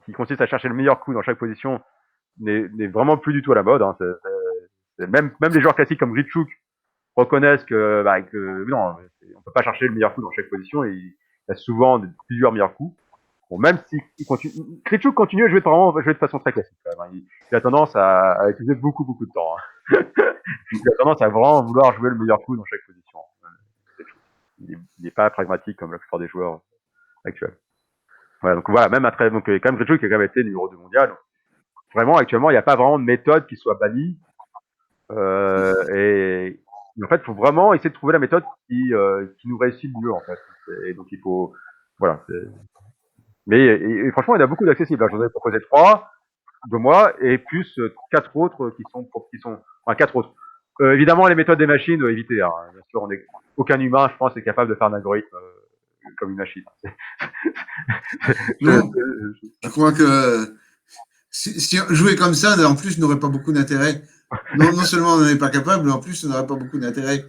qui consiste à chercher le meilleur coup dans chaque position, n'est vraiment plus du tout à la mode. Hein. Même les joueurs classiques comme Grichuk reconnaissent que non, on peut pas chercher le meilleur coup dans chaque position et il y a souvent plusieurs meilleurs coups. Bon, même si Grichuk continue à jouer de façon très classique. Quand même, hein. Il a tendance à utiliser beaucoup de temps. Hein. Il a tendance à vraiment vouloir jouer le meilleur coup dans chaque position. Il n'est pas pragmatique comme la plupart des joueurs actuels. Voilà, donc voilà, même après, donc quand même Grichuk qui a quand même été numéro 2 mondial. Vraiment, actuellement, il n'y a pas vraiment de méthode qui soit bannie. Et en fait, il faut vraiment essayer de trouver la méthode qui nous réussit le mieux, en fait. Et donc, il faut, voilà. Mais franchement, il y en a beaucoup d'accessibles. Là, j'en ai proposé 3 de moi et plus 4 autres qui sont, enfin 4 autres. Évidemment, les méthodes des machines, éviter. Hein. Bien sûr, aucun humain, je pense, est capable de faire un algorithme comme une machine. Je crois que si jouer comme ça, en plus, n'aurait pas beaucoup d'intérêt. Non seulement on n'en est pas capable, mais en plus, on n'aurait pas beaucoup d'intérêt.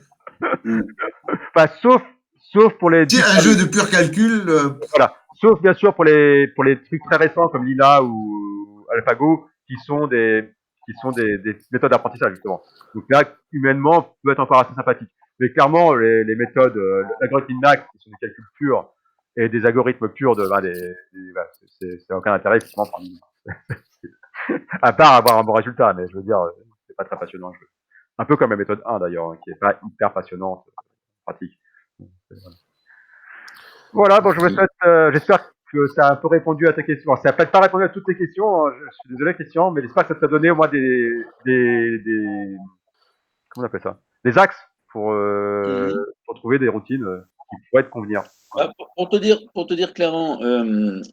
Enfin, sauf pour les. C'est un jeu de pur calcul. Voilà. Sauf bien sûr pour les trucs très récents comme Lila ou AlphaGo qui sont qui sont des méthodes d'apprentissage, justement. Donc là, humainement, peut être encore assez sympathique. Mais clairement, les méthodes, l'algorithme INAC, qui sont des calculs purs, et des algorithmes purs c'est aucun intérêt, effectivement, pour à part avoir un bon résultat, mais je veux dire, c'est pas très passionnant. Un peu comme la méthode 1, d'ailleurs, qui est pas hyper passionnante, pratique. Voilà, bon, je vous souhaite, j'espère que ça a un peu répondu à ta question. Alors, ça n'a peut-être pas répondu à toutes tes questions, hein, je suis désolé, Christian, mais j'espère que ça t'a donné au moins comment on appelle ça? Des axes pour trouver des routines qui pourraient te convenir. Ah, pour te dire clairement,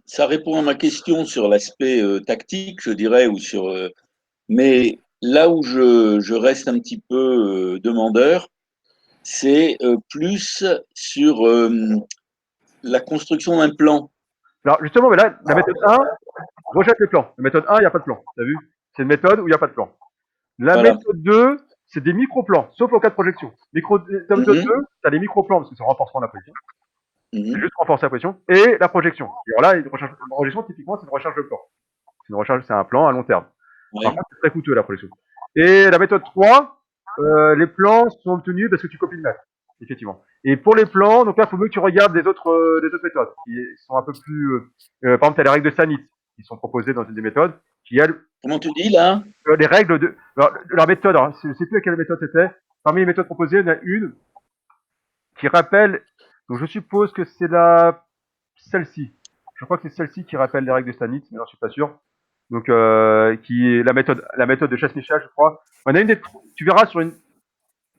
ça répond à ma question sur l'aspect tactique, je dirais, ou sur. Mais là où je reste un petit peu demandeur, c'est plus sur la construction d'un plan. Alors, justement, mais là, la méthode 1 rejette les plans. La méthode 1, il n'y a pas de plan. T'as vu? C'est une méthode où il n'y a pas de plan. La Voilà. méthode 2, c'est des micro-plans, sauf au cas de projection. La méthode 2, tu as les micro-plans, parce que c'est le renforcement de la position. C'est juste renforcer la position. Et la projection. Et alors là, la projection, typiquement, c'est une recherche de plan. C'est un plan à long terme. Ouais. Par contre, c'est très coûteux, la projection. Et la méthode 3, les plans sont obtenus parce que tu copies le maître. Effectivement. Et pour les plans, donc là, il faut mieux que tu regardes des autres méthodes qui sont un peu plus. Par exemple, tu as les règles de Stanitz qui sont proposées dans une des méthodes, qui elles. Comment tu dis là? Les règles de. Alors, la méthode, hein, je ne sais plus à quelle méthode c'était. Parmi les méthodes proposées, il y en a une qui rappelle. Donc je suppose que c'est celle-ci. Je crois que c'est celle-ci qui rappelle les règles de Stanitz, mais j'en suis pas sûr. Donc qui est la méthode de Chasse-Michel, je crois. On a une tu verras sur je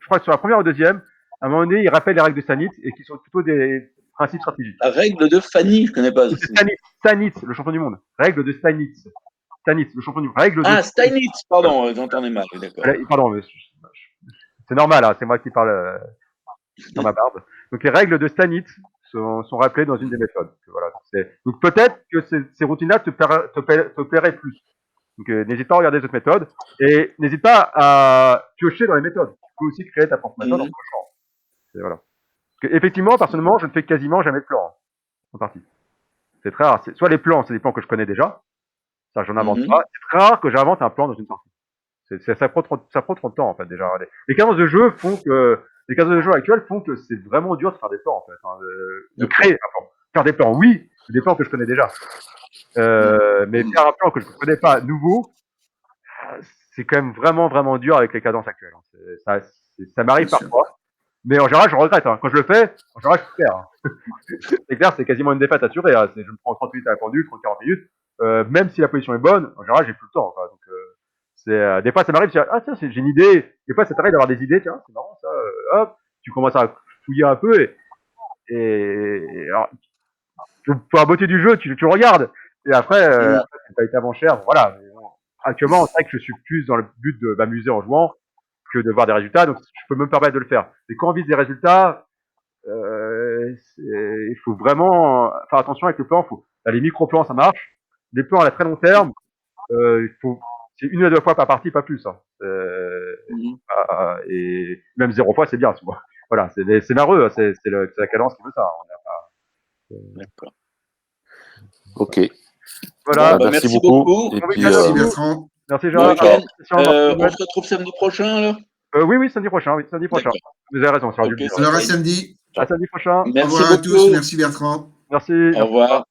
crois que sur la première ou deuxième, à un moment donné, il rappelle les règles de Stanitz et qui sont plutôt des principes stratégiques. La règle de Fanny, je connais pas. Stanitz, le champion du monde. Règle de Stanitz. Stanitz, le champion du monde. Règle de... Ah, Steinitz, pardon, j'entendais mal, d'accord. Pardon, mais c'est normal, hein, c'est moi qui parle dans ma barbe. Donc les règles de Stanitz sont rappelées dans une des méthodes. Voilà, donc peut-être que ces routines-là te plairaient plus. Donc n'hésite pas à regarder cette méthode et n'hésite pas à piocher dans les méthodes. Tu peux aussi créer ta propre méthode en piochant. Voilà. Parce que, effectivement, personnellement, je ne fais quasiment jamais de plan en partie. C'est très rare. Soit les plans, c'est des plans que je connais déjà. Ça, j'en invente pas. C'est très rare que j'invente un plan dans une partie. Ça prend trop de temps en fait déjà. Les cadences de jeu actuelles font que c'est vraiment dur de faire des plans en fait, hein, de créer un plan. Faire des plans, oui, c'est des plans que je connais déjà. Mais faire un plan que je ne connais pas nouveau, c'est quand même vraiment dur avec les cadences actuelles. Ça m'arrive parfois, mais en général je regrette. Hein. Quand je le fais, en général je perds. Hein. C'est clair, c'est quasiment une défaite assurée. Hein. Je me prends 30 minutes à la pendule, 30-40 minutes. Même si la position est bonne, en général j'ai plus le temps. Quoi. Donc des fois ça m'arrive, j'ai une idée. Des fois ça t'arrive d'avoir des idées, tiens, c'est marrant ça. Hop, tu commences à fouiller un peu et alors, pour la beauté du jeu, tu regardes. Et après, c'est pas été avant cher. Voilà. Actuellement, c'est vrai que je suis plus dans le but de m'amuser en jouant que de voir des résultats. Donc, je peux me permettre de le faire. Mais quand on vise des résultats, il faut vraiment faire attention avec le plan. Les micro-plans, ça marche. Les plans à très long terme, c'est 1 à 2 fois par partie, pas plus. Hein. Et même 0 fois, c'est bien. Souvent. Voilà, c'est narreux. C'est la cadence qui veut ça. D'accord. Ok. Voilà. Merci beaucoup. Et puis, Merci Bertrand. Merci Jean. On se retrouve samedi prochain alors? Oui, samedi prochain. Vous avez raison. Alors à samedi. À samedi prochain. Au Merci revoir à tous. beaucoup. Merci Bertrand. Merci. Au revoir.